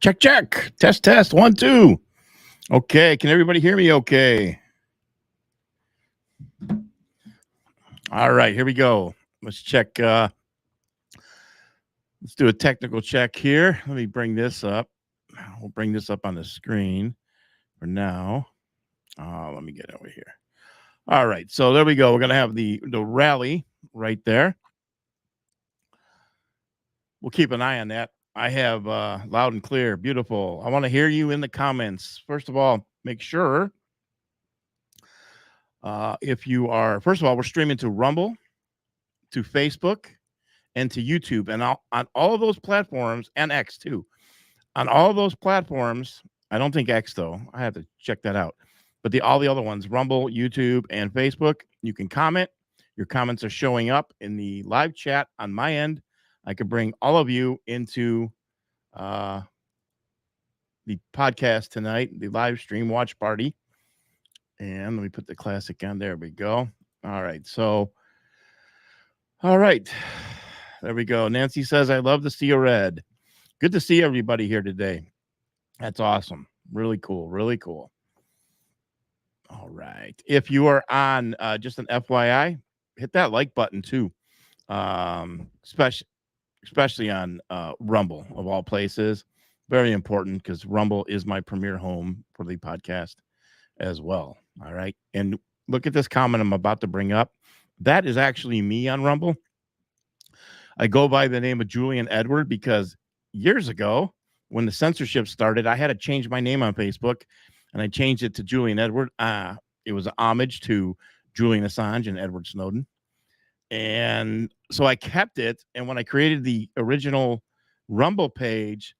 Check. Test. 1, 2. Okay. Can everybody hear me okay? All right. Here we go. Let's check. Let's do a technical check here. Let me bring this up. We'll bring this up on the screen for now. Let me get over here. All right. So there we go. We're going to have the rally right there. We'll keep an eye on that. I have loud and clear. Beautiful. I want to hear you in the comments. First of all, make sure if you are, first of all, we're streaming to Rumble, to Facebook, and to YouTube, and on all of those platforms, and X too. On all of those platforms, I don't think X though. I have to check that out. But all the other ones, Rumble, YouTube, and Facebook, you can comment. Your comments are showing up in the live chat on my end. I could bring all of you into the podcast tonight, the live stream watch party. And let me put the classic on. There we go. All right. So, all right. There we go. Nancy says, I love to see you red. Good to see everybody here today. That's awesome. Really cool. Really cool. All right. If you are on just an FYI, hit that like button too. Especially on Rumble, of all places. Very important because Rumble is my premier home for the podcast as well. All right. And look at this comment I'm about to bring up. That is actually me on Rumble. I go by the name of Julian Edward because years ago, when the censorship started, I had to change my name on Facebook, and I changed it to Julian Edward. It was a homage to Julian Assange and Edward Snowden. And so I kept it. And when I created the original Rumble page,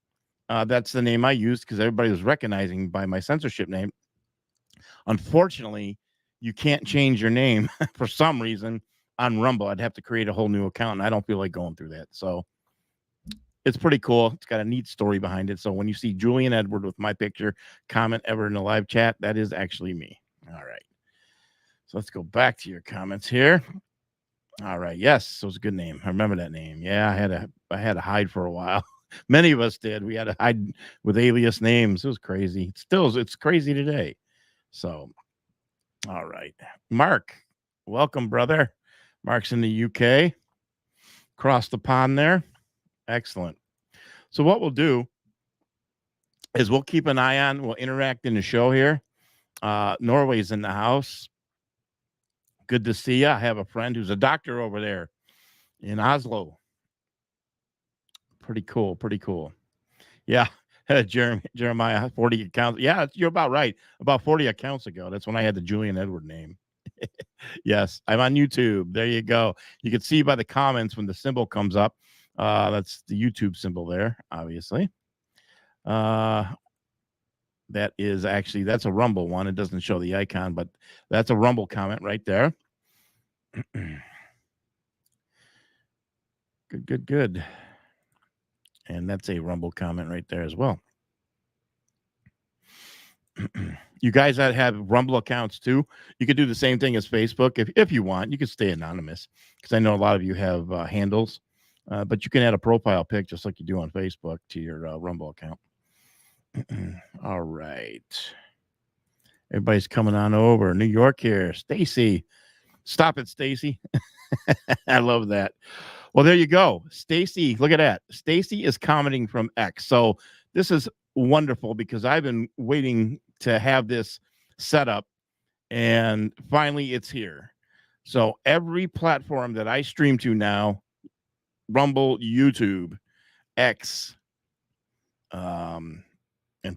that's the name I used because everybody was recognizing by my censorship name. Unfortunately, you can't change your name for some reason on Rumble. I'd have to create a whole new account, and I don't feel like going through that. So it's pretty cool. It's got a neat story behind it. So when you see Julian Edward with my picture, comment ever in the live chat, that is actually me. All right. So let's go back to your comments here. All right. Yes, it was a good name. I remember that name. Yeah, I had to hide for a while. Many of us did. We had to hide with alias names. It was crazy. It's crazy today. So, all right. Mark, welcome, brother. Mark's in the UK. Across the pond there. Excellent. So what we'll do is we'll keep an eye on, we'll interact in the show here. Norway's in the house. Good to see you. I have a friend who's a doctor over there in Oslo. Pretty cool. Yeah. Jeremiah, 40 accounts. Yeah, you're about right. About 40 accounts ago. That's when I had the Julian Edward name. Yes, I'm on YouTube. There you go. You can see by the comments when the symbol comes up. That's the YouTube symbol there, obviously. That is actually, that's a Rumble one. It doesn't show the icon, but that's a Rumble comment right there. Good. And that's a Rumble comment right there as well. You guys that have Rumble accounts too, you could do the same thing as Facebook if you want. You can stay anonymous because I know a lot of you have handles, but you can add a profile pic just like you do on Facebook to your Rumble account. All right. Everybody's coming on over. New York here. Stacy. Stop it, Stacy. I love that. Well, there you go. Stacy, look at that. Stacy is commenting from X. So this is wonderful because I've been waiting to have this set up, and finally it's here. So every platform that I stream to now, Rumble, YouTube, X, and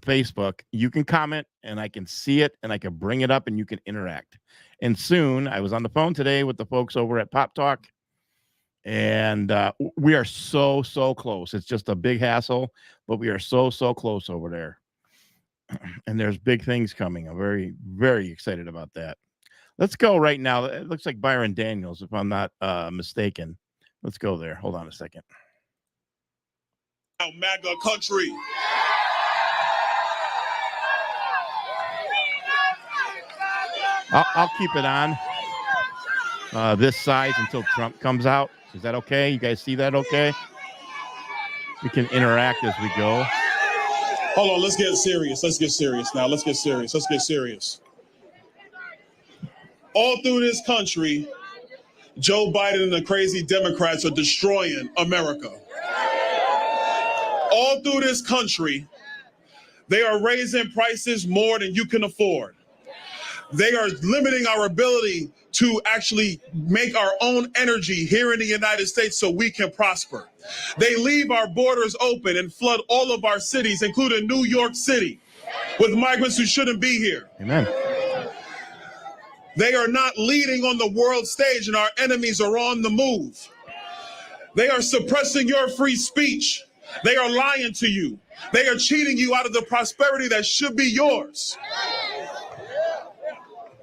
Facebook, you can comment and I can see it and I can bring it up and you can interact. And soon, I was on the phone today with the folks over at Pop Talk, and we are so close. It's just a big hassle, but we are so close over there. And there's big things coming. I'm very excited about that. Let's go right now. It looks like Byron Daniels, if I'm not mistaken. Let's go there. Hold on a second. Now, MAGA country. I'll keep it on this size until Trump comes out. Is that okay? You guys see that okay? We can interact as we go. Hold on, let's get serious. Let's get serious now. Let's get serious. Let's get serious. All through this country, Joe Biden and the crazy Democrats are destroying America. All through this country, they are raising prices more than you can afford. They are limiting our ability to actually make our own energy here in the United States so we can prosper. They leave our borders open and flood all of our cities, including New York City, with migrants who shouldn't be here. Amen. They are not leading on the world stage, and our enemies are on the move. They are suppressing your free speech. They are lying to you. They are cheating you out of the prosperity that should be yours.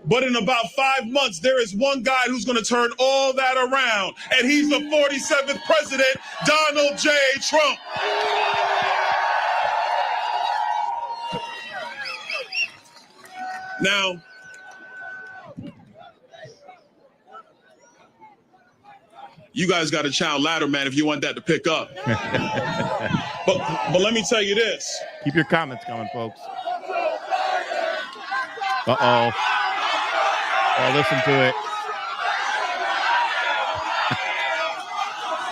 But in about 5 months, there is one guy who's going to turn all that around, and he's the 47th president, Donald J. Trump. Now, you guys got to shout louder, man, if you want that to pick up. But let me tell you this. Keep your comments coming, folks. Uh-oh. Oh, listen to it.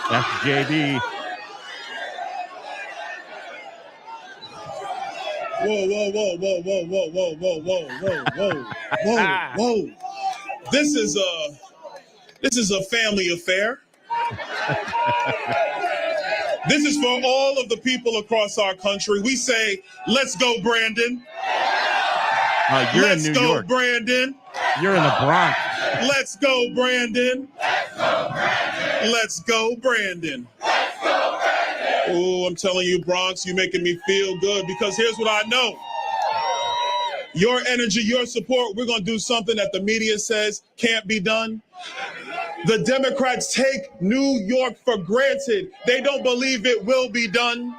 That's JD. Whoa. This is a family affair. This is for all of the people across our country. We say, let's go, Brandon. You're let's in New go, York. Brandon. You're in the Bronx. Let's go, Brandon. Let's go, Brandon. Oh, I'm telling you, Bronx, you're making me feel good because here's what I know. Your energy, your support, we're going to do something that the media says can't be done. The Democrats take New York for granted. They don't believe it will be done.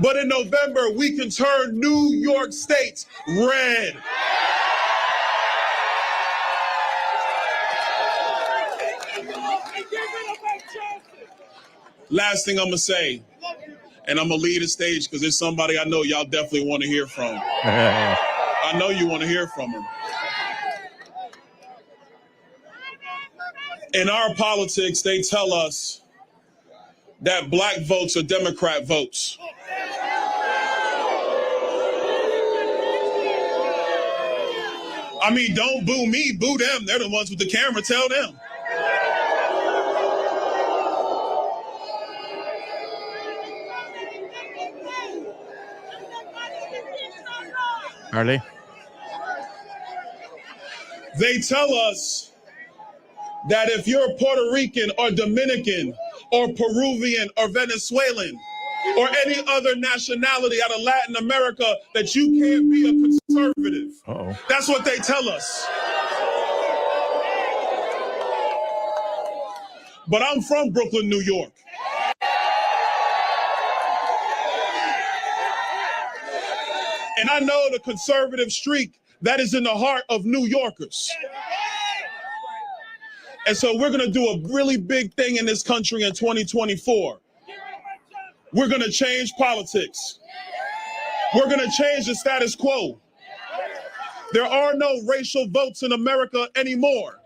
But in November, we can turn New York State red. Last thing I'm going to say, and I'm going to lead the stage because there's somebody I know y'all definitely want to hear from. I know you want to hear from him. In our politics, they tell us that black votes are Democrat votes. I mean, don't boo me, boo them. They're the ones with the camera, tell them. Are they? They tell us that if you're Puerto Rican or Dominican or Peruvian or Venezuelan or any other nationality out of Latin America, that you can't be a conservative. Uh-oh. That's what they tell us. But I'm from Brooklyn, New York. And I know the conservative streak that is in the heart of New Yorkers. And so we're going to do a really big thing in this country in 2024. We're going to change politics. We're going to change the status quo. There are no racial votes in America anymore.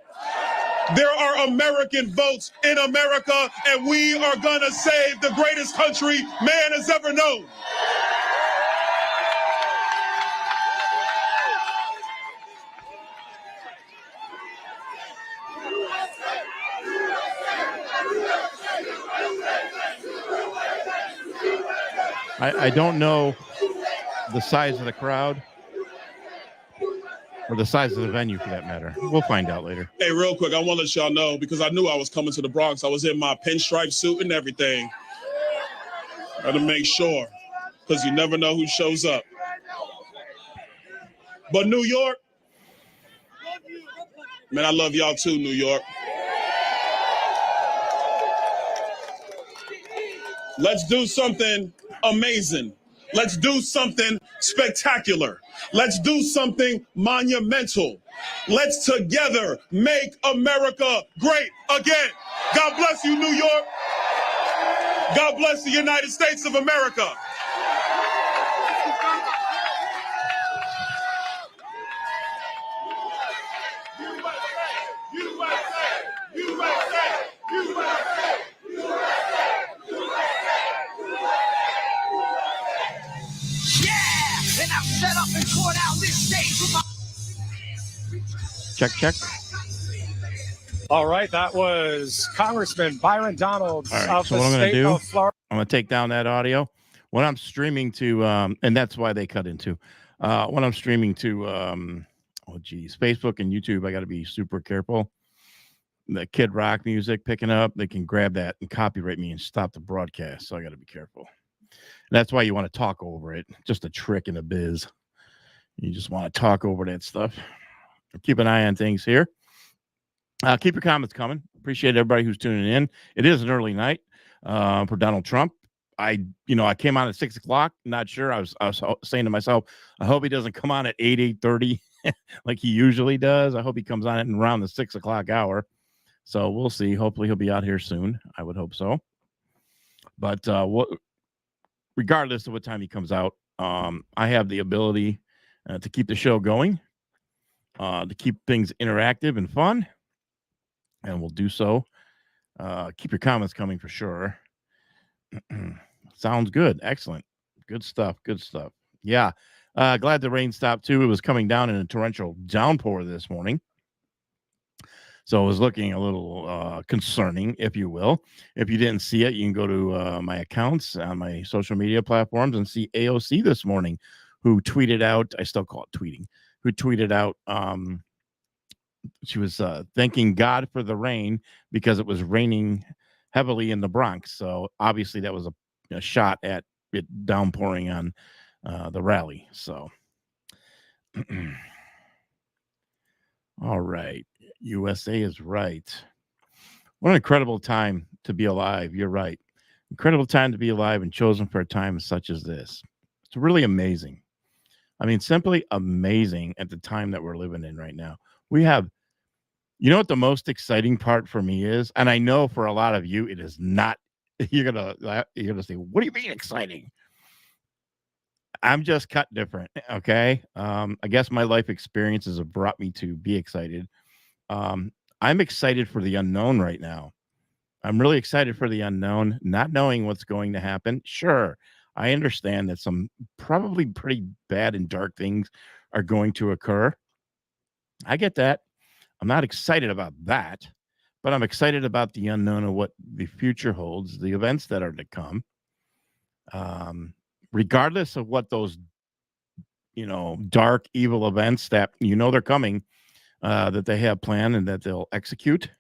There are American votes in America, and we are going to save the greatest country man has ever known. I don't know the size of the crowd or the size of the venue for that matter. We'll find out later. Hey, real quick, I want to let y'all know because I knew I was coming to the Bronx. I was in my pinstripe suit and everything. Got to make sure because you never know who shows up. But New York, man, I love y'all too, New York. Let's do something amazing. Let's do something spectacular. Let's do something monumental. Let's together make America great again. God bless you, New York. God bless the United States of America. Check. All right, that was Congressman Byron Donalds of so the what I'm state of Florida. I'm going to take down that audio. When I'm streaming to, and that's why they cut into, when I'm streaming to, Facebook and YouTube, I got to be super careful. The Kid Rock music picking up, they can grab that and copyright me and stop the broadcast. So I got to be careful. And that's why you want to talk over it. Just a trick in the biz. You just want to talk over that stuff. Keep an eye on things here. Keep your comments coming. Appreciate everybody who's tuning in. It is an early night for Donald Trump. I came on at 6 o'clock. Not sure. I was saying to myself, I hope he doesn't come on at 8:30 like he usually does. I hope he comes on at around the 6 o'clock hour. So we'll see. Hopefully he'll be out here soon. I would hope so. But regardless of what time he comes out, I have the ability to keep the show going, to keep things interactive and fun. And we'll do so. Keep your comments coming for sure. Sounds good. Excellent. Good stuff. Yeah. Glad the rain stopped too. It was coming down in a torrential downpour this morning. So it was looking a little concerning, if you will. If you didn't see it, you can go to my accounts on my social media platforms and see AOC this morning, who tweeted out, I still call it tweeting, who tweeted out, she was thanking God for the rain because it was raining heavily in the Bronx. So obviously that was a shot at it downpouring on the rally. So, all right. USA is right. What an incredible time to be alive. You're right. Incredible time to be alive and chosen for a time such as this. It's really amazing. I mean, simply amazing at the time that we're living in right now. We have, you know what the most exciting part for me is? And I know for a lot of you, it is not. You're gonna say, what do you mean exciting? I'm just cut different. Okay. I guess my life experiences have brought me to be excited. I'm excited for the unknown right now. I'm really excited for the unknown, not knowing what's going to happen. Sure, I understand that some probably pretty bad and dark things are going to occur. I get that. I'm not excited about that, but I'm excited about the unknown of what the future holds, the events that are to come. Regardless of what those, dark, evil events that they're coming, that they have planned and that they'll execute.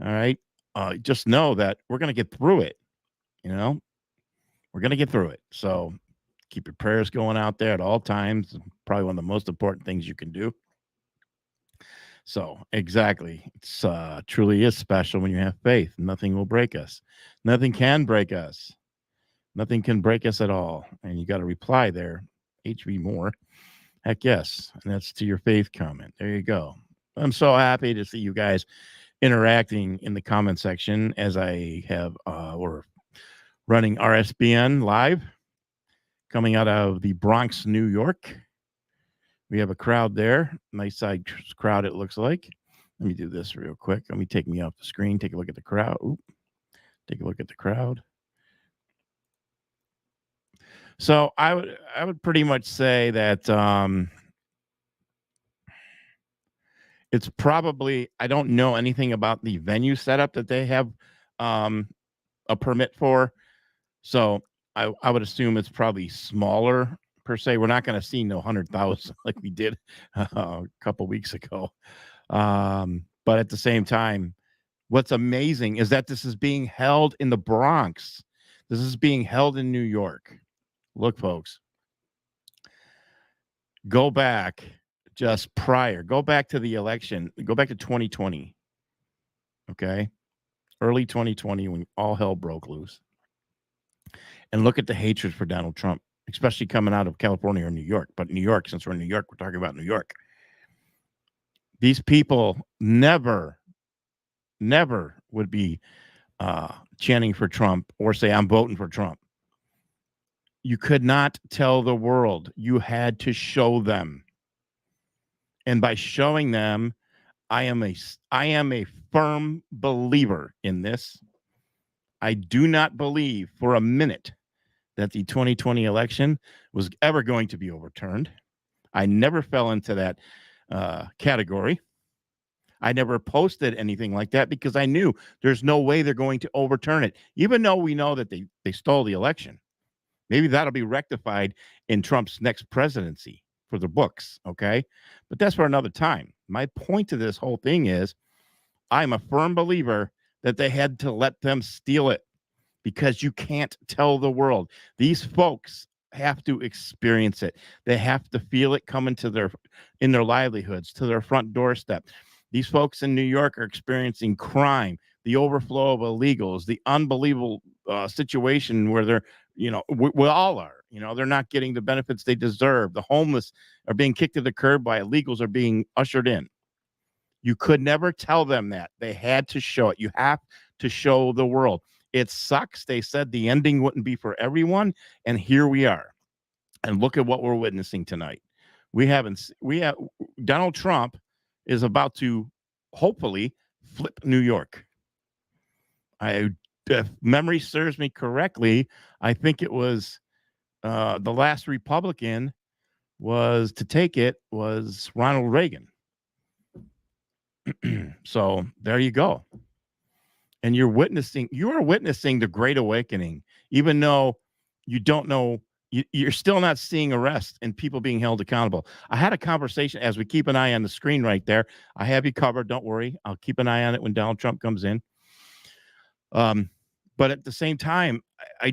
All right. Just know that we're going to get through it. We're going to get through it. So keep your prayers going out there at all times. Probably one of the most important things you can do. So exactly. It's truly is special when you have faith. Nothing will break us. Nothing can break us. Nothing can break us at all. And you got to reply there. HV more. Heck yes. And that's to your faith comment. There you go. I'm so happy to see you guys interacting in the comment section as I have, we're running RSBN live coming out of the Bronx, New York. We have a crowd there. Nice side crowd, it looks like. Let me do this real quick. Let me take me off the screen. Take a look at the crowd. Take a look at the crowd. So I would pretty much say that it's probably, I don't know anything about the venue setup that they have a permit for. So I would assume it's probably smaller per se. We're not going to see no 100,000 like we did a couple weeks ago. But at the same time, what's amazing is that this is being held in the Bronx. This is being held in New York. Look, folks, go back just prior. Go back to the election. Go back to 2020. Okay. Early 2020 when all hell broke loose. And look at the hatred for Donald Trump, especially coming out of California or New York. But New York, since we're in New York, we're talking about New York. These people never would be chanting for Trump or say, I'm voting for Trump. You could not tell the world. You had to show them. And by showing them, I am a firm believer in this. I do not believe for a minute that the 2020 election was ever going to be overturned. I never fell into that category. I never posted anything like that because I knew there's no way they're going to overturn it, even though we know that they stole the election. Maybe that'll be rectified in Trump's next presidency for the books, okay? But that's for another time. My point to this whole thing is I'm a firm believer that they had to let them steal it because you can't tell the world. These folks have to experience it. They have to feel it coming to in their livelihoods, to their front doorstep. These folks in New York are experiencing crime, the overflow of illegals, the unbelievable situation where they're, we all are, they're not getting the benefits they deserve. The homeless are being kicked to the curb by illegals are being ushered in. You could never tell them that. They had to show it. You have to show the world. It sucks. They said the ending wouldn't be for everyone. And here we are. And look at what we're witnessing tonight. Donald Trump is about to hopefully flip New York. If memory serves me correctly, I think it was the last Republican was to take it was Ronald Reagan. So there you go. And you are witnessing the Great Awakening, even though you don't know, you're still not seeing arrests and people being held accountable. I had a conversation as we keep an eye on the screen right there. I have you covered. Don't worry. I'll keep an eye on it when Donald Trump comes in. But at the same time, I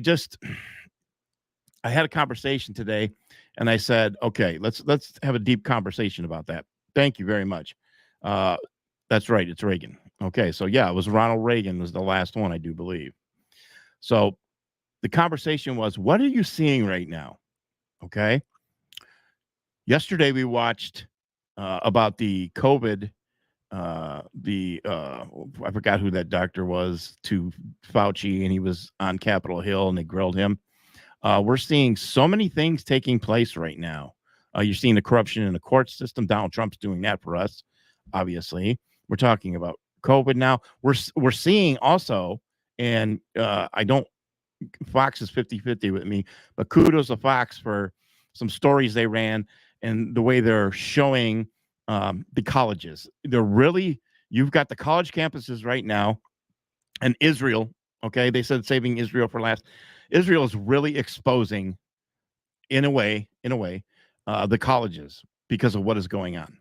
had a conversation today and I said, okay, let's have a deep conversation about that. Thank you very much. That's right. It's Reagan. Okay. So yeah, it was Ronald Reagan was the last one, I do believe. So the conversation was, what are you seeing right now? Okay. Yesterday we watched about the COVID, I forgot who that doctor was to Fauci, and he was on Capitol Hill and they grilled him. We're seeing so many things taking place right now. You're seeing the corruption in the court system. Donald Trump's doing that for us, obviously. We're talking about COVID now. We're seeing also, and Fox is 50-50 with me, but kudos to Fox for some stories they ran and the way they're showing the colleges. You've got the college campuses right now, and Israel, okay, they said saving Israel for last. Israel is really exposing, in a way, the colleges because of what is going on.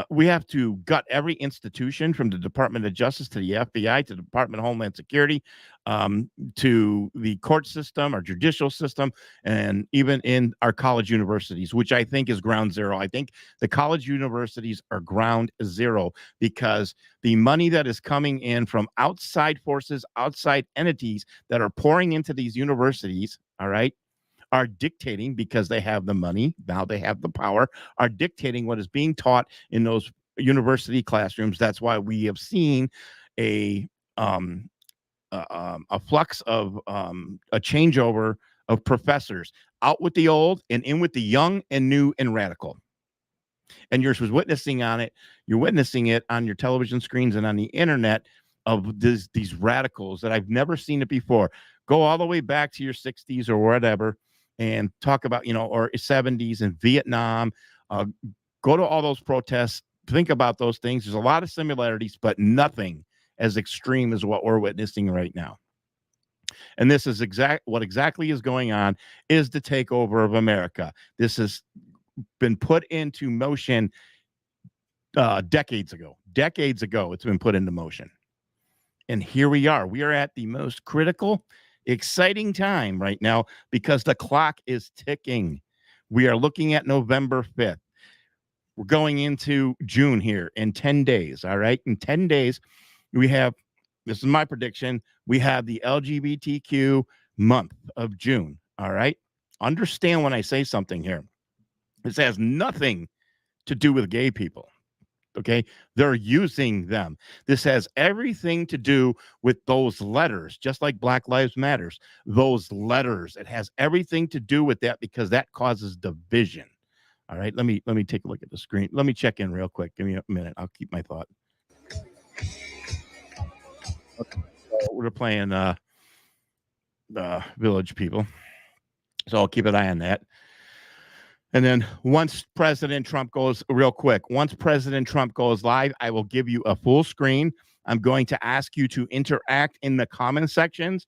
We have to gut every institution from the Department of Justice to the FBI to the Department of Homeland Security to the court system, our judicial system, and even in our college universities, which I think is ground zero. I think the college universities are ground zero because the money that is coming in from outside forces, outside entities that are pouring into these universities, all right, are dictating, because they have the money, now they have the power, are dictating what is being taught in those university classrooms. That's why we have seen a flux of a changeover of professors out with the old and in with the young and new and radical. And you're witnessing it on your television screens and on the internet of these radicals that I've never seen it before. Go all the way back to your 60s or whatever and talk about, or 70s and Vietnam. Go to all those protests. Think about those things. There's a lot of similarities, but nothing as extreme as what we're witnessing right now. And this is what exactly is going on is the takeover of America. This has been put into motion decades ago. Decades ago, it's been put into motion. And here we are. We are at the most critical, exciting time right now because the clock is ticking. We are looking at November 5th. We're going into June here in 10 days. All right. In 10 days, this is my prediction, we have the LGBTQ month of June. All right. Understand when I say something here. This has nothing to do with gay people. Okay. They're using them. This has everything to do with those letters, just like Black Lives Matters. Those letters, it has everything to do with that because that causes division. All right. Let me take a look at the screen. Let me check in real quick. Give me a minute. I'll keep my thought. Okay. So we're playing Village People. So I'll keep an eye on that. And then once President Trump goes live, I will give you a full screen. I'm going to ask you to interact in the comment sections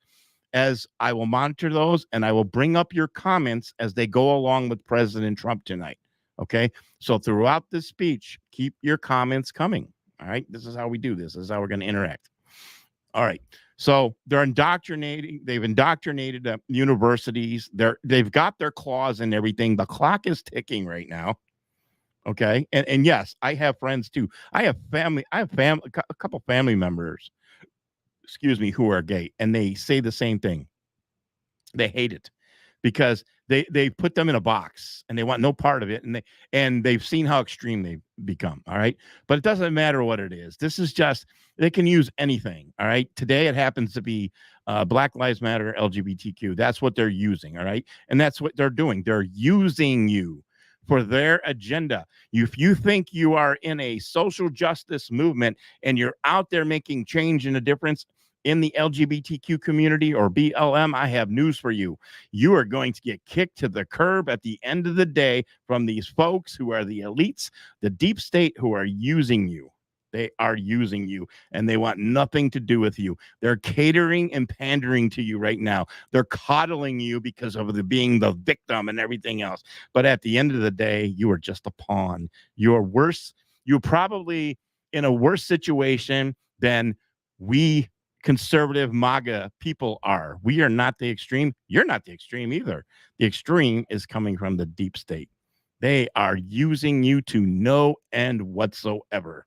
as I will monitor those, and I will bring up your comments as they go along with President Trump tonight. Okay. So throughout this speech, keep your comments coming. All right. This is how we do this. This is how we're going to interact. All right. So they're indoctrinating. They've indoctrinated universities. They've got their claws in everything. The clock is ticking right now. Okay. And yes, I have friends too. I have a couple family members, who are gay, and they say the same thing. They hate it because they put them in a box and they want no part of it. And they've seen how extreme they've become. All right. But it doesn't matter what it is. This is just, they can use anything. All right. Today it happens to be Black Lives Matter, LGBTQ. That's what they're using. All right. And that's what they're doing. They're using you for their agenda. If you think you are in a social justice movement and you're out there making change and a difference in the LGBTQ community or BLM, I have news for you. You are going to get kicked to the curb at the end of the day from these folks who are the elites, the deep state, who are using you. They are using you, and they want nothing to do with you. They're catering and pandering to you right now. They're coddling you because of being the victim and everything else. But at the end of the day, you are just a pawn. You're worse. You're probably in a worse situation than we conservative MAGA people are. We are not the extreme. You're not the extreme either. The extreme is coming from the deep state. They are using you to no end whatsoever.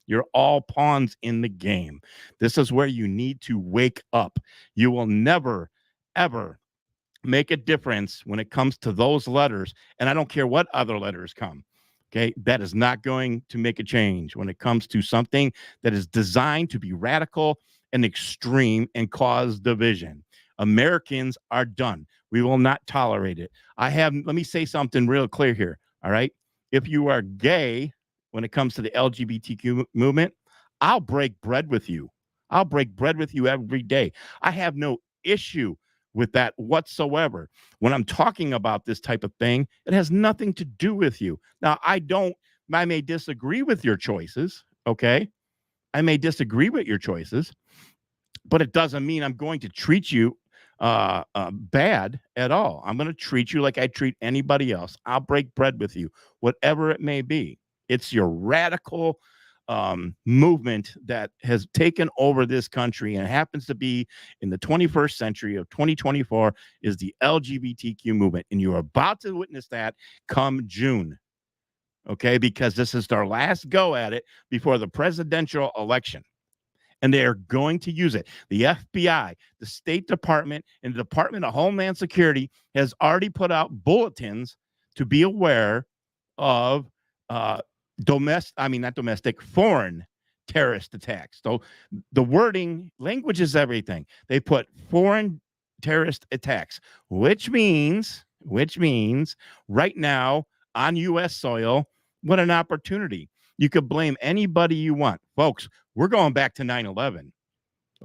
You're all pawns in the game. This is where you need to wake up. You will never, ever make a difference when it comes to those letters. And I don't care what other letters come. Okay, that is not going to make a change when it comes to something that is designed to be radical and extreme and cause division. Americans are done. We will not tolerate it. Let me say something real clear here. All right. If you are gay, when it comes to the LGBTQ movement, I'll break bread with you. I'll break bread with you every day. I have no issue with that whatsoever. When I'm talking about this type of thing, it has nothing to do with you. Now, I may disagree with your choices. Okay. I may disagree with your choices, but it doesn't mean I'm going to treat you bad at all. I'm going to treat you like I treat anybody else. I'll break bread with you, whatever it may be. It's your radical movement that has taken over this country and happens to be in the 21st century of 2024 is the LGBTQ movement. And you're about to witness that come June. Okay, because this is their last go at it before the presidential election. And they are going to use it. The FBI, the State Department, and the Department of Homeland Security has already put out bulletins to be aware of foreign terrorist attacks. So the wording, language is everything. They put foreign terrorist attacks, which means right now on U.S. soil, what an opportunity. You could blame anybody you want. Folks, we're going back to 9/11.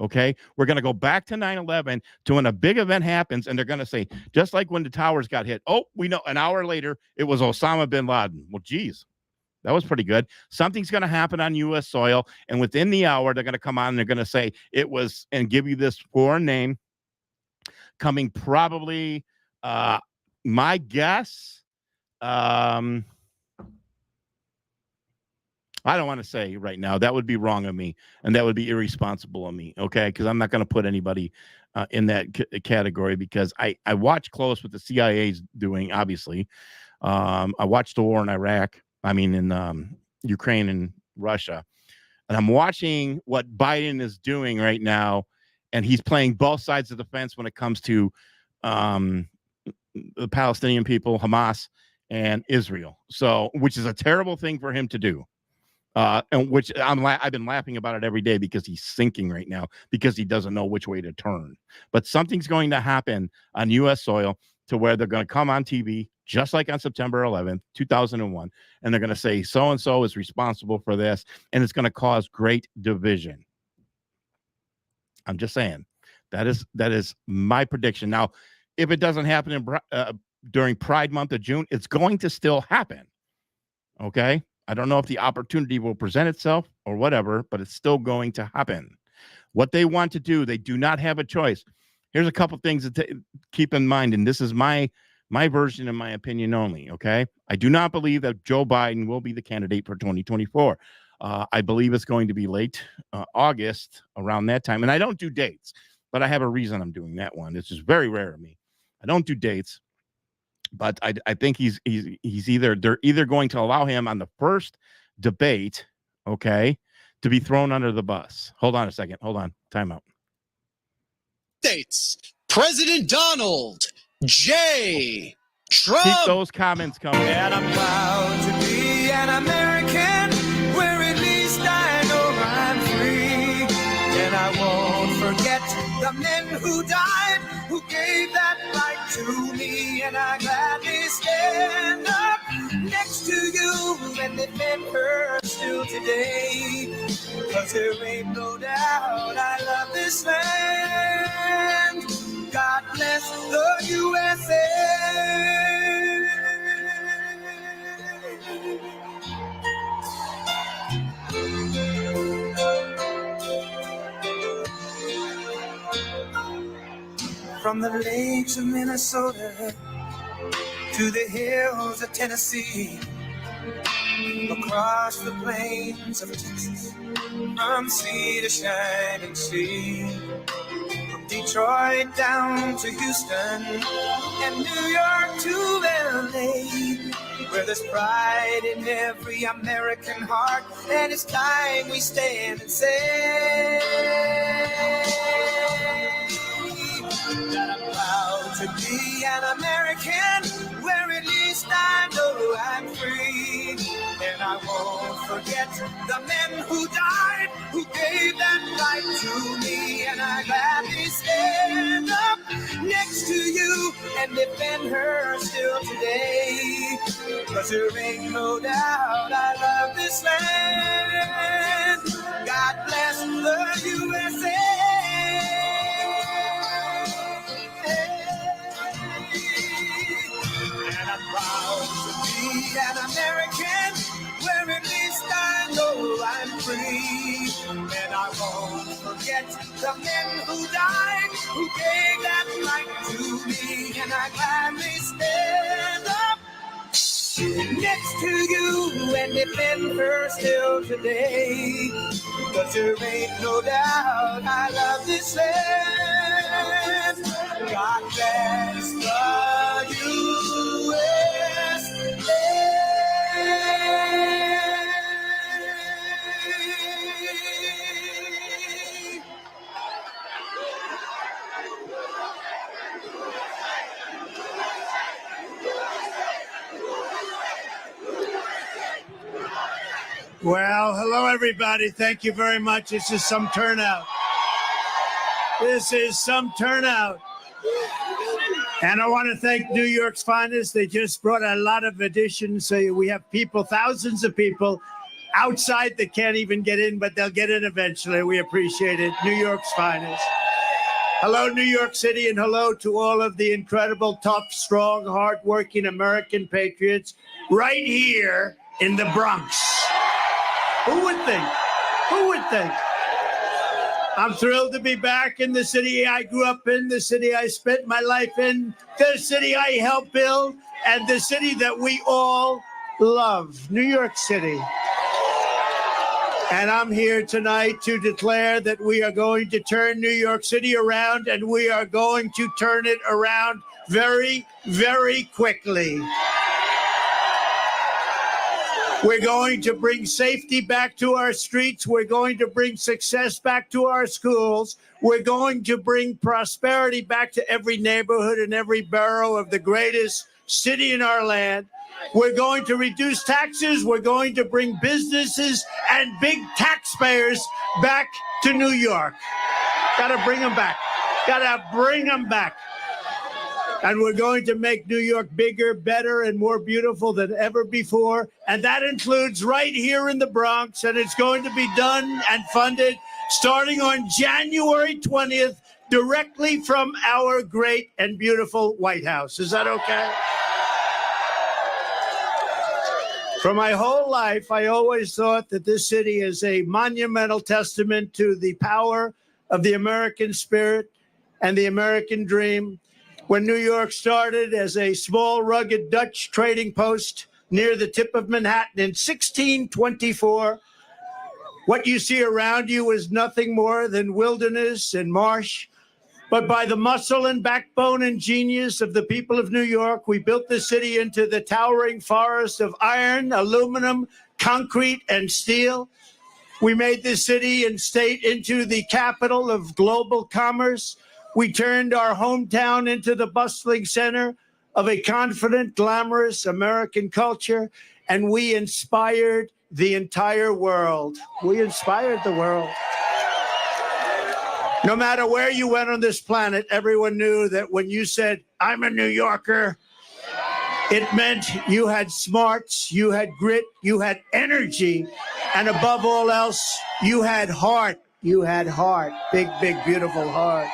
Okay, we're going to go back to 9/11 to when a big event happens, and they're going to say, just like when the towers got hit, oh, we know an hour later it was Osama bin Laden. Well, geez, that was pretty good. Something's going to happen on U.S. soil, and within the hour, they're going to come on and they're going to say it was, and give you this foreign name coming probably, my guess, I don't want to say right now. That would be wrong of me, and that would be irresponsible of me, okay? Because I'm not going to put anybody in that category because I watch close what the CIA is doing, obviously. I watched the war in Iraq, in Ukraine and Russia, and I'm watching what Biden is doing right now, and he's playing both sides of the fence when it comes to the Palestinian people, Hamas, and Israel. So, which is a terrible thing for him to do. And which I've been laughing about it every day because he's sinking right now because he doesn't know which way to turn. But something's going to happen on U.S. soil to where they're going to come on TV, just like on September 11th, 2001, and they're going to say so-and-so is responsible for this, and it's going to cause great division. I'm just saying that is my prediction. Now, if it doesn't happen in during Pride Month of June. It's going to still happen. Okay. I don't know if the opportunity will present itself or whatever, but it's still going to happen. What they want to do, they do not have a choice. Here's a couple things to keep in mind, and this is my version and my opinion only, okay? I do not believe that Joe Biden will be the candidate for 2024. I believe it's going to be late August, around that time. And I don't do dates, but I have a reason I'm doing that one. It's just very rare of me. I don't do dates, but I think they're either going to allow him on the first debate, okay, to be thrown under the bus. Hold on a second. Hold on. Time out. States President Donald J. Trump. Keep those comments coming. And I'm proud to be an American, where at least I know I'm free. And I won't forget the men who died, who gave that right to me. And I gladly stand up next to you and defend her still today. 'Cause there ain't no doubt I love this land. God bless the USA. From the lakes of Minnesota to the hills of Tennessee, across the plains of Texas, from sea to shining sea, from Detroit down to Houston and New York to LA, where there's pride in every American heart, and it's time we stand and say that I'm proud to be an American, where at least I know I'm free. And I won't forget the men who died, who gave that right to me. And I gladly stand up next to you and defend her still today. 'Cause there ain't no doubt I love this land. God bless the USA. And I'm proud to be an American, where at least I know I'm free. And I won't forget the men who died, who gave that right to me. And I gladly stand up next to you and defend her still today. 'Cause there ain't no doubt I love this land. God bless the USA. Well, hello, everybody. Thank you very much. This is some turnout. And I want to thank New York's finest. They just brought a lot of additions. So we have people, thousands of people outside that can't even get in, but they'll get in eventually. We appreciate it. New York's finest. Hello, New York City, and hello to all of the incredible, tough, strong, hardworking American patriots right here in the Bronx. Who would think? I'm thrilled to be back in the city I grew up in, the city I spent my life in, the city I helped build, and the city that we all love, New York City. And I'm here tonight to declare that we are going to turn New York City around, and we are going to turn it around very, very quickly. We're going to bring safety back to our streets. We're going to bring success back to our schools. We're going to bring prosperity back to every neighborhood and every borough of the greatest city in our land. We're going to reduce taxes. We're going to bring businesses and big taxpayers back to New York. Got to bring them back. And we're going to make New York bigger, better, and more beautiful than ever before. And that includes right here in the Bronx. And it's going to be done and funded starting on January 20th, directly from our great and beautiful White House. Is that okay? For my whole life, I always thought that this city is a monumental testament to the power of the American spirit and the American dream. When New York started as a small, rugged Dutch trading post near the tip of Manhattan in 1624, what you see around you is nothing more than wilderness and marsh. But by the muscle and backbone and genius of the people of New York, we built the city into the towering forest of iron, aluminum, concrete, and steel. We made this city and state into the capital of global commerce. We turned our hometown into the bustling center of a confident, glamorous American culture, and we inspired the entire world. We inspired the world. No matter where you went on this planet, everyone knew that when you said, "I'm a New Yorker," it meant you had smarts, you had grit, you had energy, and above all else, you had heart. You had heart. Big, big, beautiful heart.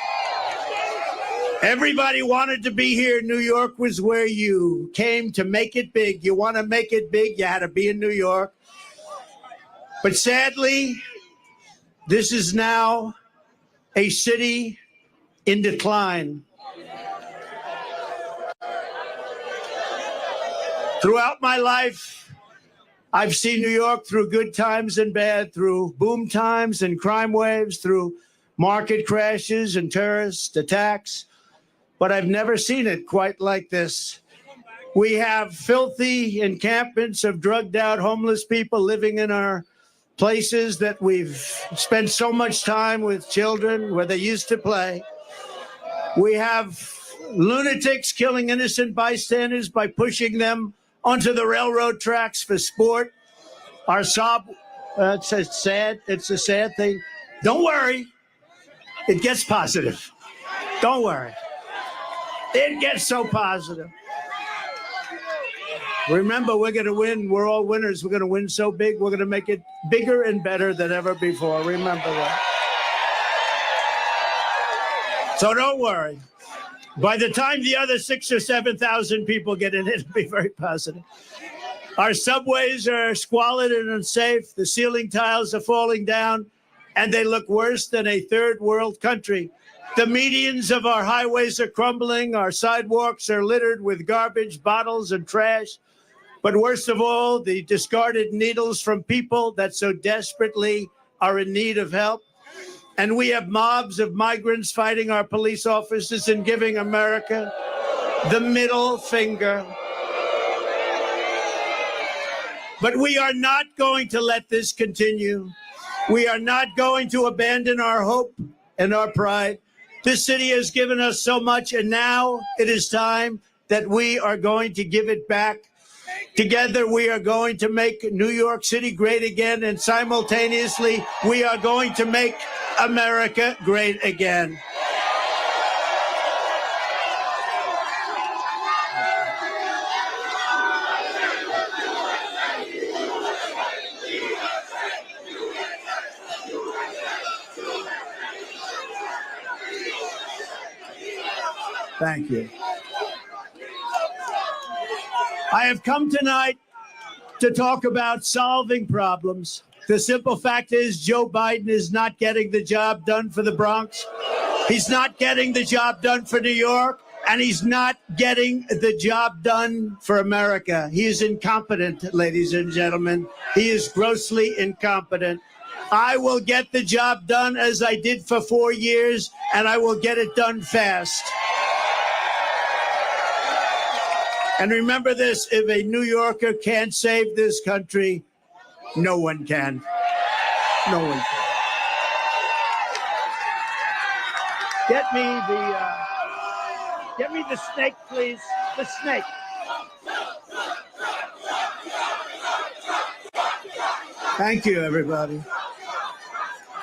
Everybody wanted to be here. New York was where you came to make it big. You want to make it big, you had to be in New York. But sadly, this is now a city in decline. Throughout my life, I've seen New York through good times and bad, through boom times and crime waves, through market crashes and terrorist attacks, but I've never seen it quite like this. We have filthy encampments of drugged out homeless people living in our places that we've spent so much time with children where they used to play. We have lunatics killing innocent bystanders by pushing them onto the railroad tracks for sport. It's a sad thing. Don't worry. It gets positive. Don't worry. It gets so positive. Remember, we're going to win. We're all winners. We're going to win so big. We're going to make it bigger and better than ever before. Remember that. So don't worry. By the time the other 6,000 or 7,000 people get in, it'll be very positive. Our subways are squalid and unsafe. The ceiling tiles are falling down, and they look worse than a third world country. The medians of our highways are crumbling. Our sidewalks are littered with garbage, bottles, and trash. But worst of all, the discarded needles from people that so desperately are in need of help. And we have mobs of migrants fighting our police officers and giving America the middle finger. But we are not going to let this continue. We are not going to abandon our hope and our pride. This city has given us so much, and now it is time that we are going to give it back. Together, we are going to make New York City great again, and simultaneously, we are going to make America great again. Thank you. I have come tonight to talk about solving problems. The simple fact is Joe Biden is not getting the job done for the Bronx. He's not getting the job done for New York, and he's not getting the job done for America. He is incompetent, ladies and gentlemen. He is grossly incompetent. I will get the job done as I did for 4 years, and I will get it done fast. And remember this, if a New Yorker can't save this country, no one can. No one can. Get me the snake, please. The snake. Thank you, everybody.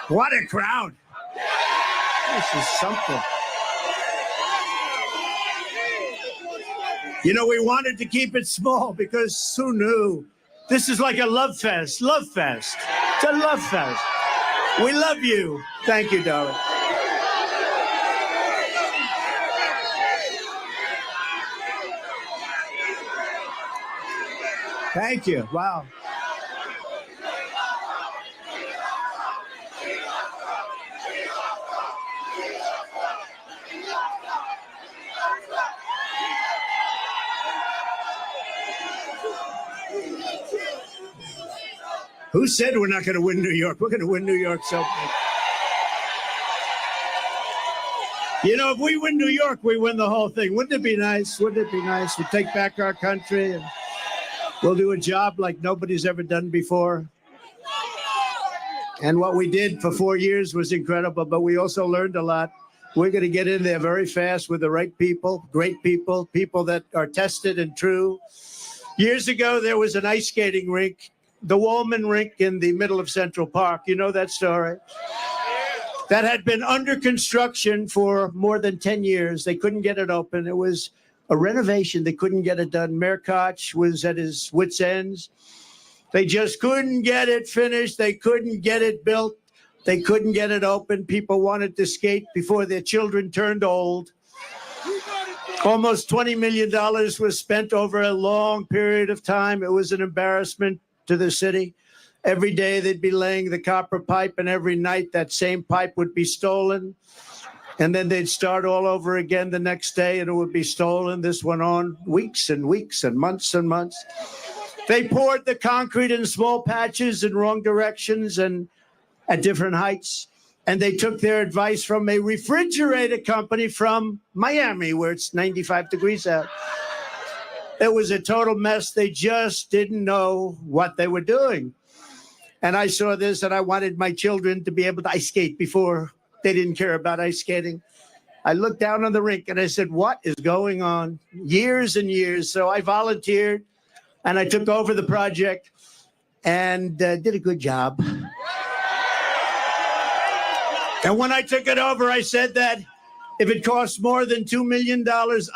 What a crowd. This is something. You know, we wanted to keep it small because who knew? This is like a love fest. Love fest. It's a love fest. We love you. Thank you, darling. Thank you. Wow. Who said we're not going to win New York? We're going to win New York so much. You know, if we win New York, we win the whole thing. Wouldn't it be nice? Wouldn't it be nice? We take back our country and we'll do a job like nobody's ever done before. And what we did for 4 years was incredible, but we also learned a lot. We're going to get in there very fast with the right people, great people, people that are tested and true. Years ago, there was an ice skating rink, the Wallman Rink in the middle of Central Park. You know that story? That had been under construction for more than 10 years. They couldn't get it open. It was a renovation. They couldn't get it done. Mayor Koch was at his wits' ends. They just couldn't get it finished. They couldn't get it built. They couldn't get it open. People wanted to skate before their children turned old. Almost $20 million was spent over a long period of time. It was an embarrassment to the city. Every day they'd be laying the copper pipe, and every night that same pipe would be stolen. And then they'd start all over again the next day, and it would be stolen. This went on weeks and weeks and months and months. They poured the concrete in small patches in wrong directions and at different heights. And they took their advice from a refrigerator company from Miami, where it's 95 degrees out. It was a total mess. They just didn't know what they were doing. And I saw this, and I wanted my children to be able to ice skate before. They didn't care about ice skating. I looked down on the rink, and I said, what is going on? Years and years. So I volunteered, and I took over the project and did a good job. And when I took it over, I said that if it costs more than $2 million,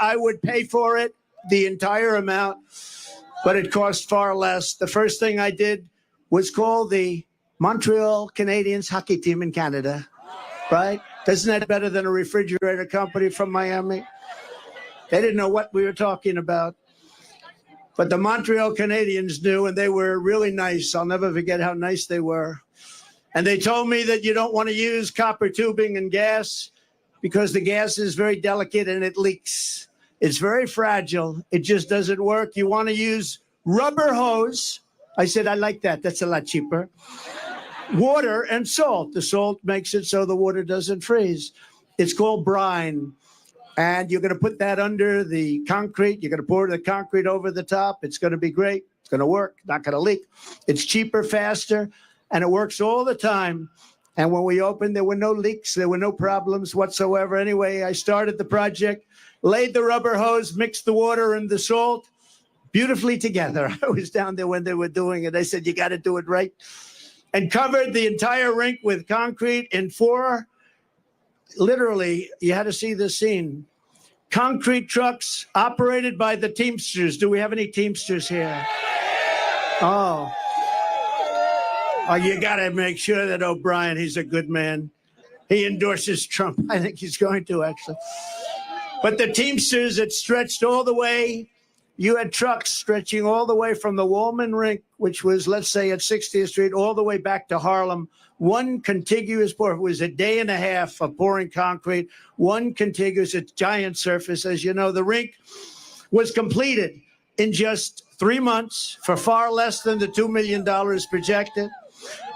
I would pay for it, the entire amount. But it cost far less. The first thing I did was call the Montreal Canadiens hockey team in Canada, right? Isn't that better than a refrigerator company from Miami? They didn't know what we were talking about. But the Montreal Canadiens knew, and they were really nice. I'll never forget how nice they were. And they told me that you don't want to use copper tubing and gas because the gas is very delicate and it leaks. It's very fragile. It just doesn't work. You want to use rubber hose. I said, I like that. That's a lot cheaper. Water and salt. The salt makes it so the water doesn't freeze. It's called brine. And you're going to put that under the concrete. You're going to pour the concrete over the top. It's going to be great. It's going to work. Not going to leak. It's cheaper, faster, and it works all the time. And when we opened, there were no leaks. There were no problems whatsoever. Anyway, I started the project, laid the rubber hose, mixed the water and the salt beautifully together. I was down there when they were doing it. I said, you got to do it right. And covered the entire rink with concrete in 4, literally, you had to see the scene. Concrete trucks operated by the Teamsters. Do we have any Teamsters here? Oh, you got to make sure that O'Brien, he's a good man. He endorses Trump. I think he's going to, actually. But the Teamsters, it stretched all the way. You had trucks stretching all the way from the Wallman Rink, which was, let's say, at 60th Street, all the way back to Harlem. One contiguous pour. It was a day and a half of pouring concrete. One contiguous, a giant surface. As you know, the rink was completed in just 3 months for far less than the $2 million projected.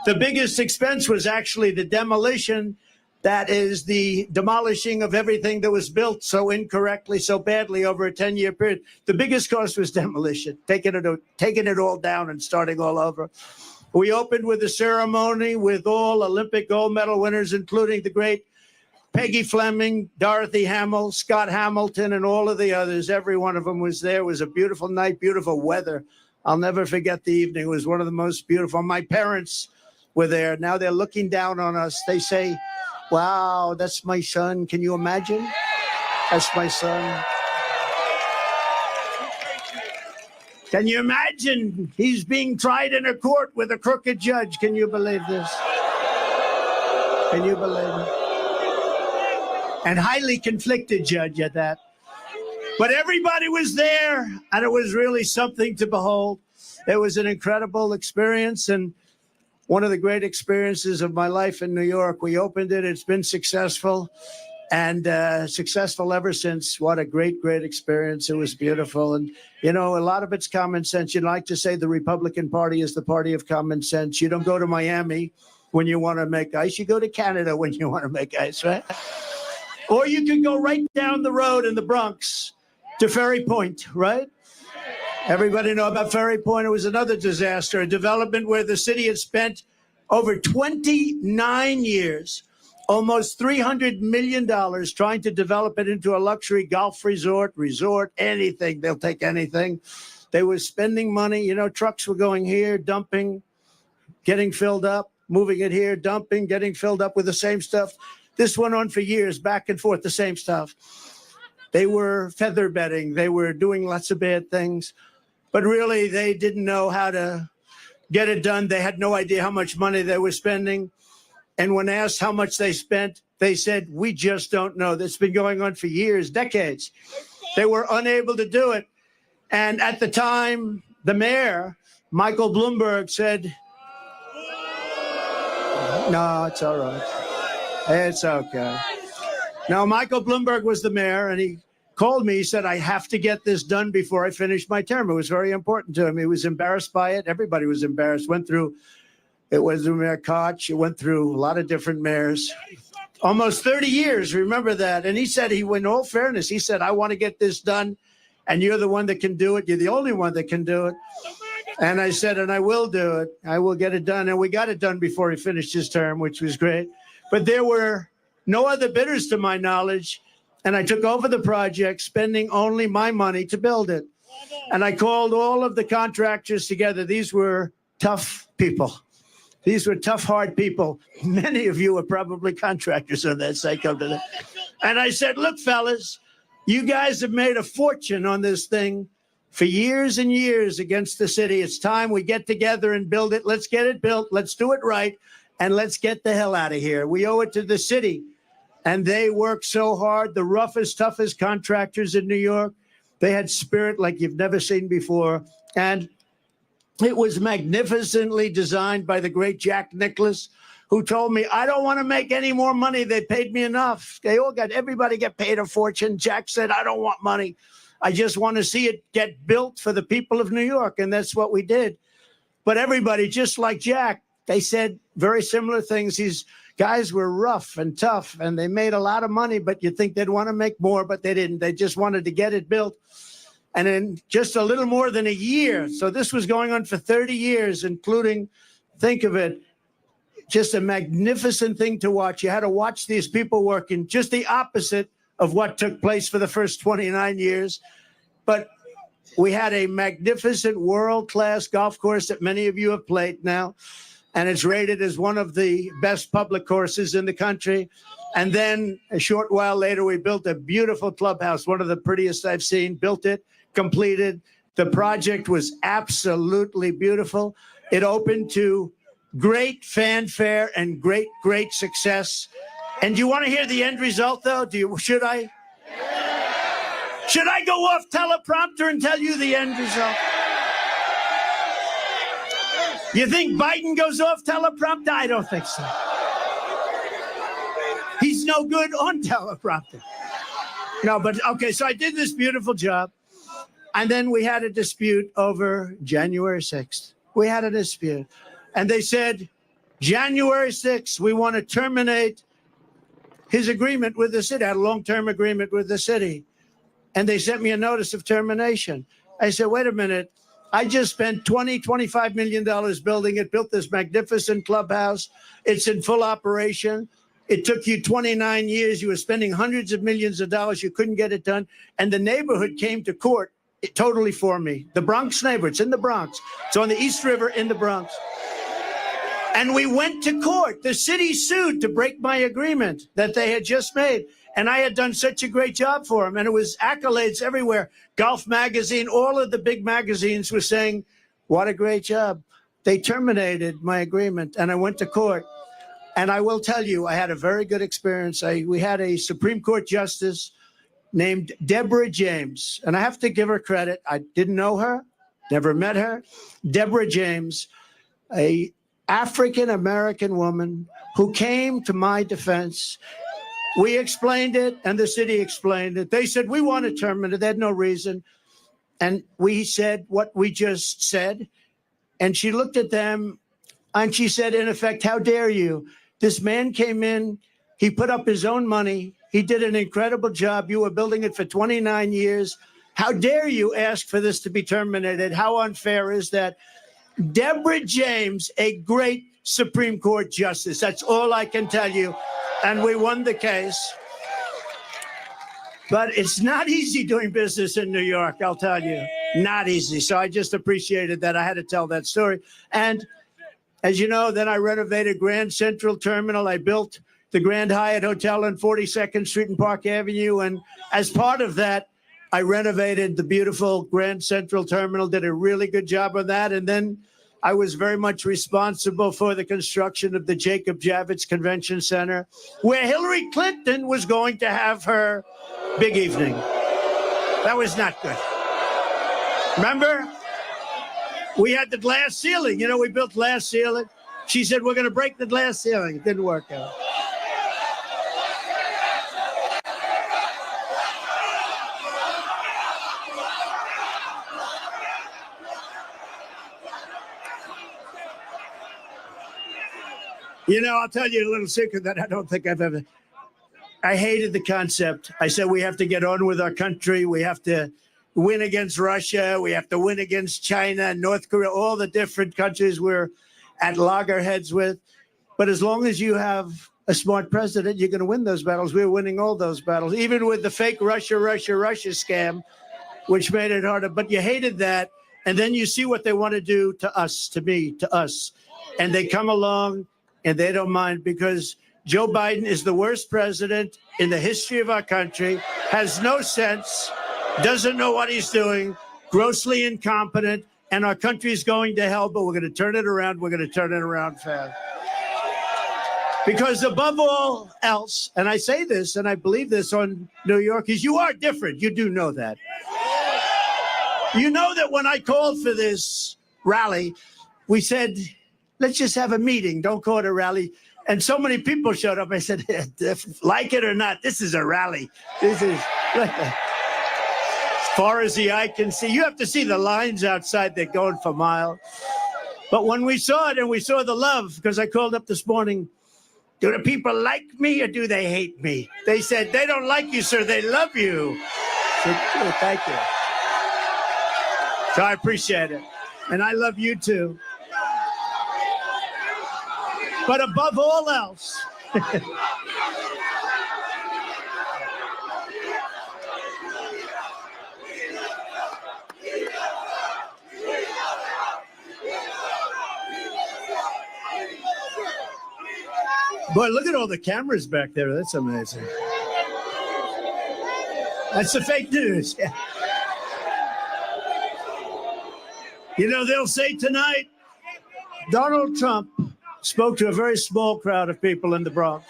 The biggest expense was actually the demolition. That is the demolishing of everything that was built so incorrectly, so badly over a 10-year period. The biggest cost was demolition, taking it all down and starting all over. We opened with a ceremony with all Olympic gold medal winners, including the great Peggy Fleming, Dorothy Hamill, Scott Hamilton, and all of the others. Every one of them was there. It was a beautiful night, beautiful weather. I'll never forget the evening. It was one of the most beautiful. My parents were there. Now they're looking down on us. They say, wow, that's my son. Can you imagine? That's my son. Can you imagine? He's being tried in a court with a crooked judge. Can you believe this? Can you believe it? And highly conflicted judge at that. But everybody was there, and it was really something to behold. It was an incredible experience and one of the great experiences of my life in New York. We opened it. It's been successful and successful ever since. What a great, great experience. It was beautiful. And, you know, a lot of it's common sense. You'd like to say the Republican Party is the party of common sense. You don't go to Miami when you want to make ice. You go to Canada when you want to make ice, right? Or you can go right down the road in the Bronx to Ferry Point, right? Everybody know about Ferry Point. It was another disaster, a development where the city had spent over 29 years, almost $300 million trying to develop it into a luxury golf resort, anything. They'll take anything. They were spending money. You know, trucks were going here, dumping, getting filled up, moving it here, dumping, getting filled up with the same stuff. This went on for years, back and forth, the same stuff. They were feather bedding. They were doing lots of bad things. But really, they didn't know how to get it done. They had no idea how much money they were spending. And when asked how much they spent, they said, we just don't know. That's been going on for years, decades. They were unable to do it. And at the time, the mayor, Michael Bloomberg, said, no, it's all right. It's okay. Now, Michael Bloomberg was the mayor, and he called me. He said, I have to get this done before I finish my term. It was very important to him. He was embarrassed by it. Everybody was embarrassed. It was Mayor Koch. It went through a lot of different mayors. Almost 30 years, remember that. And he said, in all fairness, he said, I want to get this done, and you're the one that can do it. You're the only one that can do it. And I said, and I will do it. I will get it done. And we got it done before he finished his term, which was great. But there were no other bidders to my knowledge. And I took over the project, spending only my money to build it. And I called all of the contractors together. These were tough people. These were tough, hard people. Many of you are probably contractors on that site. Come to that. And I said, look, fellas, you guys have made a fortune on this thing for years and years against the city. It's time we get together and build it. Let's get it built. Let's do it right. And let's get the hell out of here. We owe it to the city. And they worked so hard, the roughest, toughest contractors in New York. They had spirit like you've never seen before. And it was magnificently designed by the great Jack Nicklaus, who told me, I don't want to make any more money. They paid me enough. Everybody get paid a fortune. Jack said, I don't want money. I just want to see it get built for the people of New York. And that's what we did. But everybody, just like Jack, they said very similar things. These guys were rough and tough, and they made a lot of money, but you'd think they'd want to make more, but they didn't. They just wanted to get it built. And in just a little more than a year, so this was going on for 30 years, including, think of it, just a magnificent thing to watch. You had to watch these people working, just the opposite of what took place for the first 29 years. But we had a magnificent world-class golf course that many of you have played now. And it's rated as one of the best public courses in the country. And then a short while later, we built a beautiful clubhouse, one of the prettiest I've seen, built it, completed. The project was absolutely beautiful. It opened to great fanfare and great, great success. And do you want to hear the end result, though? Should I? Should I go off teleprompter and tell you the end result? You think Biden goes off teleprompter? I don't think so. He's no good on teleprompter. No, but okay, so I did this beautiful job. And then we had a dispute over January 6th. We had a dispute. And they said, January 6th, we want to terminate his agreement with the city. I had a long-term agreement with the city. And they sent me a notice of termination. I said, wait a minute. I just spent $25 million building it, built this magnificent clubhouse. It's in full operation. It took you 29 years. You were spending hundreds of millions of dollars. You couldn't get it done. And the neighborhood came to court totally for me. The Bronx neighborhood, it's in the Bronx. It's on the East River in the Bronx. And we went to court. The city sued to break my agreement that they had just made. And I had done such a great job for them. And it was accolades everywhere. Golf Magazine, all of the big magazines were saying, what a great job. They terminated my agreement. And I went to court. And I will tell you, I had a very good experience. We had a Supreme Court justice named Deborah James. And I have to give her credit. I didn't know her. Never met her. Deborah James, a African-American woman who came to my defense. We explained it, and the city explained it. They said, we want to terminate. They had no reason. And we said what we just said. And she looked at them, and she said, in effect, how dare you? This man came in. He put up his own money. He did an incredible job. You were building it for 29 years. How dare you ask for this to be terminated? How unfair is that? Deborah James, a great Supreme Court justice. That's all I can tell you. And we won the case. But it's not easy doing business in New York, I'll tell you. Not easy. So I just appreciated that. I had to tell that story. And as you know, then I renovated Grand Central Terminal. I built the Grand Hyatt Hotel on 42nd Street and Park Avenue. And as part of that, I renovated the beautiful Grand Central Terminal, did a really good job on that. And then I was very much responsible for the construction of the Jacob Javits Convention Center, where Hillary Clinton was going to have her big evening. That was not good. Remember? We had the glass ceiling. You know, we built glass ceiling. She said, we're going to break the glass ceiling. It didn't work out. You know, I'll tell you a little secret that I don't think I've ever. I hated the concept. I said we have to get on with our country. We have to win against Russia. We have to win against China, North Korea, all the different countries we're at loggerheads with. But as long as you have a smart president, you're going to win those battles. We're winning all those battles, even with the fake Russia scam, which made it harder. But you hated that. And then you see what they want to do to us, to me, to us. And they come along. And they don't mind because Joe Biden is the worst president in the history of our country, has no sense, doesn't know what he's doing, grossly incompetent, and our country is going to hell, but we're going to turn it around. We're going to turn it around fast. Because above all else, and I say this and I believe this on New York, is you are different. You do know that. You know that when I called for this rally, we said, let's just have a meeting. Don't call it a rally. And so many people showed up. I said, like it or not, this is a rally. This is as far as the eye can see. You have to see the lines outside. They're going for miles. But when we saw it and we saw the love, because I called up this morning, do the people like me or do they hate me? They said, they don't like you, sir. They love you. I said, oh, thank you. So I appreciate it. And I love you, too. But above all else, boy, look at all the cameras back there. That's amazing. That's the fake news. Yeah. You know, they'll say tonight, Donald Trump spoke to a very small crowd of people in the Bronx.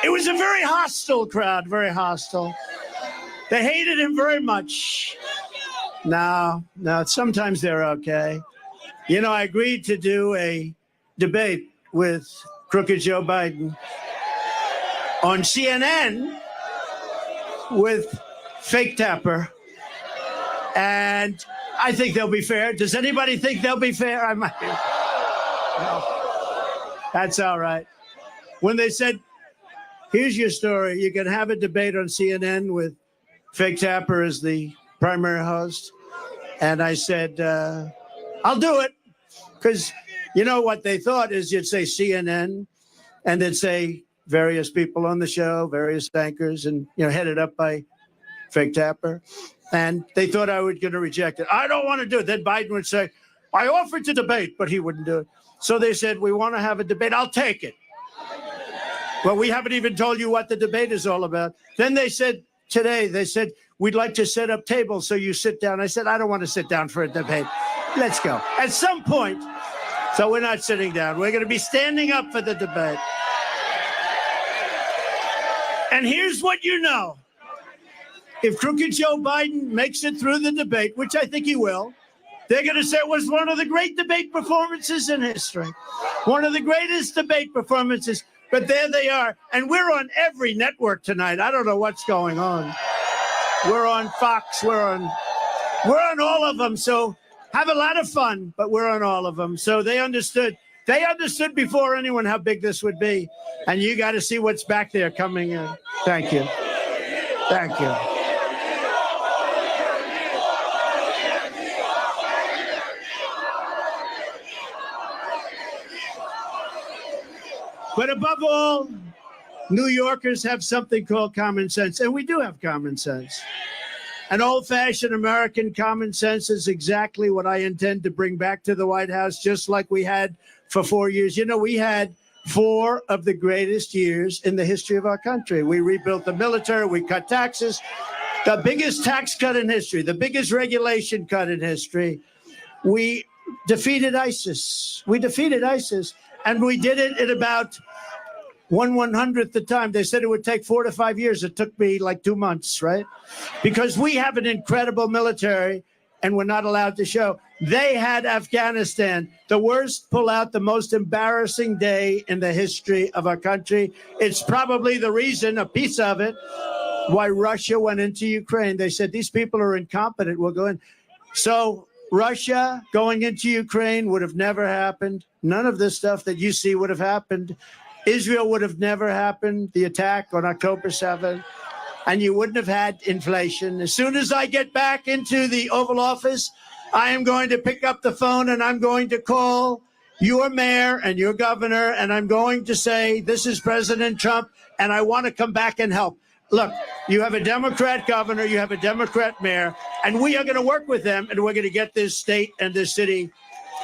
It was a very hostile crowd, very hostile. They hated him very much. No, sometimes they're okay. You know, I agreed to do a debate with crooked Joe Biden on CNN with Fake Tapper. And I think they'll be fair. Does anybody think they'll be fair? I might. No. That's all right. When they said, here's your story, you can have a debate on CNN with Fake Tapper as the primary host. And I said, I'll do it. Because you know what they thought is you'd say CNN and they'd say various people on the show, various anchors, and, you know, headed up by Fake Tapper. And they thought I was going to reject it. I don't want to do it. Then Biden would say, I offered to debate, but he wouldn't do it. So they said, we want to have a debate. I'll take it. Well, we haven't even told you what the debate is all about. Then they said today, we'd like to set up tables so you sit down. I said, I don't want to sit down for a debate. Let's go. At some point, so we're not sitting down. We're going to be standing up for the debate. And here's what you know. If crooked Joe Biden makes it through the debate, which I think he will, They're going to say it was one of the great debate performances in history. One of the greatest debate performances. But there they are. And we're on every network tonight. I don't know what's going on. We're on Fox. We're on all of them. So have a lot of fun, but we're on all of them. So they understood. They understood before anyone how big this would be. And you got to see what's back there coming in. Thank you. Thank you. But above all, New Yorkers have something called common sense. And we do have common sense. An old-fashioned American common sense is exactly what I intend to bring back to the White House, just like we had for 4 years. You know, we had 4 of the greatest years in the history of our country. We rebuilt the military. We cut taxes. The biggest tax cut in history, the biggest regulation cut in history. We defeated ISIS. And we did it in about 1/100th the time. They said it would take 4 to 5 years. It took me like 2 months, right? Because we have an incredible military and we're not allowed to show. They had Afghanistan, the worst pullout, the most embarrassing day in the history of our country. It's probably the reason, a piece of it, why Russia went into Ukraine. They said, these people are incompetent. We'll go in. So Russia going into Ukraine would have never happened. None of this stuff that you see would have happened. Israel would have never happened, the attack on October 7th, and you wouldn't have had inflation. As soon as I get back into the Oval Office, I am going to pick up the phone and I'm going to call your mayor and your governor, and I'm going to say, this is President Trump, and I want to come back and help. Look, you have a Democrat governor, you have a Democrat mayor, and we are going to work with them, and we're going to get this state and this city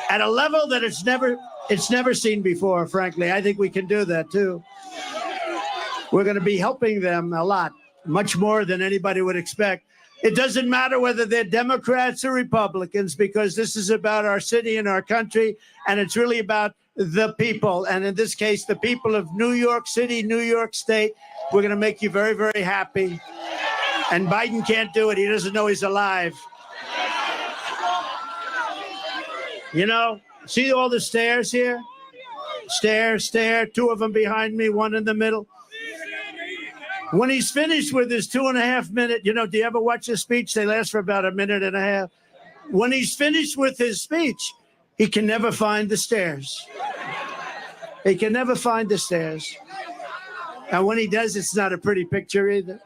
at a level that it's never seen before, frankly. I think we can do that, too. We're going to be helping them a lot, much more than anybody would expect. It doesn't matter whether they're Democrats or Republicans, because this is about our city and our country, and it's really about the people. And in this case, the people of New York City, New York State. We're going to make you very, very happy. And Biden can't do it. He doesn't know he's alive. You know, see all the stairs here? Stair, 2 of them behind me, 1 in the middle. When he's finished with his 2.5 minute, you know, do you ever watch a speech? They last for about 1.5 minutes. When he's finished with his speech, he can never find the stairs. He can never find the stairs. And when he does, it's not a pretty picture either.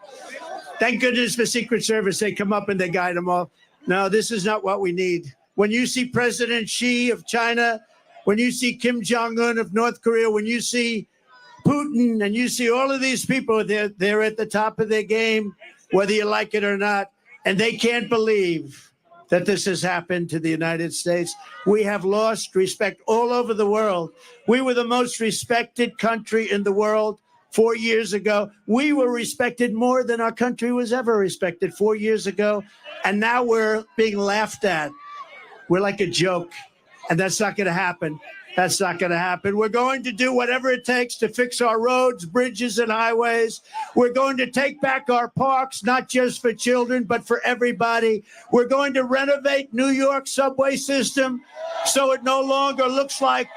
Thank goodness for Secret Service. They come up and they guide him off. No, this is not what we need. When you see President Xi of China, when you see Kim Jong-un of North Korea, when you see Putin and you see all of these people, they're at the top of their game, whether you like it or not. And they can't believe that this has happened to the United States. We have lost respect all over the world. We were the most respected country in the world 4 years ago. We were respected more than our country was ever respected 4 years ago. And now we're being laughed at. We're like a joke. And that's not going to happen. That's not going to happen. We're going to do whatever it takes to fix our roads, bridges, and highways. We're going to take back our parks, not just for children, but for everybody. We're going to renovate New York's subway system so it no longer looks like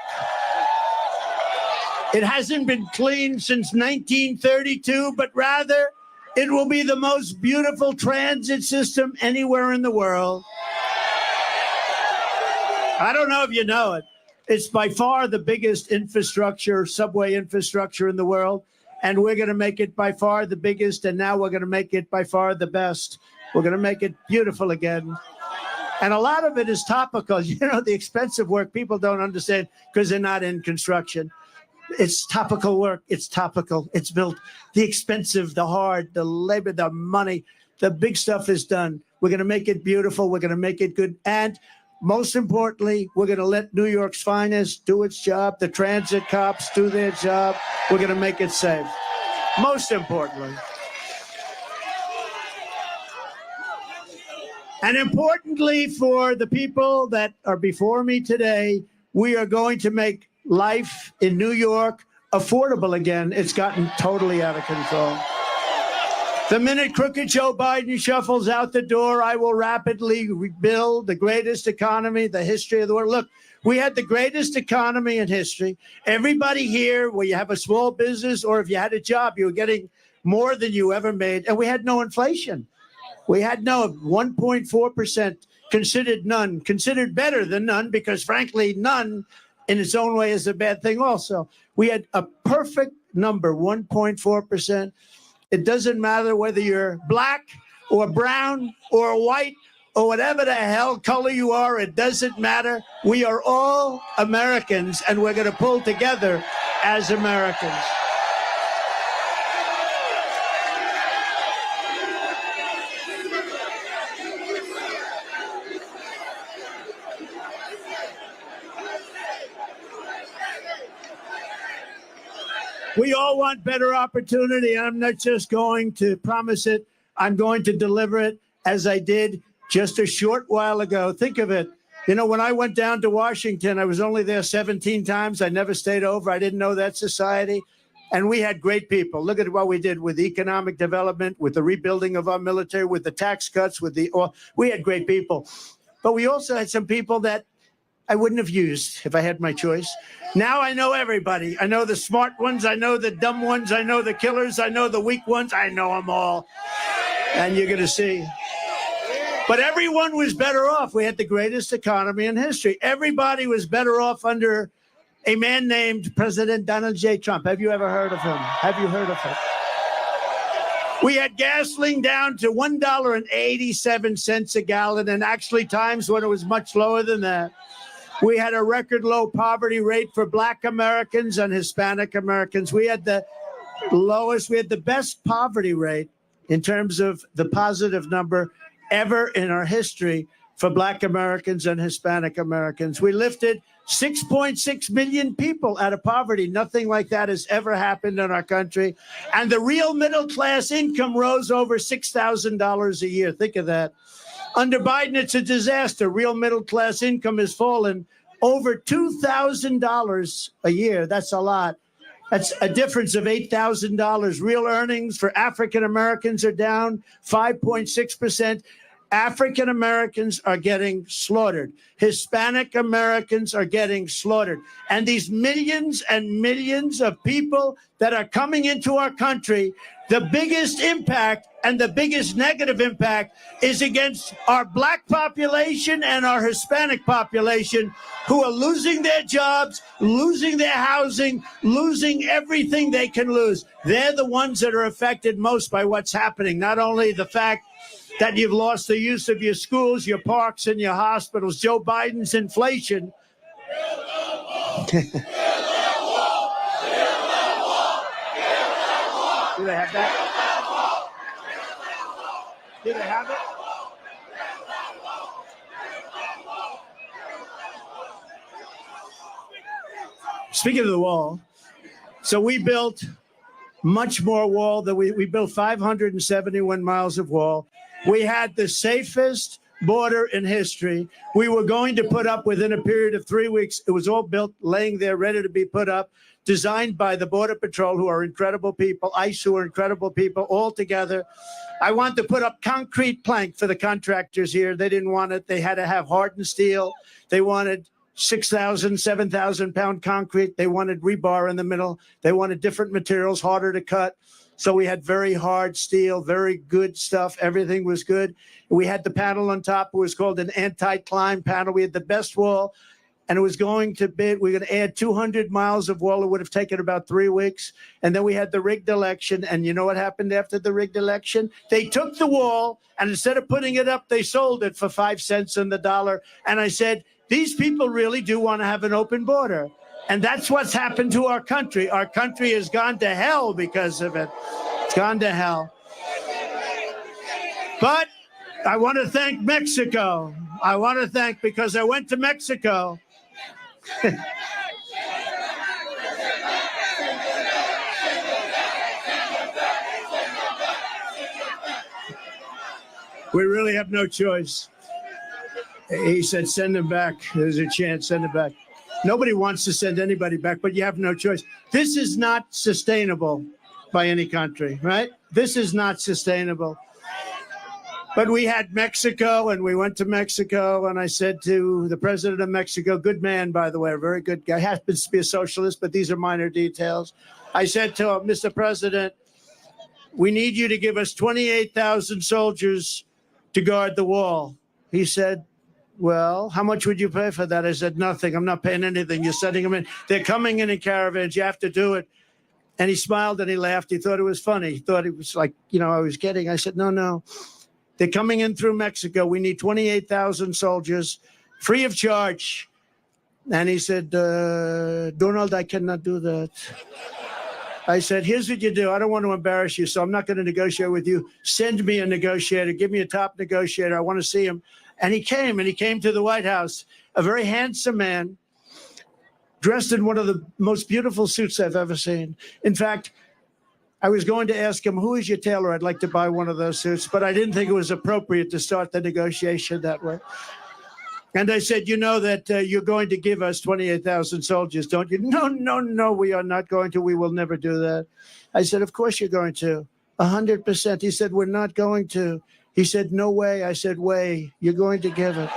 it hasn't been cleaned since 1932, but rather it will be the most beautiful transit system anywhere in the world. I don't know if you know it. It's by far the biggest infrastructure, subway infrastructure in the world. And we're going to make it by far the biggest. And now we're going to make it by far the best. We're going to make it beautiful again. And a lot of it is topical. You know, the expensive work people don't understand because they're not in construction. It's topical work. It's topical. It's built. The expensive, the hard, the labor, the money, the big stuff is done. We're going to make it beautiful. We're going to make it good. And most importantly, we're going to let New York's finest do its job. The transit cops do their job. We're going to make it safe. Most importantly. And importantly for the people that are before me today, we are going to make life in New York affordable again. It's gotten totally out of control. The minute crooked Joe Biden shuffles out the door, I will rapidly rebuild the greatest economy, the history of the world. Look, we had the greatest economy in history. Everybody here, where you have a small business or if you had a job, you were getting more than you ever made. And we had no inflation. We had no 1.4%, considered none, considered better than none, because frankly, none in its own way is a bad thing also. We had a perfect number, 1.4%. It doesn't matter whether you're black or brown or white or whatever the hell color you are. It doesn't matter. We are all Americans, and we're going to pull together as Americans. We all want better opportunity. I'm not just going to promise it. I'm going to deliver it, as I did just a short while ago. Think of it. You know, when I went down to Washington, I was only there 17 times. I never stayed over. I didn't know that society. And we had great people. Look at what we did with economic development, with the rebuilding of our military, with the tax cuts, we had great people. But we also had some people that I wouldn't have used if I had my choice. Now I know everybody. I know the smart ones. I know the dumb ones. I know the killers. I know the weak ones. I know them all. And you're going to see. But everyone was better off. We had the greatest economy in history. Everybody was better off under a man named President Donald J. Trump. Have you ever heard of him? Have you heard of him? We had gasoline down to $1.87 a gallon, and actually times when it was much lower than that. We had a record low poverty rate for Black Americans and Hispanic Americans. We had the best poverty rate in terms of the positive number ever in our history for Black Americans and Hispanic Americans. We lifted 6.6 million people out of poverty. Nothing like that has ever happened in our country. And the real middle class income rose over $6,000 a year. Think of that. Under Biden, it's a disaster. Real middle class income has fallen over $2,000 a year. That's a lot. That's a difference of $8,000. Real earnings for African Americans are down 5.6%. African Americans are getting slaughtered. Hispanic Americans are getting slaughtered. And these millions and millions of people that are coming into our country, the biggest impact and the biggest negative impact is against our Black population and our Hispanic population, who are losing their jobs, losing their housing, losing everything they can lose. They're the ones that are affected most by what's happening. Not only the fact that you've lost the use of your schools, your parks, and your hospitals. Joe Biden's inflation. Do they have that? Do they have it? Speaking of the wall, so we built much more wall than we built 571 miles of wall. We had the safest border in history. We were going to put up within a period of 3 weeks. It was all built, laying there, ready to be put up, designed by the Border Patrol, who are incredible people, ICE, who are incredible people, all together. I wanted to put up concrete plank for the contractors here. They didn't want it. They had to have hardened steel. They wanted 6,000, 7,000 pound concrete. They wanted rebar in the middle. They wanted different materials, harder to cut. So we had very hard steel, very good stuff. Everything was good. We had the panel on top. It was called an anti-climb panel. We had the best wall, and it was going to be, we're going to add 200 miles of wall. It would have taken about 3 weeks. And then we had the rigged election. And you know what happened after the rigged election? They took the wall, and instead of putting it up, they sold it for 5 cents on the dollar. And I said, these people really do want to have an open border. And that's what's happened to our country. Our country has gone to hell because of it. It's gone to hell. But I want to thank Mexico. I want to thank, because I went to Mexico. We really have no choice. He said, send them back. There's a chance, send them back. Nobody wants to send anybody back, but you have no choice. This is not sustainable by any country, right? this is not sustainable. But we had Mexico, and we went to Mexico, and I said to the president of Mexico, good man, by the way, a very good guy, happens to be a socialist, but these are minor details. I said to him, Mr. President, we need you to give us 28,000 soldiers to guard the wall. He said, well, how much would you pay for that? I said, nothing. I'm not paying anything. You're sending them in. They're coming in caravans. You have to do it. And he smiled and he laughed. He thought it was funny. He thought it was like, I was kidding. I said, no. They're coming in through Mexico. We need 28,000 soldiers, free of charge. And he said, Donald, I cannot do that. I said, here's what you do. I don't want to embarrass you, so I'm not going to negotiate with you. Send me a negotiator. Give me a top negotiator. I want to see him. And he came to the White House, a very handsome man, dressed in one of the most beautiful suits I've ever seen. In fact, I was going to ask him, who is your tailor? I'd like to buy one of those suits, but I didn't think it was appropriate to start the negotiation that way. And I said, you know that you're going to give us 28,000 soldiers, don't you? No, we are not going to. We will never do that. I said, of course you're going to. 100%. He said, we're not going to. He said, no way. I said, way. You're going to give it.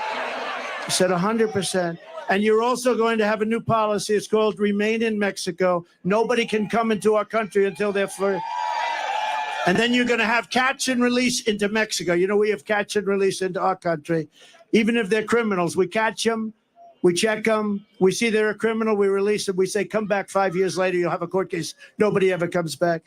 He said, 100%. And you're also going to have a new policy. It's called Remain in Mexico. Nobody can come into our country until they're free. And then you're going to have catch and release into Mexico. We have catch and release into our country. Even if they're criminals, we catch them, we check them, we see they're a criminal, we release them, we say, come back 5 years later, you'll have a court case. Nobody ever comes back.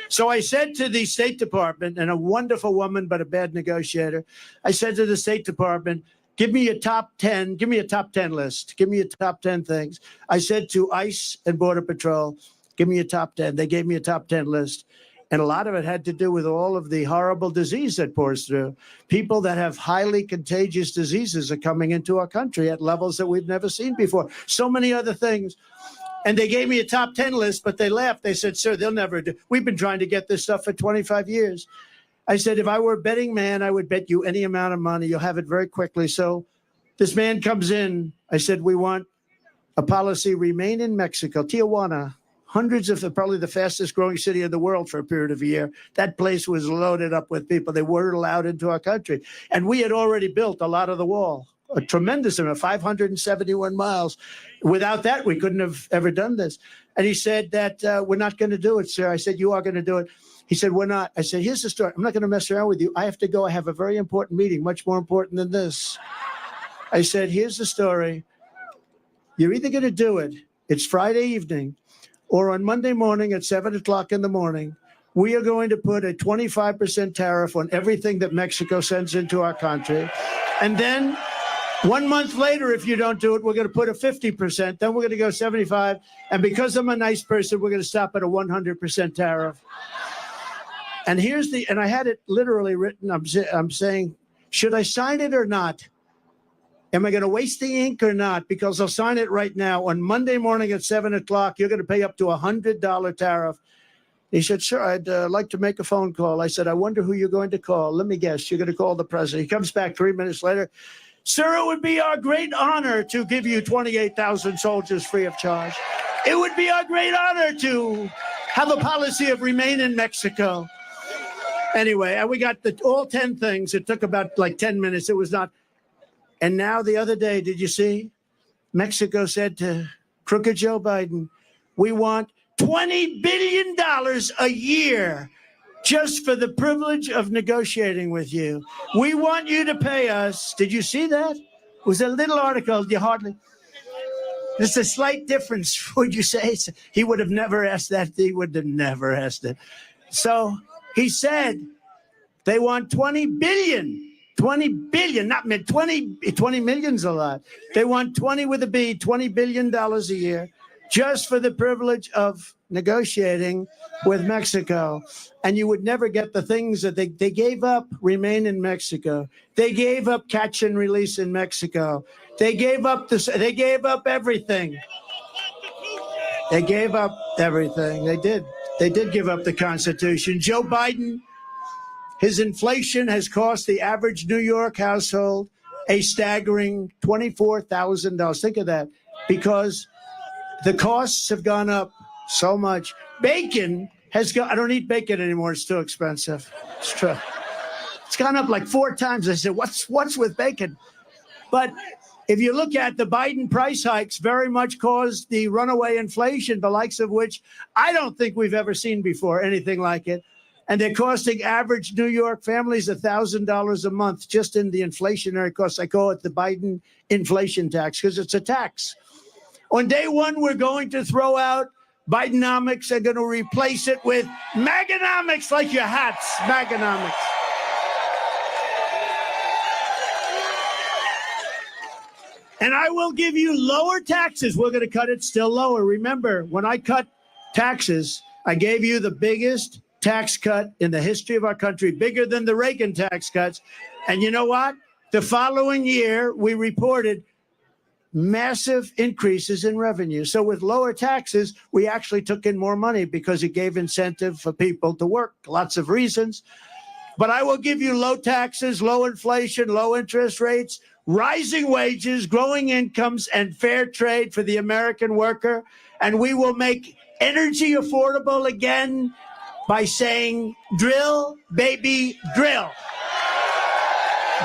So I said to the State Department, and a wonderful woman, but a bad negotiator, I said to the State Department, give me a top 10 list. Give me a top 10 things. I said to ICE and Border Patrol, give me a top 10. They gave me a top 10 list. And a lot of it had to do with all of the horrible disease that pours through. People that have highly contagious diseases are coming into our country at levels that we've never seen before. So many other things. And they gave me a top 10 list, but they laughed. They said, sir, they'll never do. We've been trying to get this stuff for 25 years. I said, if I were a betting man, I would bet you any amount of money. You'll have it very quickly. So this man comes in. I said, we want a policy, remain in Mexico, Tijuana. Hundreds of probably the fastest growing city in the world for a period of a year. That place was loaded up with people. They weren't allowed into our country. And we had already built a lot of the wall, a tremendous amount, 571 miles. Without that, we couldn't have ever done this. And he said that we're not going to do it, sir. I said, you are going to do it. He said, we're not. I said, here's the story. I'm not going to mess around with you. I have to go. I have a very important meeting, much more important than this. I said, here's the story. You're either going to do it. It's Friday evening. Or on Monday morning at 7 o'clock in the morning, we are going to put a 25% tariff on everything that Mexico sends into our country. And then 1 month later, if you don't do it, we're going to put a 50%. Then we're going to go 75. And because I'm a nice person, we're going to stop at a 100% tariff. And and I had it literally written. I'm saying, should I sign it or not? Am I going to waste the ink or not? Because I'll sign it right now. On Monday morning at 7 o'clock, you're going to pay up to $100 tariff. He said, sure, I'd like to make a phone call. I said, I wonder who you're going to call. Let me guess. You're going to call the president. He comes back 3 minutes later. Sir, it would be our great honor to give you 28,000 soldiers free of charge. It would be our great honor to have a policy of remain in Mexico. Anyway, and we got all 10 things. It took about 10 minutes. It was not. And now the other day, did you see? Mexico said to crooked Joe Biden, we want $20 billion a year just for the privilege of negotiating with you. We want you to pay us. Did you see that? It was a little article. You hardly. There's a slight difference, would you say? He would have never asked that. He would have never asked it. So he said they want 20 billion. 20 billion, not 20 million's a lot. They want 20 with a B, $20 billion a year just for the privilege of negotiating with Mexico. And you would never get the things that they gave up, remain in Mexico. They gave up catch and release in Mexico. They gave up everything. They gave up everything. They did. They did give up the Constitution. Joe Biden, his inflation has cost the average New York household a staggering $24,000. Think of that, because the costs have gone up so much. Bacon has gone. I don't eat bacon anymore. It's too expensive. It's true. It's gone up like 4 times. I said, what's with bacon? But if you look at the Biden price hikes, very much caused the runaway inflation, the likes of which I don't think we've ever seen before, anything like it. And they're costing average New York families $1,000 a month just in the inflationary costs. I call it the Biden inflation tax because it's a tax. On day one, we're going to throw out Bidenomics. They're going to replace it with Maganomics, like your hats, Maganomics. And I will give you lower taxes. We're going to cut it still lower. Remember, when I cut taxes, I gave you the biggest tax cut in the history of our country, bigger than the Reagan tax cuts. And you know what? The following year, we reported massive increases in revenue. So with lower taxes, we actually took in more money because it gave incentive for people to work. Lots of reasons. But I will give you low taxes, low inflation, low interest rates, rising wages, growing incomes, and fair trade for the American worker. And we will make energy affordable again by saying, drill, baby, drill.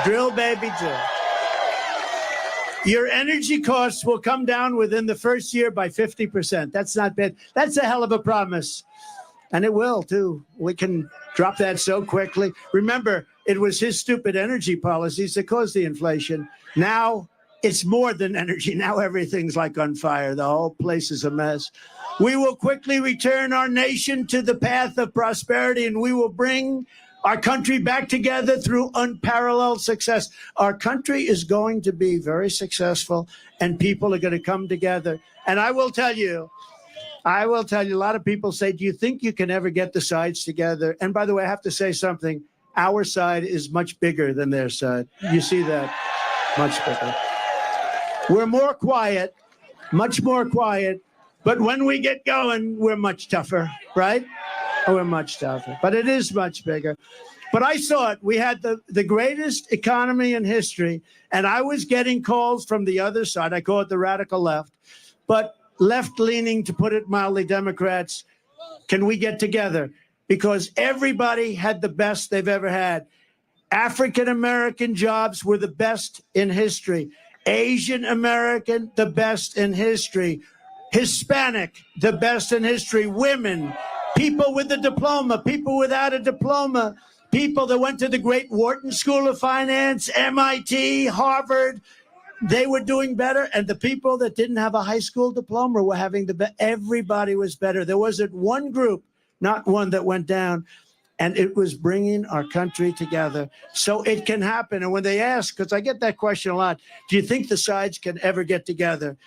Drill, baby, drill. Your energy costs will come down within the first year by 50%. That's not bad. That's a hell of a promise. And it will, too. We can drop that so quickly. Remember, it was his stupid energy policies that caused the inflation. Now it's more than energy. Now everything's like on fire. The whole place is a mess. We will quickly return our nation to the path of prosperity, and we will bring our country back together through unparalleled success. Our country is going to be very successful, and people are going to come together. And I will tell you, a lot of people say, do you think you can ever get the sides together? And by the way, I have to say something. Our side is much bigger than their side. You see that? Much bigger. We're more quiet, much more quiet. But when we get going, we're much tougher, right? We're much tougher. But it is much bigger. But I saw it. We had the greatest economy in history. And I was getting calls from the other side. I call it the radical left. But left-leaning, to put it mildly, Democrats, can we get together? Because everybody had the best they've ever had. African-American jobs were the best in history. Asian American, the best in history. Hispanic, the best in history. Women, people with a diploma, people without a diploma, people that went to the great Wharton School of Finance, MIT, Harvard, they were doing better. And the people that didn't have a high school diploma were having the best. Everybody was better. There wasn't one group, not one, that went down. And it was bringing our country together. So it can happen. And when they ask, because I get that question a lot, do you think the sides can ever get together?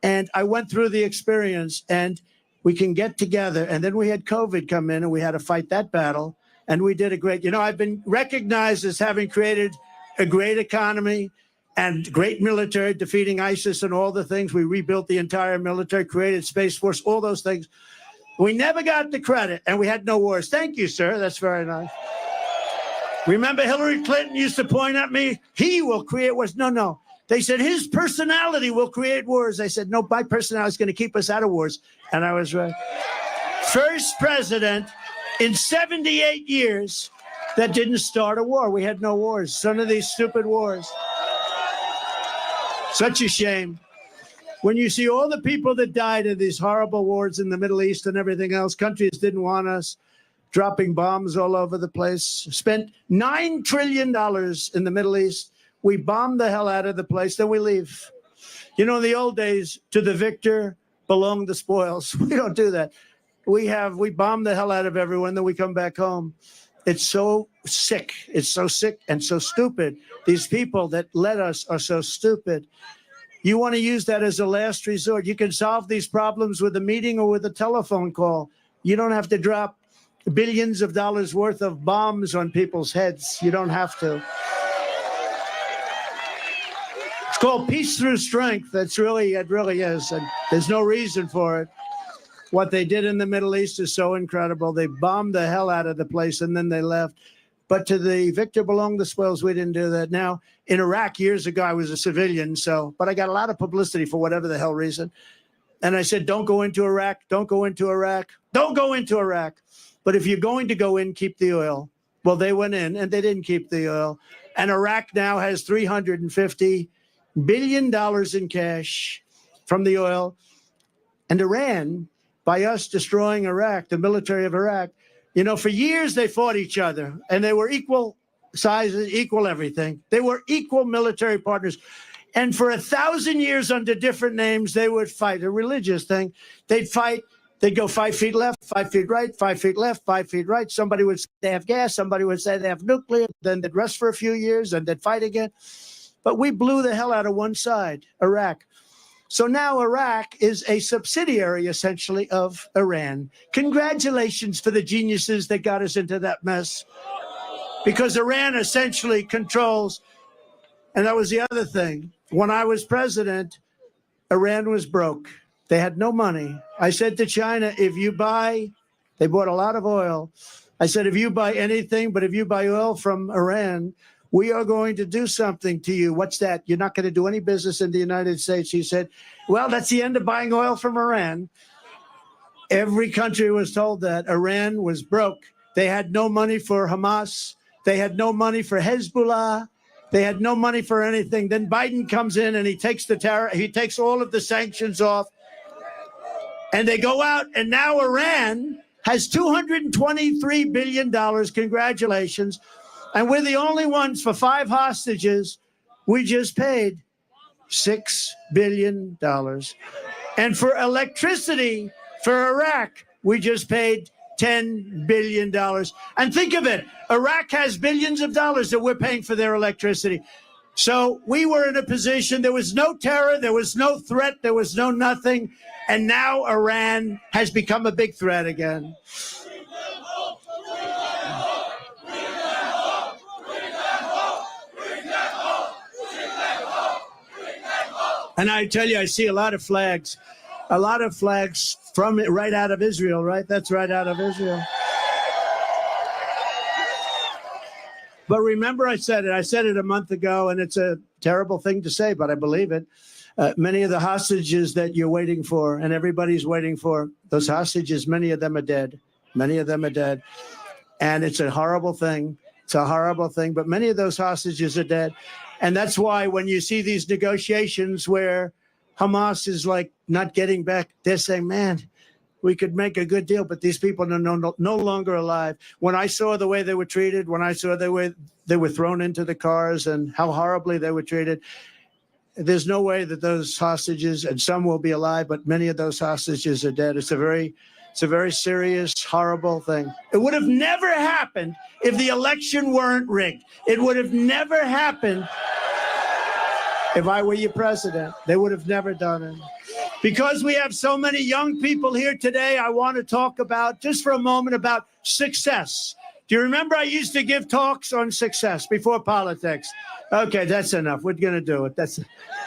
And I went through the experience, and we can get together. And then we had COVID come in, and we had to fight that battle. And we did a great, I've been recognized as having created a great economy and great military, defeating ISIS and all the things. We rebuilt the entire military, created Space Force, all those things. We never got the credit, and we had no wars. Thank you, sir. That's very nice. Remember Hillary Clinton used to point at me, he will create wars. No. They said his personality will create wars. I said, no, my personality is going to keep us out of wars. And I was right. First president in 78 years that didn't start a war. We had no wars. None of these stupid wars. Such a shame. When you see all the people that died in these horrible wars in the Middle East and everything else, countries didn't want us, dropping bombs all over the place, spent $9 trillion in the Middle East. We bomb the hell out of the place, then we leave. In the old days, to the victor belong the spoils. We don't do that. We bomb the hell out of everyone, then we come back home. It's so sick. It's so sick and so stupid. These people that led us are so stupid. You want to use that as a last resort. You can solve these problems with a meeting or with a telephone call. You don't have to drop billions of dollars worth of bombs on people's heads. You don't have to. It's called peace through strength. It really is. And there's no reason for it. What they did in the Middle East is so incredible. They bombed the hell out of the place, and then they left. But to the victor belong the spoils. We didn't do that. Now, in Iraq years ago, I was a civilian, but I got a lot of publicity for whatever the hell reason. And I said, don't go into Iraq. Don't go into Iraq. Don't go into Iraq. But if you're going to go in, keep the oil. Well, they went in and they didn't keep the oil. And Iraq now has $350 billion in cash from the oil. And Iran, by us destroying Iraq, the military of Iraq, for years they fought each other and they were equal sizes, equal everything. They were equal military partners. And for 1,000 years under different names, they would fight, a religious thing. They'd fight. They'd go 5 feet left, 5 feet right, 5 feet left, 5 feet right. Somebody would say they have gas. Somebody would say they have nuclear. Then they'd rest for a few years and they'd fight again. But we blew the hell out of one side, Iraq. So now Iraq is a subsidiary, essentially, of Iran. Congratulations for the geniuses that got us into that mess. Because Iran essentially controls, and that was the other thing. When I was president, Iran was broke. They had no money. I said to China, if you buy, they bought a lot of oil. I said, if you buy anything, but if you buy oil from Iran, we are going to do something to you. What's that? You're not going to do any business in the United States. He said, well, that's the end of buying oil from Iran. Every country was told that. Iran was broke. They had no money for Hamas. They had no money for Hezbollah. They had no money for anything. Then Biden comes in and he takes the tariff. He takes all of the sanctions off. And they go out. And now Iran has $223 billion. Congratulations. And we're the only ones for 5 hostages. We just paid $6 billion. And for electricity for Iraq, we just paid $10 billion. And think of it, Iraq has billions of dollars that we're paying for their electricity. So we were in a position, there was no terror, there was no threat, there was no nothing. And now Iran has become a big threat again. And I tell you, I see a lot of flags from right out of Israel, right? That's right out of Israel. But remember, I said it a month ago, and it's a terrible thing to say, but I believe it. Many of the hostages that you're waiting for and everybody's waiting for, those hostages, many of them are dead. Many of them are dead. And it's a horrible thing. It's a horrible thing, but many of those hostages are dead. And that's why when you see these negotiations where Hamas is like not getting back, they're saying, man, we could make a good deal, but these people are no longer alive. When I saw the way they were treated, when I saw they were thrown into the cars and how horribly they were treated, there's no way that those hostages, and some will be alive, but many of those hostages are dead. It's a very serious, horrible thing. It would have never happened if the election weren't rigged. It would have never happened if I were your president. They would have never done it. Because we have so many young people here today, I want to talk about, just for a moment, about success. Do you remember I used to give talks on success before politics? Okay, that's enough. We're going to do it.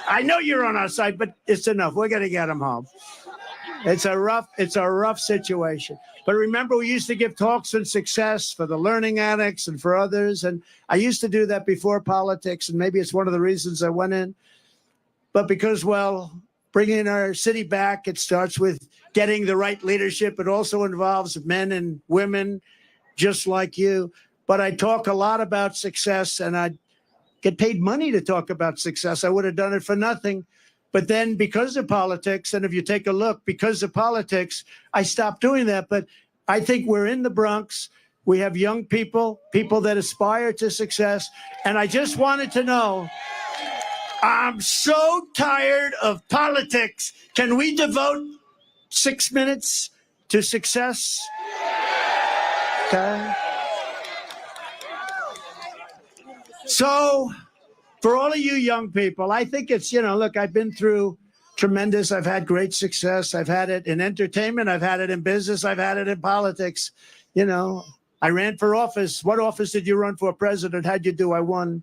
I know you're on our side, but it's enough. We're going to get them home. It's a rough situation. But remember, we used to give talks on success for the learning annex and for others. And I used to do that before politics. And maybe it's one of the reasons I went in. But because, well, bringing our city back, it starts with getting the right leadership. It also involves men and women just like you. But I talk a lot about success, and I get paid money to talk about success. I would have done it for nothing. But then because of politics, and if you take a look, because of politics, I stopped doing that. But I think we're in the Bronx. We have young people that aspire to success. And I just wanted to know, I'm so tired of politics. Can we devote 6 minutes to success? Okay. So for all of you young people, I think it's, look, I've been through tremendous. I've had great success. I've had it in entertainment. I've had it in business. I've had it in politics. I ran for office. What office did you run for? President? How'd you do? I won.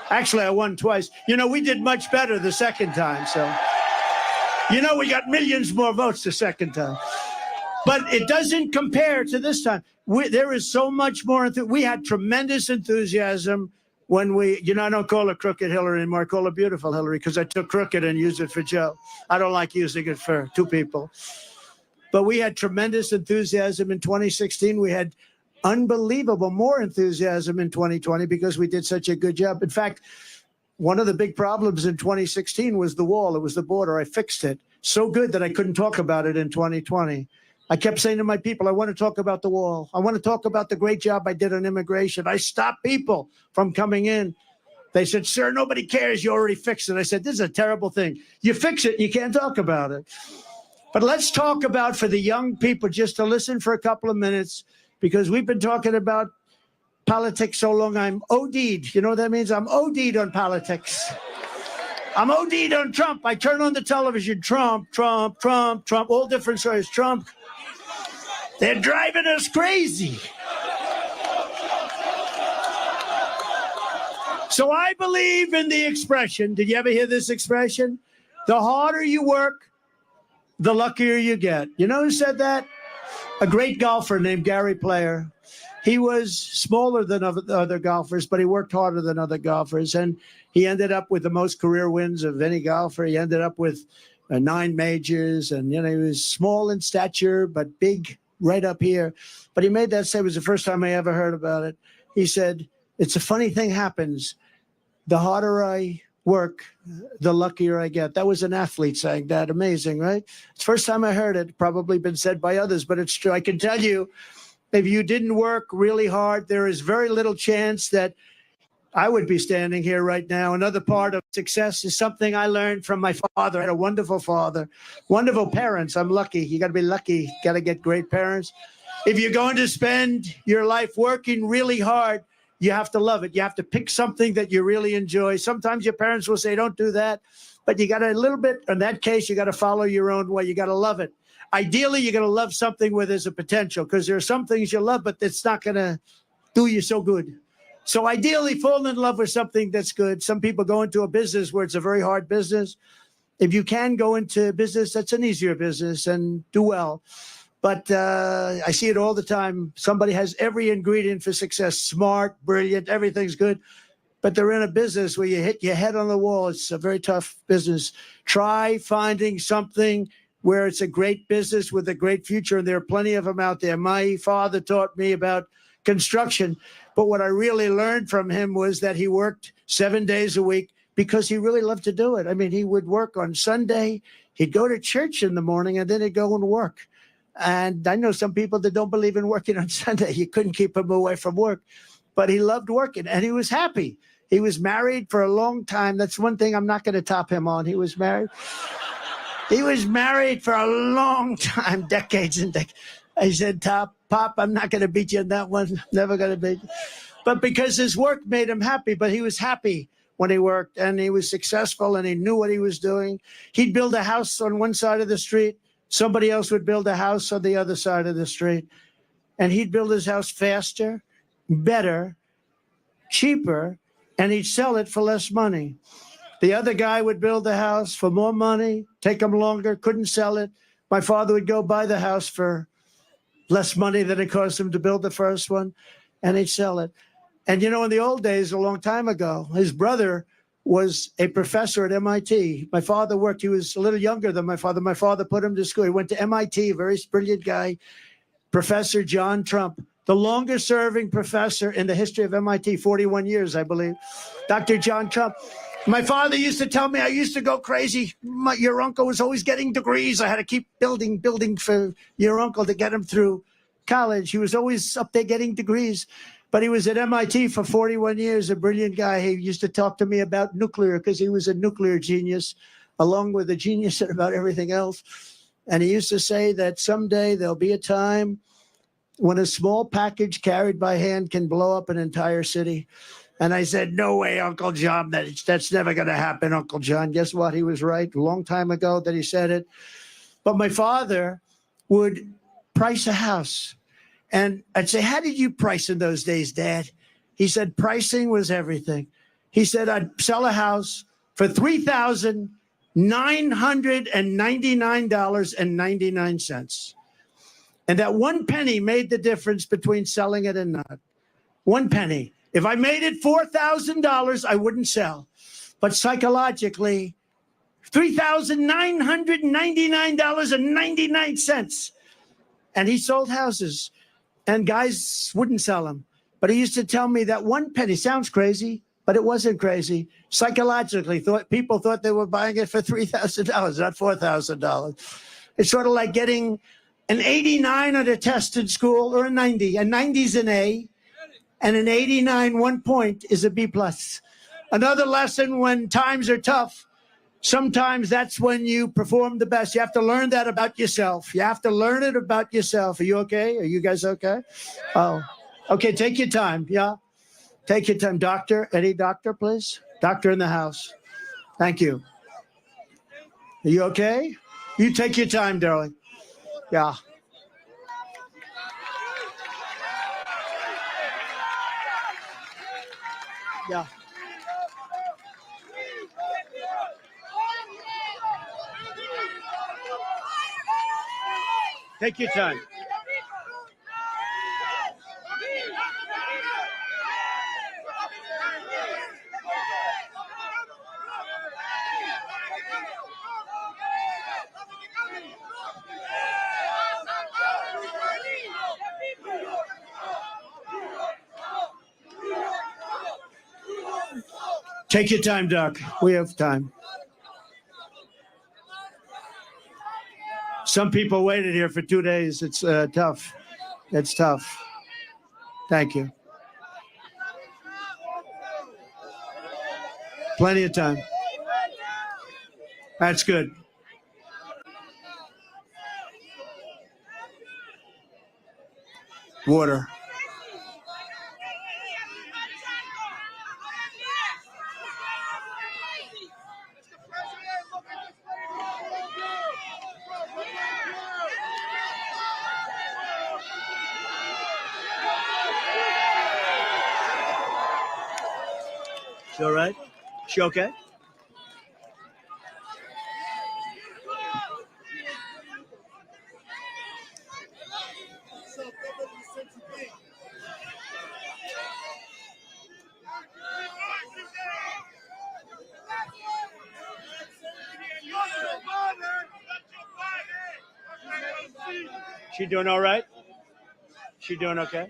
Actually, I won twice. We did much better the second time. So, we got millions more votes the second time. But it doesn't compare to this time. There is so much more. We had tremendous enthusiasm. when I don't call her Crooked Hillary anymore. I call her Beautiful Hillary because I took crooked and used it for Joe. I don't like using it for two people. But we had tremendous enthusiasm in 2016. We had unbelievable more enthusiasm in 2020 because we did such a good job. In fact, one of the big problems in 2016 was the wall. It was the border. I fixed it so good that I couldn't talk about it in 2020. I kept saying to my people, I want to talk about the wall. I want to talk about the great job I did on immigration. I stopped people from coming in. They said, sir, nobody cares. You already fixed it. I said, this is a terrible thing. You fix it, you can't talk about it. But let's talk about, for the young people, just to listen for a couple of minutes, because we've been talking about politics so long, I'm OD'd. You know what that means? I'm OD'd on politics. I'm OD'd on Trump. I turn on the television, Trump, Trump, Trump, Trump, all different stories, Trump. They're driving us crazy. So I believe in the expression. Did you ever hear this expression? The harder you work, the luckier you get. You know who said that? A great golfer named Gary Player. He was smaller than other golfers, but he worked harder than other golfers. And he ended up with the most career wins of any golfer. He ended up with 9 majors. And, he was small in stature, but big right up here. But he made that say, it was the first time I ever heard about it. He said, it's a funny thing happens. The harder I work, the luckier I get. That was an athlete saying that. Amazing, right? It's the first time I heard it. Probably been said by others, but it's true. I can tell you, if you didn't work really hard, there is very little chance that I would be standing here right now. Another part of success is something I learned from my father. I had a wonderful father, wonderful parents. I'm lucky. You got to be lucky. Got to get great parents. If you're going to spend your life working really hard, you have to love it. You have to pick something that you really enjoy. Sometimes your parents will say, don't do that. But you got to, a little bit, in that case, you got to follow your own way. You got to love it. Ideally, you're going to love something where there's a potential, because there are some things you love, but it's not going to do you so good. So ideally, fall in love with something that's good. Some people go into a business where it's a very hard business. If you can go into a business, that's an easier business and do well. But I see it all the time. Somebody has every ingredient for success, smart, brilliant, everything's good. But they're in a business where you hit your head on the wall. It's a very tough business. Try finding something where it's a great business with a great future, and there are plenty of them out there. My father taught me about construction, but what I really learned from him was that he worked 7 days a week because he really loved to do it. I mean, he would work on Sunday, he'd go to church in the morning, and then he'd go and work. And I know some people that don't believe in working on Sunday. You couldn't keep him away from work, but he loved working, and he was happy. He was married for a long time. That's one thing I'm not going to top him on. He was married. He was married for a long time, decades and decades. I said, Pop, I'm not going to beat you on that one. Never going to beat you. But because his work made him happy, but he was happy when he worked, and he was successful, and he knew what he was doing. He'd build a house on one side of the street. Somebody else would build a house on the other side of the street. And he'd build his house faster, better, cheaper, and he'd sell it for less money. The other guy would build the house for more money, take him longer, couldn't sell it. My father would go buy the house for less money than it cost him to build the first one, and he'd sell it. And, in the old days, a long time ago, his brother was a professor at MIT. My father worked. He was a little younger than my father. My father put him to school. He went to MIT, very brilliant guy, Professor John Trump, the longest serving professor in the history of MIT, 41 years, I believe, Dr. John Trump. My father used to tell me I used to go crazy. Your uncle was always getting degrees. I had to keep building for your uncle to get him through college. He was always up there getting degrees. But he was at MIT for 41 years, a brilliant guy. He used to talk to me about nuclear because he was a nuclear genius, along with a genius about everything else. And he used to say that someday there'll be a time when a small package carried by hand can blow up an entire city. And I said, no way, Uncle John, that's never going to happen, Uncle John. Guess what? He was right a long time ago that he said it. But my father would price a house. And I'd say, how did you price in those days, Dad? He said, pricing was everything. He said, I'd sell a house for $3,999.99. And that one penny made the difference between selling it and not. One penny. If I made it $4,000, I wouldn't sell. But psychologically, $3,999.99. And he sold houses, and guys wouldn't sell them. But he used to tell me that one penny, sounds crazy, but it wasn't crazy. Psychologically, people thought they were buying it for $3,000, not $4,000. It's sort of like getting an 89 on a test in school or a 90. A 90 is an A, and an 89, 1 point, is a B+. Another lesson: when times are tough, sometimes that's when you perform the best. You have to learn that about yourself. You have to learn it about yourself. Are you okay? Are you guys okay? Oh, okay. Take your time. Yeah. Take your time. Doctor, any doctor, please? Doctor in the house. Thank you. Are you okay? You take your time, darling. Yeah. Yeah. Take your time. Take your time, Doc. We have time. Some people waited here for 2 days. It's tough. It's tough. Thank you. Plenty of time. That's good. Water. She all right? She okay? She doing all right? She doing okay?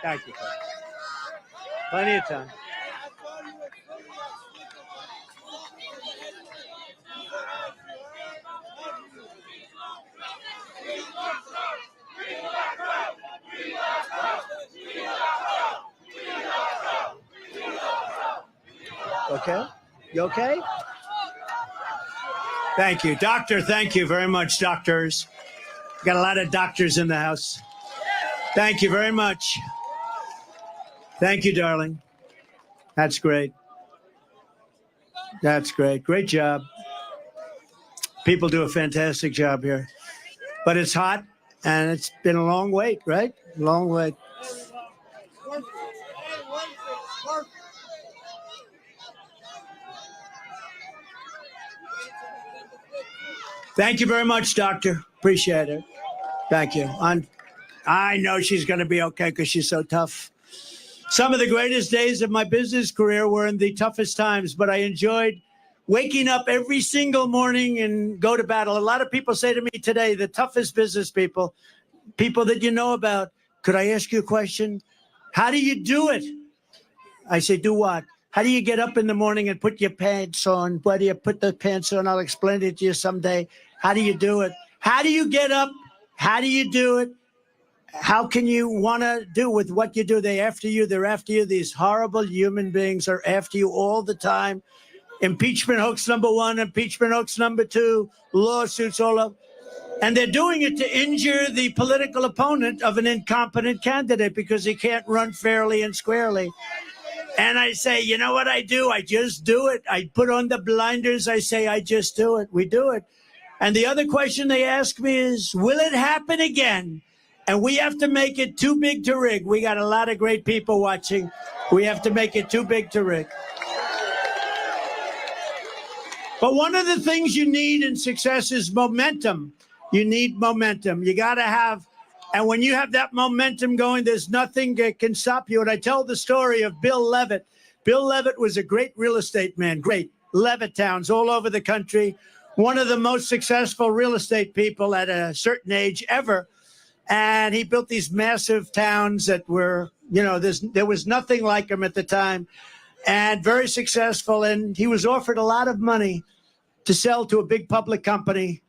Thank you, sir. Plenty of time. Okay? You okay? Thank you. Doctor, thank you very much, doctors. Got a lot of doctors in the house. Thank you very much. Thank you, darling. That's great. That's great. Great job. People do a fantastic job here. But it's hot, and it's been a long wait, right? Long wait. Thank you very much, doctor. Appreciate it. Thank you. I know she's going to be okay because she's so tough. Some of the greatest days of my business career were in the toughest times, but I enjoyed waking up every single morning and go to battle. A lot of people say to me today, the toughest business people that you know about, could I ask you a question? How do you do it? I say, do what? How do you get up in the morning and put your pants on? Where do you put the pants on? I'll explain it to you someday. How do you do it? How do you get up? How do you do it? How can you want to do with what you do? They're after you. They're after you. These horrible human beings are after you all the time. Impeachment hoax #1, impeachment hoax #2, lawsuits all up. And they're doing it to injure the political opponent of an incompetent candidate because he can't run fairly and squarely. And I say, you know what I do? I just do it. I put on the blinders. I say, I just do it. We do it. And the other question they ask me is, will it happen again? And we have to make it too big to rig. We got a lot of great people watching. We have to make it too big to rig. But one of the things you need in success is momentum. You need momentum. You got to have And when you have that momentum going, there's nothing that can stop you. And I tell the story of Bill Levitt. Bill Levitt was a great real estate man, great Levitt towns all over the country. One of the most successful real estate people at a certain age ever. And he built these massive towns that were, there was nothing like him at the time, and very successful. And he was offered a lot of money to sell to a big public company.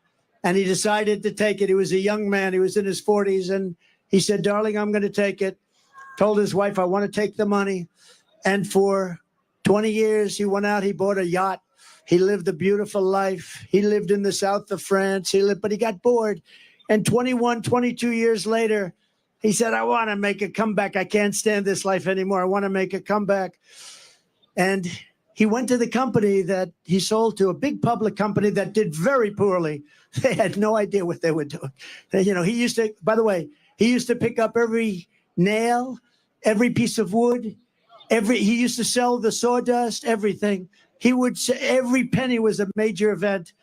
And he decided to take it. He was a young man. He was in his 40s. And he said, darling, I'm going to take it. Told his wife, I want to take the money. And for 20 years, he went out, he bought a yacht. He lived a beautiful life. He lived in the south of France. But he got bored. And 21, 22 years later, he said, I want to make a comeback. I can't stand this life anymore. I want to make a comeback. And he went to the company that he sold to, a big public company that did very poorly. They had no idea what they were doing. He used to, by the way, he used to pick up every nail, every piece of wood, he used to sell the sawdust, everything. Every penny was a major event.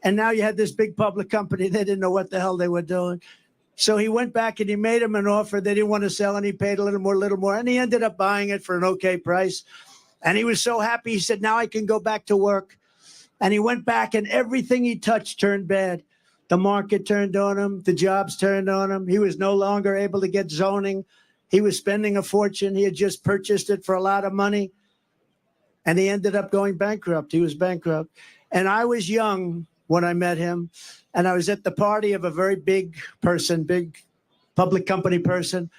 And now you had this big public company. They didn't know what the hell they were doing. So he went back and he made him an offer. They didn't want to sell, and he paid a little more. And he ended up buying it for an okay price. And he was so happy. He said, now I can go back to work. And he went back, and everything he touched turned bad. The market turned on him. The jobs turned on him. He was no longer able to get zoning. He was spending a fortune. He had just purchased it for a lot of money. And he ended up going bankrupt. He was bankrupt. And I was young when I met him. And I was at the party of a very big person, big public company person.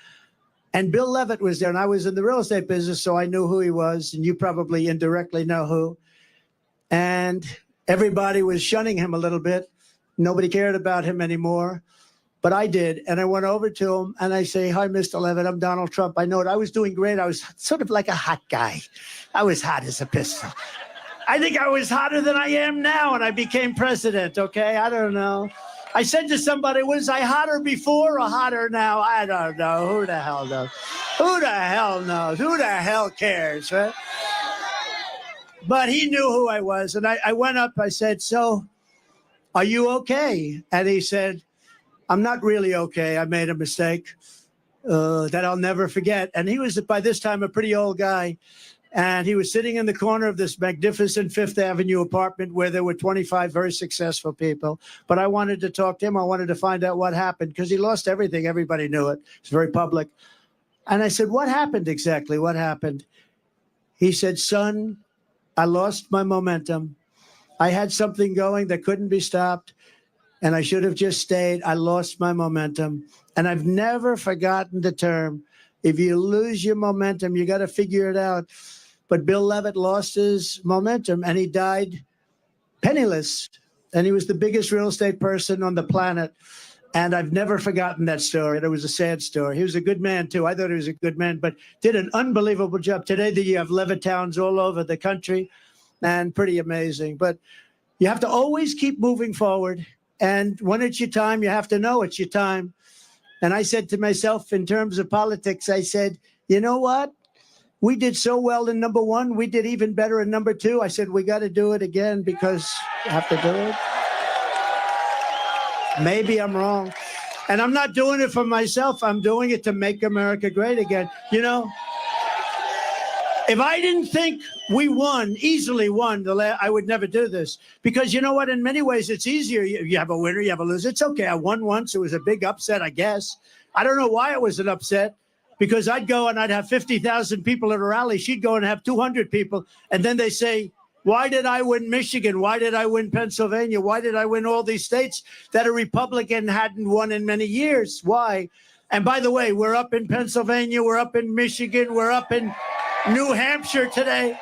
And Bill Levitt was there. And I was in the real estate business, so I knew who he was. And you probably indirectly know who. And everybody was shunning him a little bit. Nobody cared about him anymore. But I did. And I went over to him and I say, hi, Mr. Levitt, I'm Donald Trump. I know it. I was doing great. I was sort of like a hot guy. I was hot as a pistol. I think I was hotter than I am now, and I became president, okay? I don't know. I said to somebody, was I hotter before or hotter now? I don't know. Who the hell knows? Who the hell knows? Who the hell cares, right? But he knew who I was. And I went up, I said, so are you okay? And he said, I'm not really okay. I made a mistake that I'll never forget. And he was, by this time, a pretty old guy. And he was sitting in the corner of this magnificent Fifth Avenue apartment where there were 25 very successful people. But I wanted to talk to him. I wanted to find out what happened because he lost everything. Everybody knew it. It's very public. And I said, what happened exactly? What happened? He said, son, I lost my momentum. I had something going that couldn't be stopped. And I should have just stayed. I lost my momentum. And I've never forgotten the term. If you lose your momentum, you got to figure it out. But Bill Levitt lost his momentum and he died penniless. And he was the biggest real estate person on the planet. And I've never forgotten that story. It was a sad story. He was a good man, too. I thought he was a good man, but did an unbelievable job. Today, you have Levitt towns all over the country and pretty amazing. But you have to always keep moving forward. And when it's your time, you have to know it's your time. And I said to myself, in terms of politics, I said, you know what? We did so well in number one. We did even better in number two. I said, we got to do it again because you have to do it. Maybe I'm wrong. And I'm not doing it for myself. I'm doing it to make America great again. You know, if I didn't think we easily won, I would never do this. Because you know what? In many ways, it's easier. You have a winner, you have a loser. It's okay. I won once. It was a big upset, I guess. I don't know why it was an upset. Because I'd go and I'd have 50,000 people at a rally. She'd go and have 200 people. And then they say, why did I win Michigan? Why did I win Pennsylvania? Why did I win all these states that a Republican hadn't won in many years? Why? And by the way, we're up in Pennsylvania. We're up in Michigan. We're up in New Hampshire today.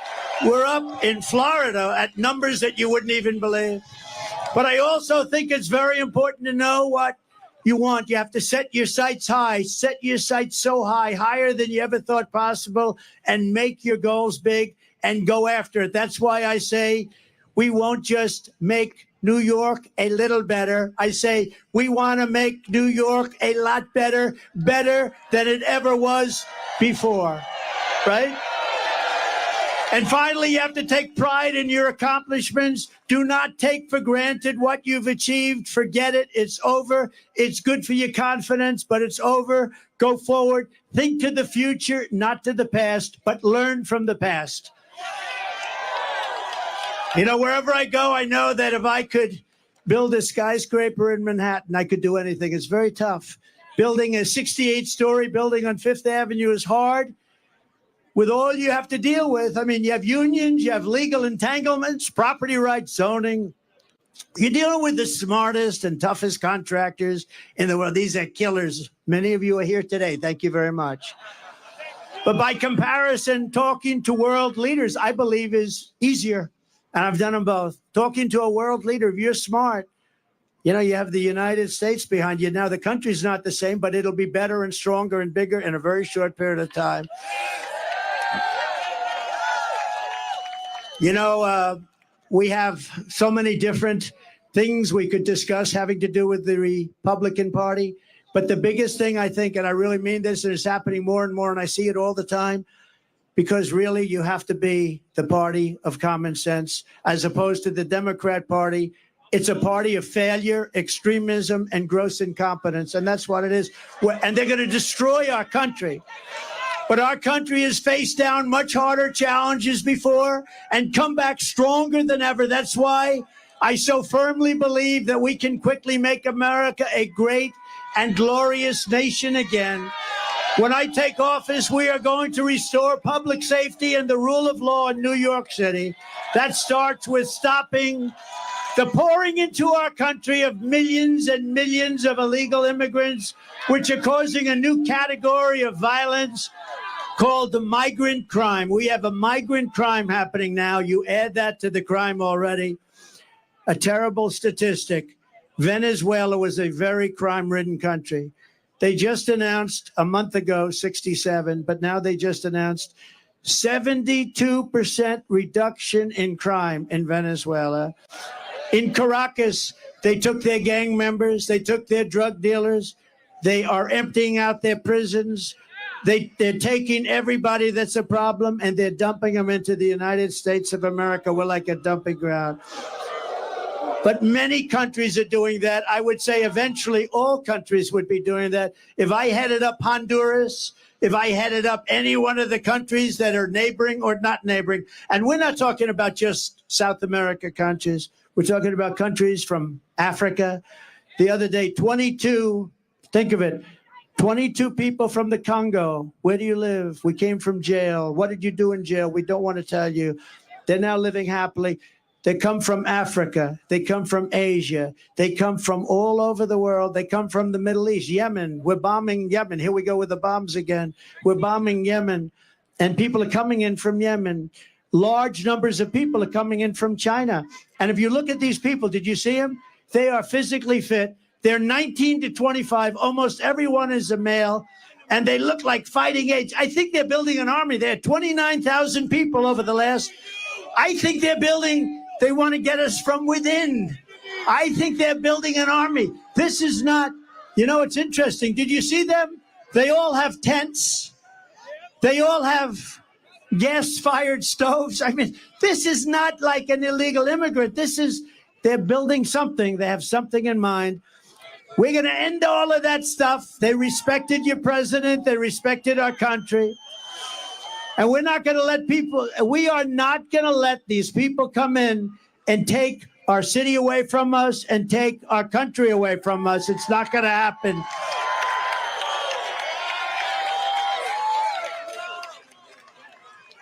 We're up in Florida at numbers that you wouldn't even believe. But I also think it's very important to know what you want. You have to set your sights high, set your sights so high, higher than you ever thought possible, and make your goals big and go after it. That's why I say we won't just make New York a little better. I say we want to make New York a lot better, better than it ever was before, right? And finally, you have to take pride in your accomplishments. Do not take for granted what you've achieved. Forget it. It's over. It's good for your confidence, but it's over. Go forward. Think to the future, not to the past, but learn from the past. You know, wherever I go, I know that if I could build a skyscraper in Manhattan, I could do anything. It's very tough. Building a 68-story building on Fifth Avenue is hard. With all you have to deal with, I mean, you have unions, you have legal entanglements, property rights, zoning. You're dealing with the smartest and toughest contractors in the world. These are killers. Many of you are here today. Thank you very much. But by comparison, talking to world leaders, I believe, is easier. And I've done them both. Talking to a world leader, if you're smart, you know, you have the United States behind you. Now, the country's not the same, but it'll be better and stronger and bigger in a very short period of time. You know, we have so many different things we could discuss having to do with the Republican Party. But the biggest thing, I think, and I really mean this, and it's happening more and more, and I see it all the time, because really you have to be the party of common sense as opposed to the Democrat Party. It's a party of failure, extremism, and gross incompetence. And that's what it is. And they're going to destroy our country. But our country has faced down much harder challenges before and come back stronger than ever. That's why I so firmly believe that we can quickly make America a great and glorious nation again. When I take office, we are going to restore public safety and the rule of law in New York City. That starts with stopping the pouring into our country of millions and millions of illegal immigrants, which are causing a new category of violence called the migrant crime. We have a migrant crime happening now. You add that to the crime already. A terrible statistic. Venezuela was a very crime-ridden country. They just announced a month ago, 67, but now they just announced 72% reduction in crime in Venezuela. In Caracas, they took their gang members, they took their drug dealers, they are emptying out their prisons. They're taking everybody that's a problem and they're dumping them into the United States of America. We're like a dumping ground. But many countries are doing that. I would say eventually all countries would be doing that. If I headed up Honduras, if I headed up any one of the countries that are neighboring or not neighboring, and we're not talking about just South America countries. We're talking about countries from Africa. The other day, 22, think of it, 22 people from the Congo. Where do you live? We came from jail. What did you do in jail? We don't want to tell you. They're now living happily. They come from Africa. They come from Asia. They come from all over the world. They come from the Middle East, Yemen. We're bombing Yemen. Here we go with the bombs again. We're bombing Yemen. And people are coming in from Yemen. Large numbers of people are coming in from China. And if you look at these people, did you see them? They are physically fit. They're 19 to 25. Almost everyone is a male. And they look like fighting age. I think they're building an army. They had 29,000 people over the last. I think they're building. They want to get us from within. I think they're building an army. This is not, you know, it's interesting. Did you see them? They all have tents. They all have gas-fired stoves. I mean, this is not like an illegal immigrant. They're building something. They have something in mind. We're going to end all of that stuff. They respected your president. They respected our country. And we're not going to let we are not going to let these people come in and take our city away from us and take our country away from us. It's not going to happen.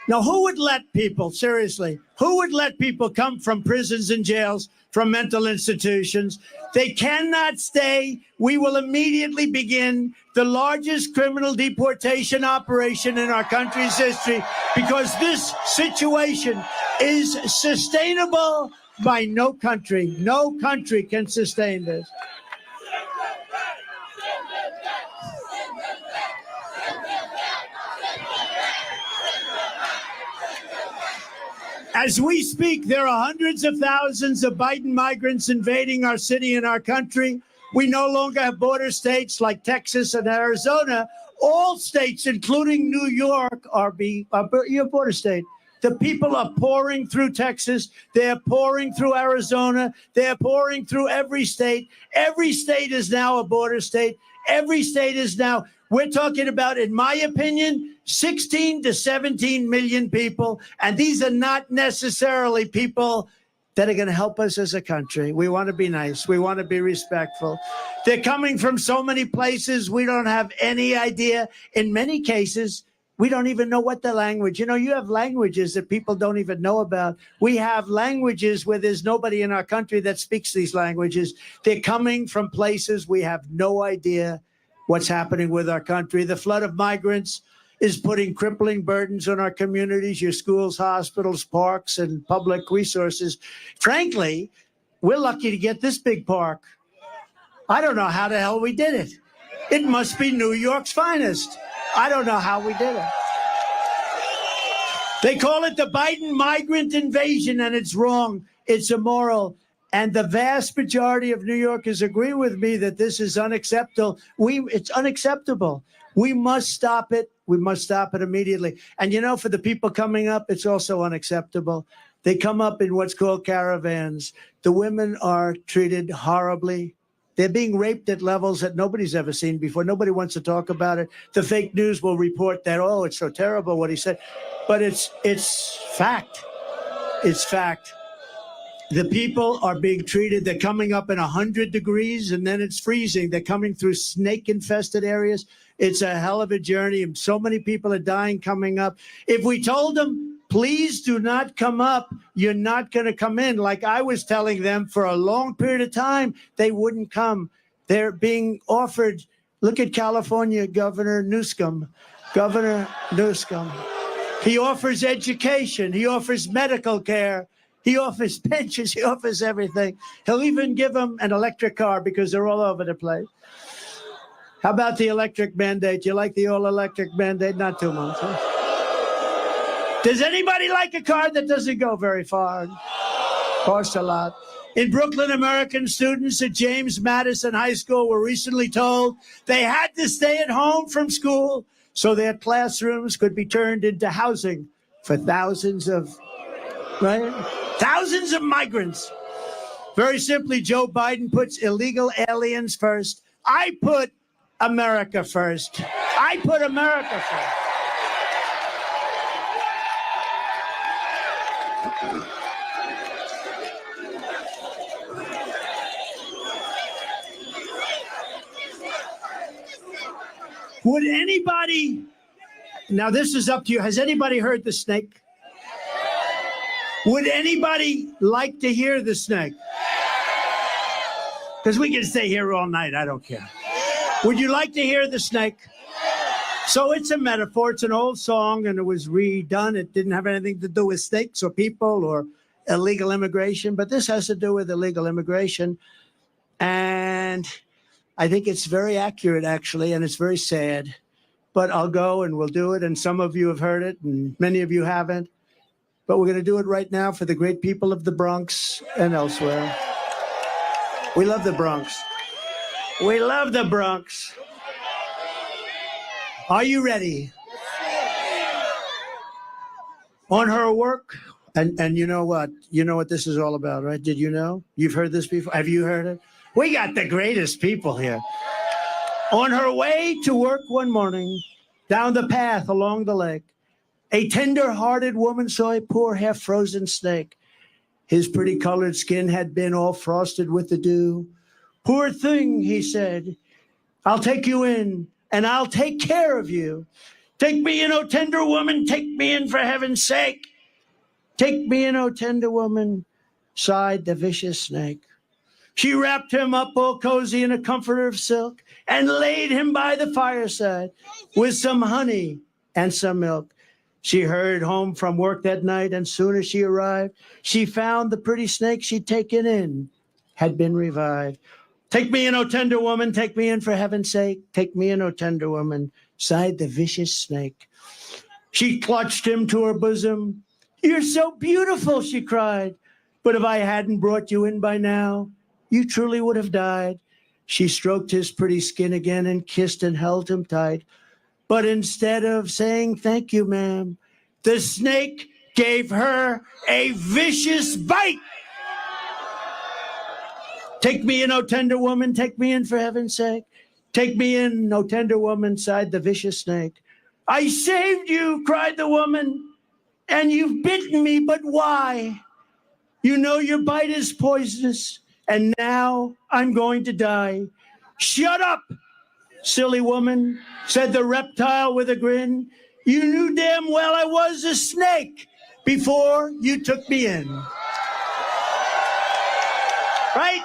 Now, who would let people, seriously, who would let people come from prisons and jails, from mental institutions? They cannot stay. We will immediately begin the largest criminal deportation operation in our country's history because this situation is sustainable by no country. No country can sustain this. As we speak, there are hundreds of thousands of Biden migrants invading our city and our country. We no longer have border states like Texas and Arizona. All states, including New York, are your border state. The people are pouring through Texas. They're pouring through Arizona. They're pouring through every state. Every state is now a border state. Every state is now, we're talking about, in my opinion, 16 to 17 million people. And these are not necessarily people that are going to help us as a country. We want to be nice. We want to be respectful. They're coming from so many places. We don't have any idea. In many cases, we don't even know what the language. You know, you have languages that people don't even know about. We have languages where there's nobody in our country that speaks these languages. They're coming from places we have no idea what's happening with our country. The flood of migrants is putting crippling burdens on our communities, your schools, hospitals, parks, and public resources. Frankly, we're lucky to get this big park. I don't know how the hell we did it. It must be New York's finest. I don't know how we did it. They call it the Biden migrant invasion, and it's wrong. It's immoral. And the vast majority of New Yorkers agree with me that this is unacceptable. It's unacceptable. We must stop it. We must stop it immediately. And, you know, for the people coming up, it's also unacceptable. They come up in what's called caravans. The women are treated horribly. They're being raped at levels that nobody's ever seen before. Nobody wants to talk about it. The fake news will report that, oh, it's so terrible what he said. But it's fact. It's fact. The people are being treated. They're coming up in 100 degrees, and then it's freezing. They're coming through snake-infested areas. It's a hell of a journey. And so many people are dying coming up. If we told them, please do not come up, you're not going to come in, like I was telling them for a long period of time, they wouldn't come. They're being offered. Look at California, Governor Newsom. He offers education. He offers medical care. He offers pensions. He offers everything. He'll even give them an electric car because they're all over the place. How about the electric mandate? You like the all-electric mandate? Not too much. Huh? Does anybody like a car that doesn't go very far? Costs a lot. In Brooklyn, American students at James Madison High School were recently told they had to stay at home from school so their classrooms could be turned into housing for thousands of migrants. Very simply, Joe Biden puts illegal aliens first. I put America first. I put America first. Would anybody, now this is up to you, has anybody heard the snake? Would anybody like to hear the snake? Because we can stay here all night, I don't care. Would you like to hear the snake? So it's a metaphor, it's an old song and it was redone. It didn't have anything to do with snakes or people or illegal immigration, but this has to do with illegal immigration. And I think it's very accurate, actually, and it's very sad. But I'll go and we'll do it. And some of you have heard it and many of you haven't. But we're going to do it right now for the great people of the Bronx and elsewhere. We love the Bronx. We love the Bronx. Are you ready? On her work, and you know what? You know what this is all about, right? Did you know? You've heard this before? Have you heard it? We got the greatest people here. On her way to work one morning, down the path along the lake, a tender-hearted woman saw a poor half-frozen snake. His pretty colored skin had been all frosted with the dew. Poor thing, he said, I'll take you in, and I'll take care of you. Take me in, oh tender woman, take me in for heaven's sake. Take me in, oh tender woman, sighed the vicious snake. She wrapped him up all cozy in a comforter of silk and laid him by the fireside with some honey and some milk. She hurried home from work that night, and soon as she arrived, she found the pretty snake she'd taken in had been revived. Take me in, oh tender woman, take me in for heaven's sake. Take me in, oh tender woman, sighed the vicious snake. She clutched him to her bosom. You're so beautiful, she cried. But if I hadn't brought you in by now, you truly would have died. She stroked his pretty skin again and kissed and held him tight. But instead of saying, thank you, ma'am, the snake gave her a vicious bite. Take me in, O tender woman, take me in for heaven's sake. Take me in, O tender woman, sighed the vicious snake. I saved you, cried the woman, and you've bitten me, but why? You know your bite is poisonous, and now I'm going to die. Shut up, silly woman, said the reptile with a grin. You knew damn well I was a snake before you took me in. Right?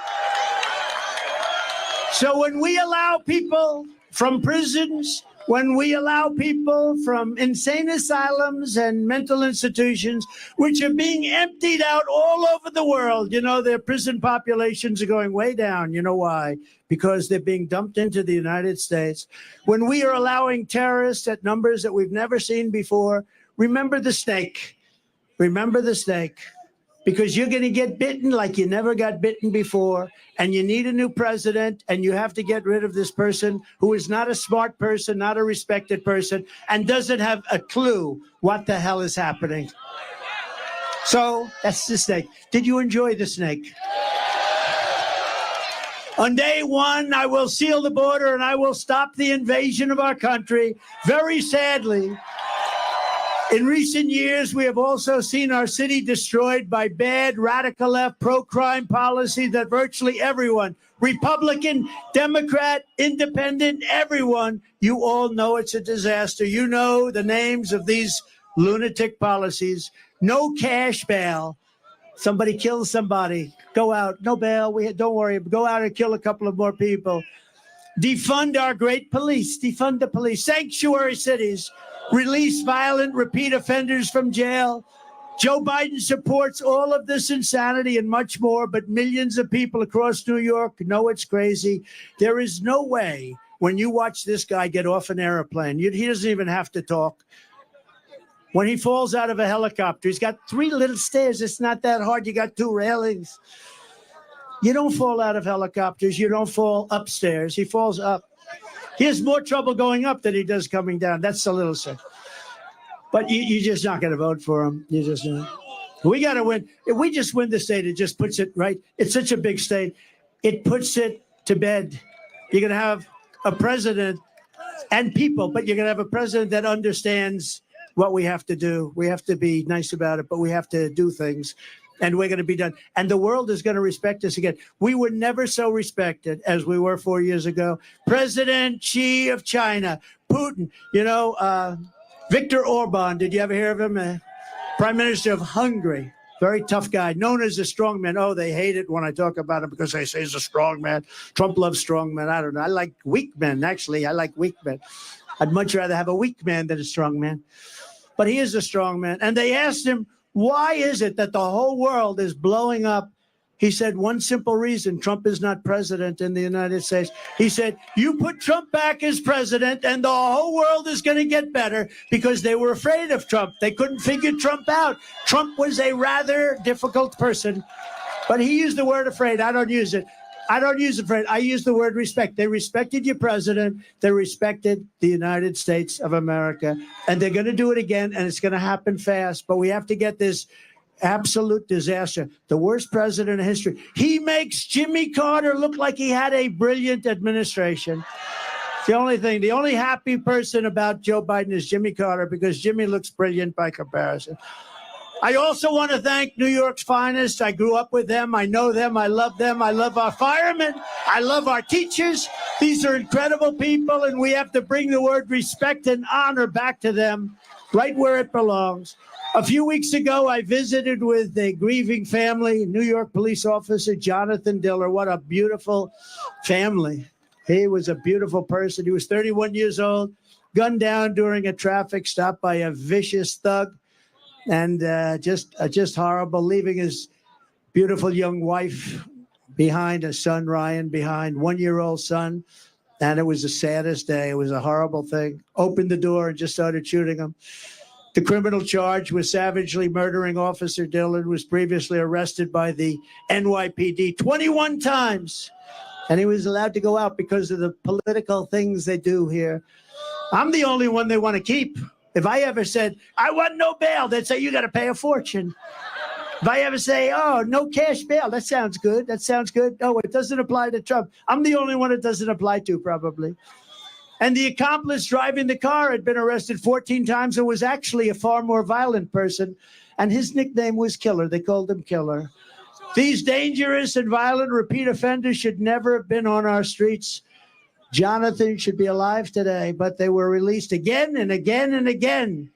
So when we allow people from prisons, when we allow people from insane asylums and mental institutions, which are being emptied out all over the world, you know, their prison populations are going way down. You know why? Because they're being dumped into the United States. When we are allowing terrorists at numbers that we've never seen before, remember the snake. Remember the snake. Because you're going to get bitten like you never got bitten before, and you need a new president, and you have to get rid of this person who is not a smart person, not a respected person, and doesn't have a clue what the hell is happening. So that's the snake. Did you enjoy the snake? On day one, I will seal the border and I will stop the invasion of our country. Very sadly, in recent years, we have also seen our city destroyed by bad radical left pro-crime policy that virtually everyone, Republican, Democrat, Independent, everyone, you all know it's a disaster. You know the names of these lunatic policies. No cash bail. Somebody kills somebody. Go out. No bail. Don't worry. Go out and kill a couple of more people. Defund our great police. Defund the police. Sanctuary cities. Release violent repeat offenders from jail. Joe Biden supports all of this insanity and much more, but millions of people across New York know it's crazy. There is no way when you watch this guy get off an airplane, he doesn't even have to talk. When he falls out of a helicopter, he's got 3 little stairs. It's not that hard. You got 2 railings. You don't fall out of helicopters. You don't fall upstairs. He falls up. He has more trouble going up than he does coming down. That's a little sick. But you're just not going to vote for him. You just we got to win. If we just win the state, it just puts it right. It's such a big state. It puts it to bed. You're going to have a president and people, but you're going to have a president that understands what we have to do. We have to be nice about it, but we have to do things. And we're going to be done. And the world is going to respect us again. We were never so respected as we were 4 years ago. President Xi of China, Putin, Viktor Orban, did you ever hear of him? Prime Minister of Hungary, very tough guy, known as a strong man. Oh, they hate it when I talk about him because they say he's a strong man. Trump loves strong men. I don't know. I like weak men, actually. I like weak men. I'd much rather have a weak man than a strong man. But he is a strong man. And they asked him, why is it that the whole world is blowing up? He said, one simple reason: Trump is not president in the United States. He said, you put Trump back as president and the whole world is going to get better, because they were afraid of Trump. They couldn't figure Trump out. Trump was a rather difficult person, but he used the word afraid. I don't use it. I don't use afraid. I use the word respect. They respected your president. They respected the United States of America. And they're going to do it again, and it's going to happen fast. But we have to get this absolute disaster. The worst president in history. He makes Jimmy Carter look like he had a brilliant administration. It's the only thing. The only happy person about Joe Biden is Jimmy Carter, because Jimmy looks brilliant by comparison. I also want to thank New York's finest. I grew up with them. I know them. I love them. I love our firemen. I love our teachers. These are incredible people, and we have to bring the word respect and honor back to them, right where it belongs. A few weeks ago, I visited with a grieving family, New York police officer Jonathan Diller. What a beautiful family. He was a beautiful person. He was 31 years old, gunned down during a traffic stop by a vicious thug. And just horrible, leaving his beautiful young wife behind, a son, Ryan, behind, 1-year-old son. And it was the saddest day. It was a horrible thing. Opened the door and just started shooting him. The criminal charge was savagely murdering Officer Dillon, was previously arrested by the NYPD 21 times. And he was allowed to go out because of the political things they do here. I'm the only one they want to keep. If I ever said, I want no bail, they'd say, you got to pay a fortune. If I ever say, oh, no cash bail, that sounds good. That sounds good. No, it doesn't apply to Trump. I'm the only one it doesn't apply to, probably. And the accomplice driving the car had been arrested 14 times and was actually a far more violent person. And his nickname was Killer. They called him Killer. These dangerous and violent repeat offenders should never have been on our streets. Jonathan should be alive today, but they were released again and again and again.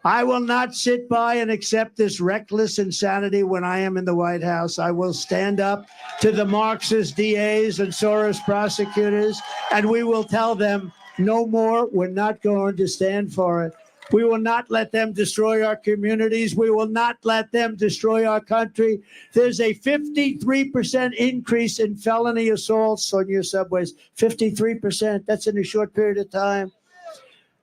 I will not sit by and accept this reckless insanity when I am in the White House. I will stand up to the Marxist DAs and Soros prosecutors, and we will tell them no more. We're not going to stand for it. We will not let them destroy our communities. We will not let them destroy our country. There's a 53% increase in felony assaults on your subways. 53%. That's in a short period of time.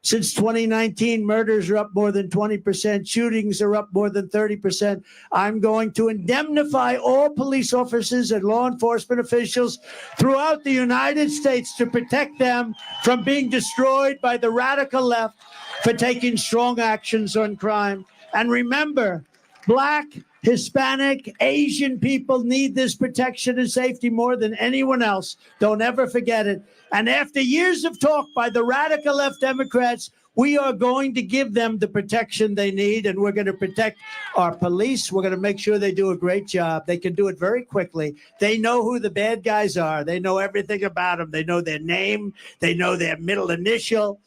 Since 2019, murders are up more than 20%. Shootings are up more than 30%. I'm going to indemnify all police officers and law enforcement officials throughout the United States to protect them from being destroyed by the radical left for taking strong actions on crime. And remember, Black, Hispanic, Asian people need this protection and safety more than anyone else. Don't ever forget it. And after years of talk by the radical left Democrats, we are going to give them the protection they need, and we're going to protect our police. We're going to make sure they do a great job. They can do it very quickly. They know who the bad guys are. They know everything about them. They know their name. They know their middle initial.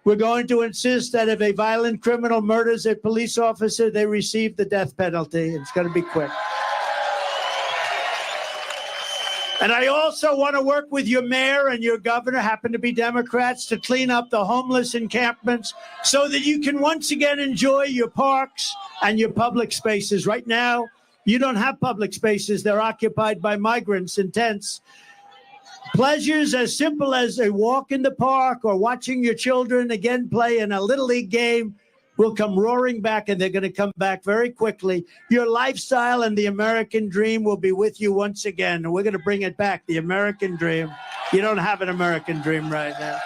We're going to insist that if a violent criminal murders a police officer, they receive the death penalty. It's going to be quick. And I also want to work with your mayor and your governor, happen to be Democrats, to clean up the homeless encampments so that you can once again enjoy your parks and your public spaces. Right now, you don't have public spaces. They're occupied by migrants in tents. Pleasures as simple as a walk in the park or watching your children again play in a Little League game will come roaring back, and they're going to come back very quickly. Your lifestyle and the American dream will be with you once again, and we're going to bring it back, the American dream. You don't have an American dream right now.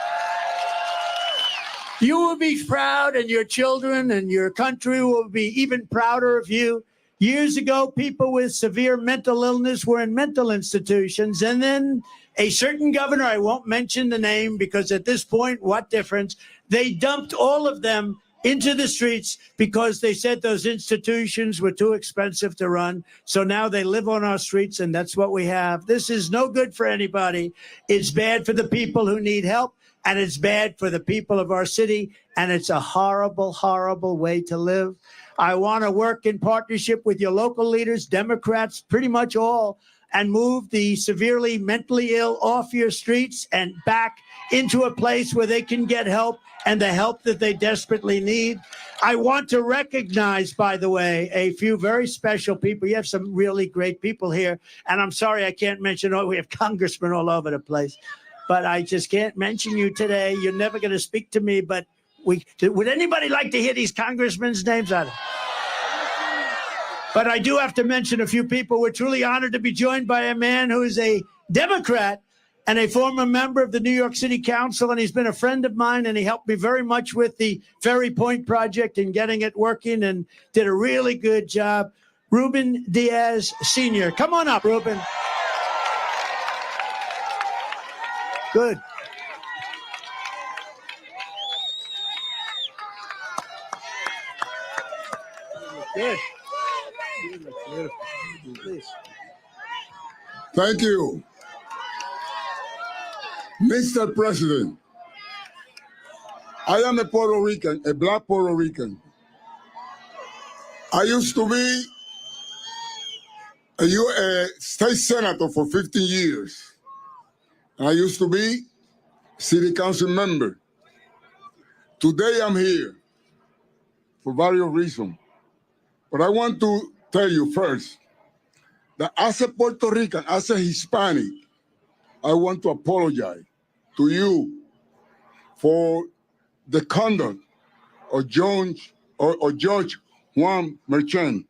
You will be proud, and your children and your country will be even prouder of you. Years ago, people with severe mental illness were in mental institutions, and then a certain governor, I won't mention the name because at this point, what difference? They dumped all of them into the streets because they said those institutions were too expensive to run. So now they live on our streets, and that's what we have. This is no good for anybody. It's bad for the people who need help, and it's bad for the people of our city, and it's a horrible, horrible way to live. I want to work in partnership with your local leaders, Democrats, pretty much all, and move the severely mentally ill off your streets and back into a place where they can get help and the help that they desperately need. I want to recognize, by the way, a few very special people. You have some really great people here, and I'm sorry I can't mention all. We have congressmen all over the place, but I just can't mention you today. You're never going to speak to me, but would anybody like to hear these congressmen's names on it? But I do have to mention a few people. We're truly honored to be joined by a man who is a Democrat and a former member of the New York City Council, and he's been a friend of mine, and he helped me very much with the Ferry Point project and getting it working and did a really good job. Ruben Diaz Sr. Come on up, Ruben. Good. Good. Please. Thank you. Mr. President, I am a Puerto Rican, a black Puerto Rican. I used to be a state senator for 15 years. I used to be city council member. Today I'm here for various reasons. But I want to tell you first that as a Puerto Rican, as a Hispanic, I want to apologize to you for the conduct of Judge Juan Merchan.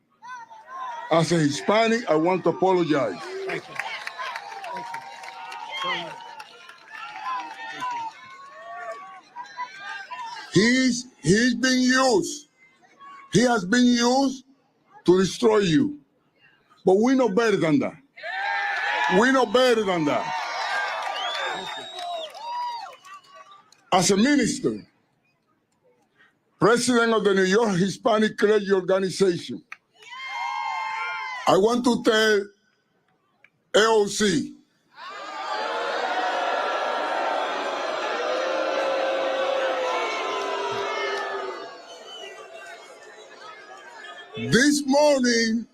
As a Hispanic, I want to apologize. Thank you. He's been used. He has been used to destroy you. But we know better than that. We know better than that. As a minister, president of the New York Hispanic Clergy Organization, I want to tell AOC, this morning,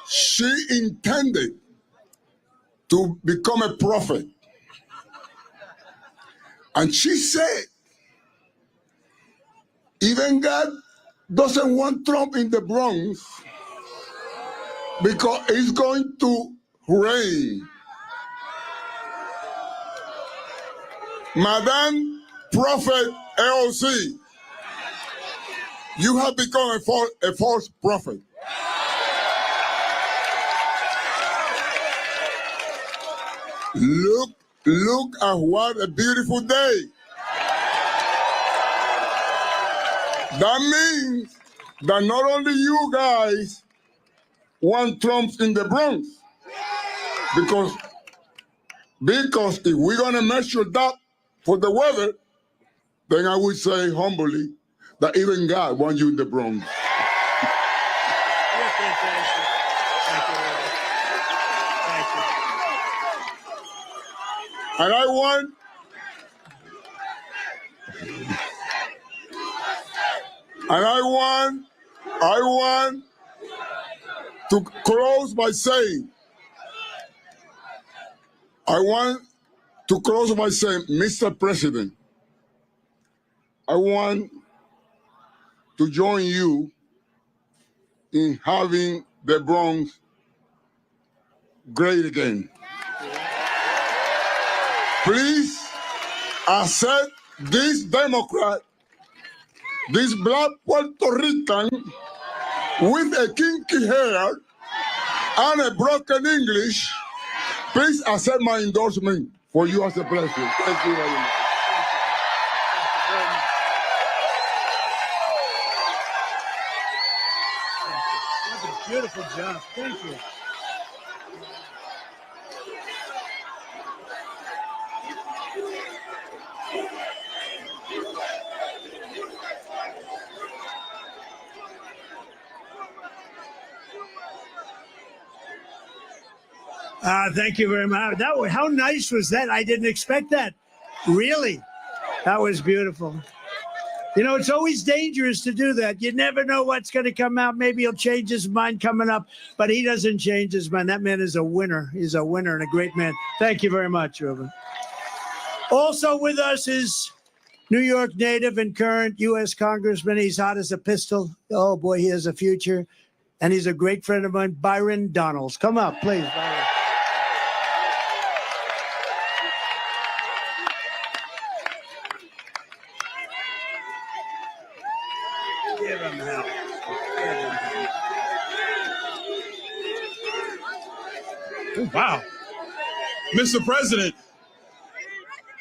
she intended to become a prophet. And she said, even God doesn't want Trump in the Bronx because it's going to rain. Madam Prophet AOC, you have become a false prophet. Look at what a beautiful day. That means that not only you guys want Trump in the Bronx, because if we're gonna measure that for the weather, then I would say humbly that even God wants you in the Bronx. And I want to close by saying, Mr. President, I want to join you in having the Bronx great again. Please accept this Democrat, this black Puerto Rican with a kinky hair and a broken English. Please accept my endorsement for you as a president. Thank you very much. That's a beautiful job. Thank you. Thank you very much. How nice was that? I didn't expect that. Really? That was beautiful. You know, it's always dangerous to do that. You never know what's going to come out. Maybe he'll change his mind coming up, but he doesn't change his mind. That man is a winner. He's a winner and a great man. Thank you very much, Ruben. Also with us is New York native and current U.S. Congressman. He's hot as a pistol. Oh, boy, he has a future. And he's a great friend of mine, Byron Donalds. Come up, please, Byron. Give him help. Oh, wow. Mr. President,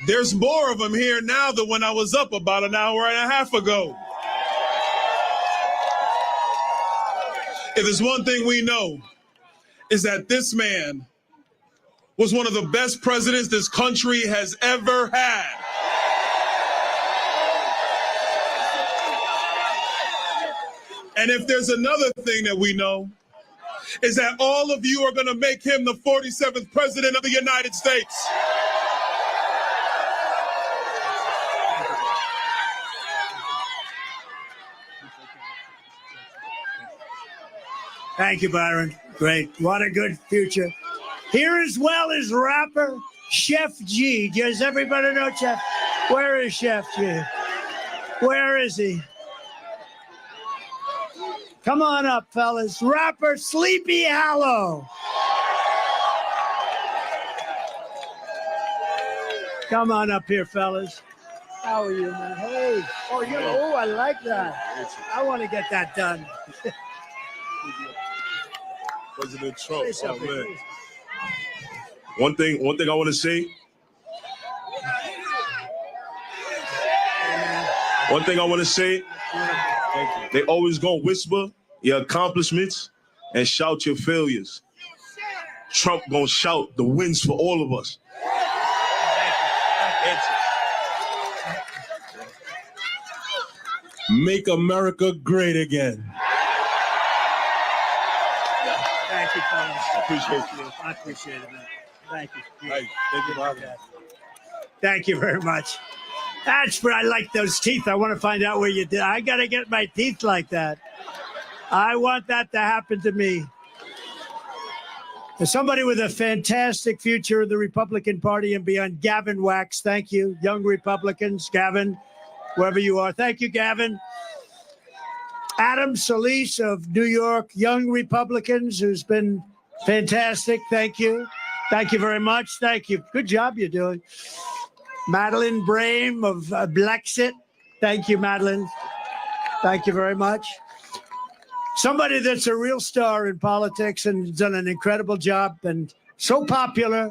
there's more of them here now than when I was up about an hour and a half ago. If there's one thing we know, is that this man was one of the best presidents this country has ever had. And if there's another thing that we know, is that all of you are going to make him the 47th president of the United States. Thank you, Byron. Great. What a good future. Here as well is rapper Chef G. Does everybody know Chef? Where is Chef G? Where is he? Come on up, fellas. Rapper Sleepy Hollow. Come on up here, fellas. How are you, man? Hey. Oh, I like that. I want to get that done. President Trump. Oh, man. One thing I want to say. One thing I want to say, they always gonna whisper your accomplishments and shout your failures. Trump gonna shout the wins for all of us. Make America great again. Thank you, fellas. I appreciate you. I appreciate it, man. Thank you. Hey, thank you for having me. Thank you very much. That's where I like those teeth. I want to find out where you did. I got to get my teeth like that. I want that to happen to me. As somebody with a fantastic future of the Republican Party and beyond, Gavin Wax, thank you. Young Republicans, Gavin, wherever you are. Thank you, Gavin. Adam Solis of New York, Young Republicans, who's been fantastic. Thank you. Thank you very much. Thank you. Good job you're doing. Madeline Brame of Blexit. Thank you, Madeline. Thank you very much. Somebody that's a real star in politics and done an incredible job and so popular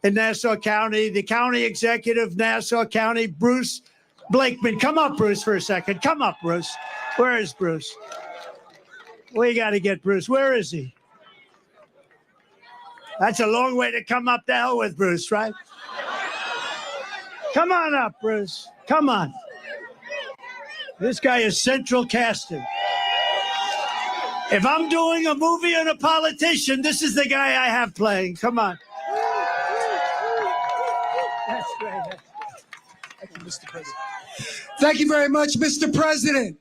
in Nassau County, the county executive, Nassau County, Bruce Blakeman. Come up, Bruce, for a second. Come up, Bruce. Where is Bruce? We got to get Bruce. Where is he? That's a long way to come up the hill with Bruce, right? Come on up, Bruce. Come on. This guy is central casting. If I'm doing a movie on a politician, this is the guy I have playing. Come on. That's great. Thank you, Mr. President. Thank you very much, Mr. President.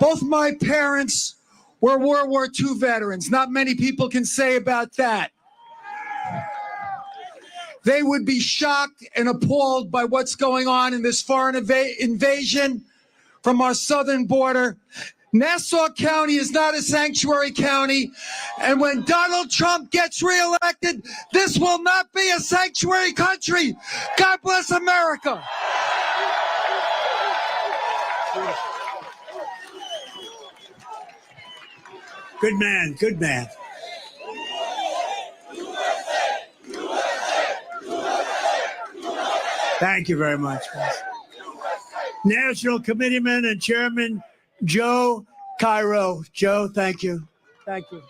Both my parents were World War II veterans. Not many people can say about that. They would be shocked and appalled by what's going on in this foreign invasion from our southern border. Nassau County is not a sanctuary county, and when Donald Trump gets reelected, this will not be a sanctuary country. God bless America. Good man. Good man. Thank you very much. National Committeeman and Chairman Joe Cairo. Joe, thank you. Thank you.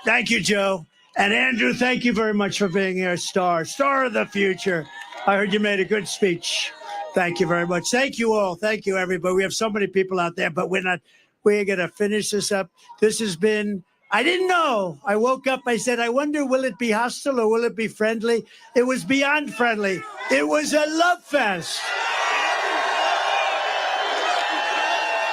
Thank you, Joe. And Andrew, thank you very much for being here. Star of the future. I heard you made a good speech. Thank you very much. Thank you all. Thank you, everybody. We have so many people out there, but we're going to finish this up. This has been, I didn't know. I woke up, I said, I wonder, will it be hostile or will it be friendly? It was beyond friendly. It was a love fest.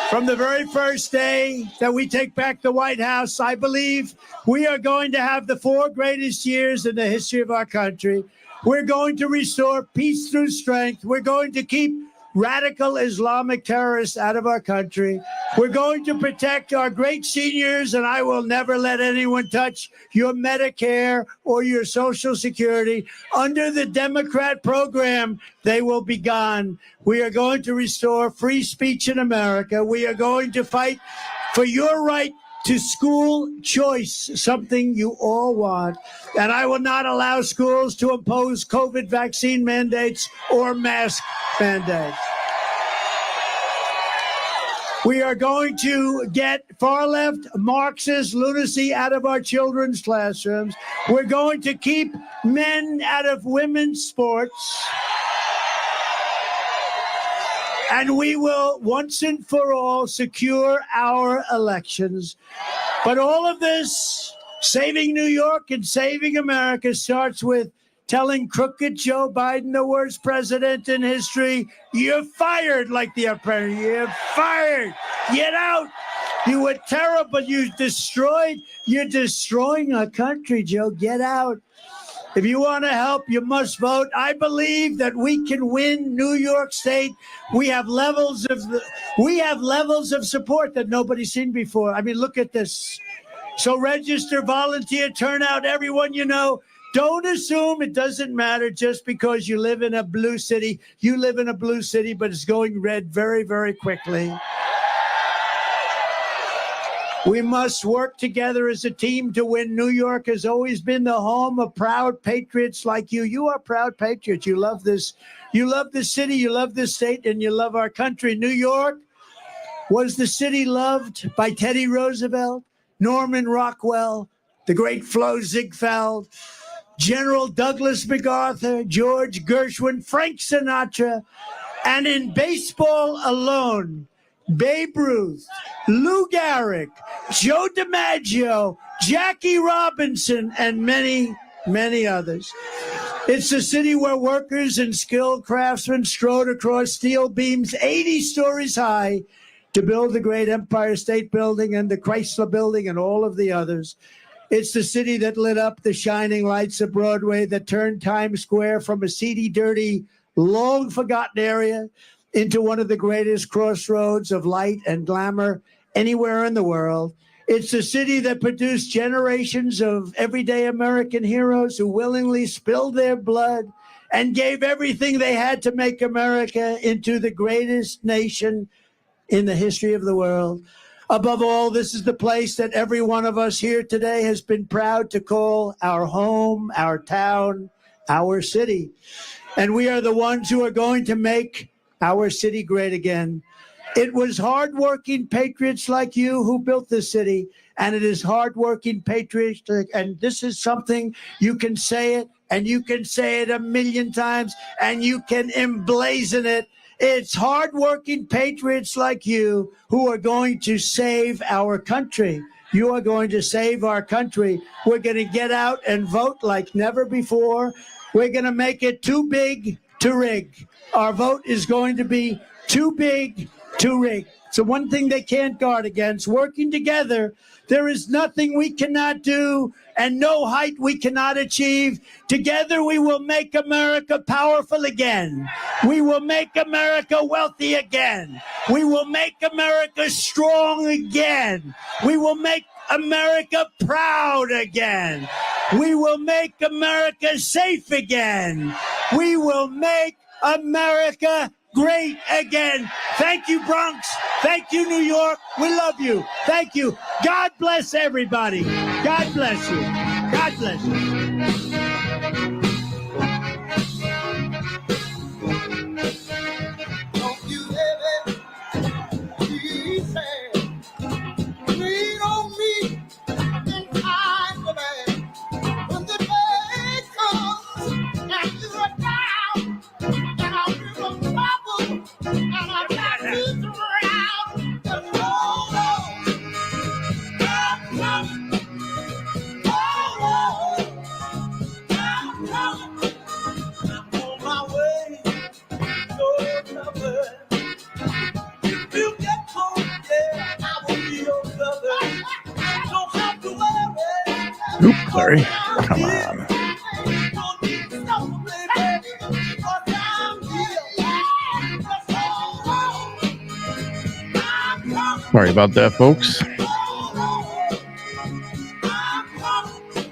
From the very first day that we take back the White House, I believe we are going to have the 4 greatest years in the history of our country. We're going to restore peace through strength. We're going to keep radical Islamic terrorists out of our country. We're going to protect our great seniors, and I will never let anyone touch your Medicare or your Social Security. Under the Democrat program, they will be gone. We are going to restore free speech in America. We are going to fight for your right to school choice, something you all want. And I will not allow schools to impose COVID vaccine mandates or mask mandates. We are going to get far-left Marxist lunacy out of our children's classrooms. We're going to keep men out of women's sports. And we will, once and for all, secure our elections. But all of this, saving New York and saving America, starts with telling crooked Joe Biden, the worst president in history, you're fired, like the apprentice. You're fired. Get out. You were terrible. You're destroying our country, Joe. Get out. If you want to help, you must vote. I believe that we can win New York State. We have levels of support that nobody's seen before. I mean, look at this. So register, volunteer, turn out everyone you know. Don't assume it doesn't matter just because you live in a blue city. You live in a blue city, but it's going red very, very quickly. We must work together as a team to win. New York has always been the home of proud patriots like you. You are proud patriots. You love this. You love this city. You love this state, and you love our country. New York was the city loved by Teddy Roosevelt, Norman Rockwell, the great Flo Ziegfeld, General Douglas MacArthur, George Gershwin, Frank Sinatra, and in baseball alone, Babe Ruth, Lou Gehrig, Joe DiMaggio, Jackie Robinson, and many, many others. It's a city where workers and skilled craftsmen strode across steel beams 80 stories high to build the great Empire State Building and the Chrysler Building and all of the others. It's the city that lit up the shining lights of Broadway, that turned Times Square from a seedy, dirty, long-forgotten area into one of the greatest crossroads of light and glamour anywhere in the world. It's the city that produced generations of everyday American heroes who willingly spilled their blood and gave everything they had to make America into the greatest nation in the history of the world. Above all, this is the place that every one of us here today has been proud to call our home, our town, our city. And we are the ones who are going to make our city great again. It was hardworking patriots like you who built this city, and it is hardworking patriots, and this is something you can say it, and you can say it 1,000,000 times, and you can emblazon it. It's hardworking patriots like you who are going to save our country. You are going to save our country. We're going to get out and vote like never before. We're going to make it too big to rig. Our vote is going to be too big to rig. So one thing they can't guard against, working together, there is nothing we cannot do and no height we cannot achieve. Together we will make America powerful again. We will make America wealthy again. We will make America strong again. We will make America proud again. We will make America safe again. We will make America great again. Thank you, Bronx. Thank you, New York. We love you. Thank you. God bless everybody. God bless you. God bless you. Don't you ever be sad. Lean on me and hide the bad. When the day comes and you are down, and I'm in trouble, and I got to drown. Just hold on. I'm coming. Hold on. I'm coming. I'm on my way. No trouble. If you get home, yeah, I will be your brother. Don't have to worry. Oops, sorry. Come on. Don't need to stop, baby. Because I'm here. Just hold on. I'm coming. Sorry about that, folks. Hold on. I'm coming.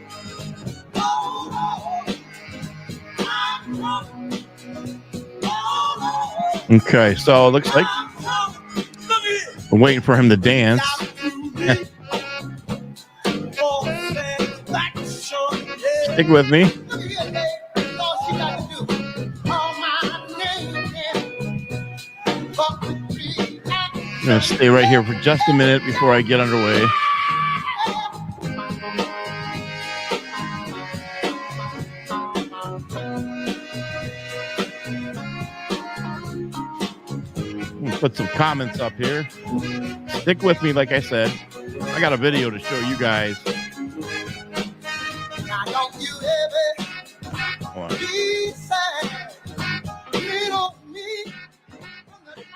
Hold on. I'm coming. Hold on. Okay, so it looks like I'm coming. Look here. we're waiting for him to dance. Stick with me. I'm going to stay right here for just a minute before I get underway. Put some comments up here. Stick with me, like I said. I got a video to show you guys. Hold on.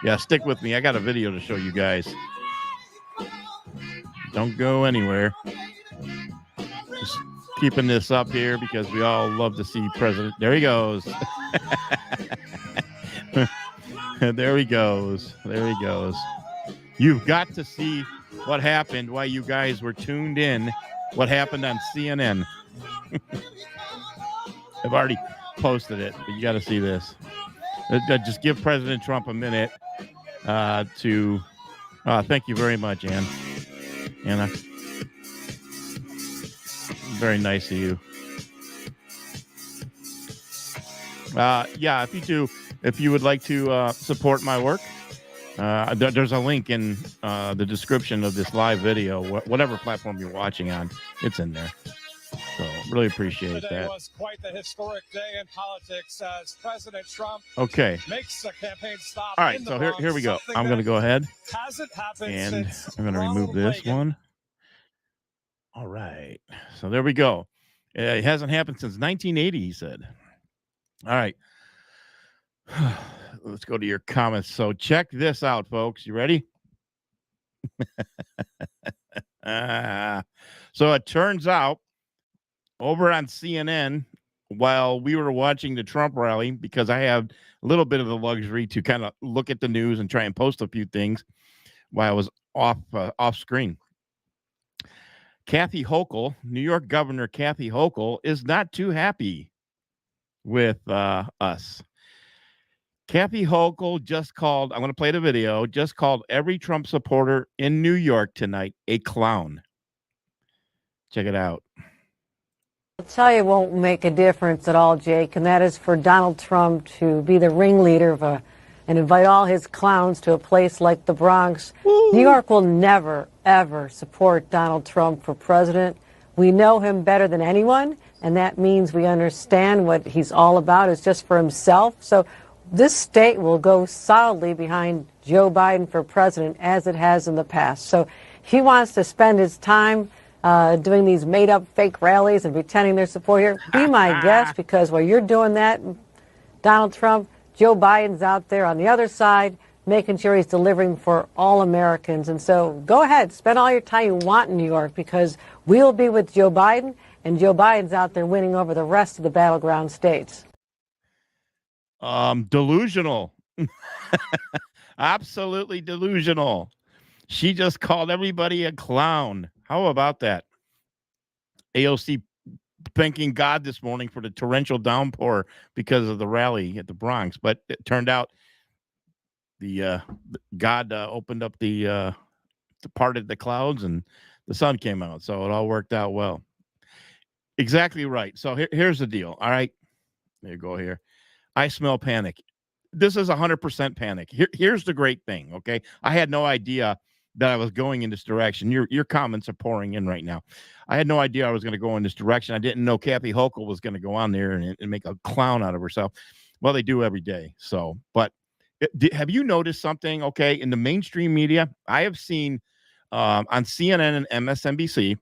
Yeah, stick with me. I got a video to show you guys. Don't go anywhere. Just keeping this up here because we all love to see President. There he goes. There he goes. There he goes. You've got to see what happened while you guys were tuned in. What happened on CNN. I've already posted it, but you got to see this. Just give President Trump a minute to. Thank you very much, Ann. Anna. Very nice of you. Yeah, if you would like to support my work, there's a link in the description of this live video, whatever platform you're watching on, it's in there. So really appreciate Today that. was quite the historic day in politics as President Trump makes a campaign stop. All right, so here we go. I'm going to go ahead hasn't happened and since I'm going to remove Ronald this Reagan. one. All right, so there we go. It hasn't happened since 1980, he said. All right. Let's go to your comments. So check this out, folks. You ready? So it turns out over on CNN, while we were watching the Trump rally, because I have a little bit of the luxury to kind of look at the news and try and post a few things while I was off screen. Kathy Hochul, New York Governor Kathy Hochul, is not too happy with us. Kathy Hochul just called, I'm going to play the video, just called every Trump supporter in New York tonight a clown. Check it out. I'll tell you, it won't make a difference at all, Jake, and that is for Donald Trump to be the ringleader of and invite all his clowns to a place like the Bronx. Woo. New York will never, ever support Donald Trump for president. We know him better than anyone, and that means we understand what he's all about is just for himself. So this state will go solidly behind Joe Biden for president, as it has in the past. So he wants to spend his time doing these made-up fake rallies and pretending their support here. Be my guest, because while you're doing that, Donald Trump, Joe Biden's out there on the other side making sure he's delivering for all Americans. And so go ahead, spend all your time you want in New York, because we'll be with Joe Biden, and Joe Biden's out there winning over the rest of the battleground states. Delusional. Absolutely delusional. She just called everybody a clown. How about that? AOC thanking God this morning for the torrential downpour because of the rally at the Bronx, but it turned out the God opened up the parted the clouds and the sun came out, so it all worked out well. Exactly right. So here's the deal. All right, there you go. Here, I smell panic. This is 100% panic. Here's the great thing. Okay, I had no idea that I was going in this direction. Your comments are pouring in right now. I had no idea I was going to go in this direction. I didn't know Kathy Hochul was going to go on there and make a clown out of herself. Well, they do every day. So, but have you noticed something? Okay, in the mainstream media, I have seen on CNN and MSNBC,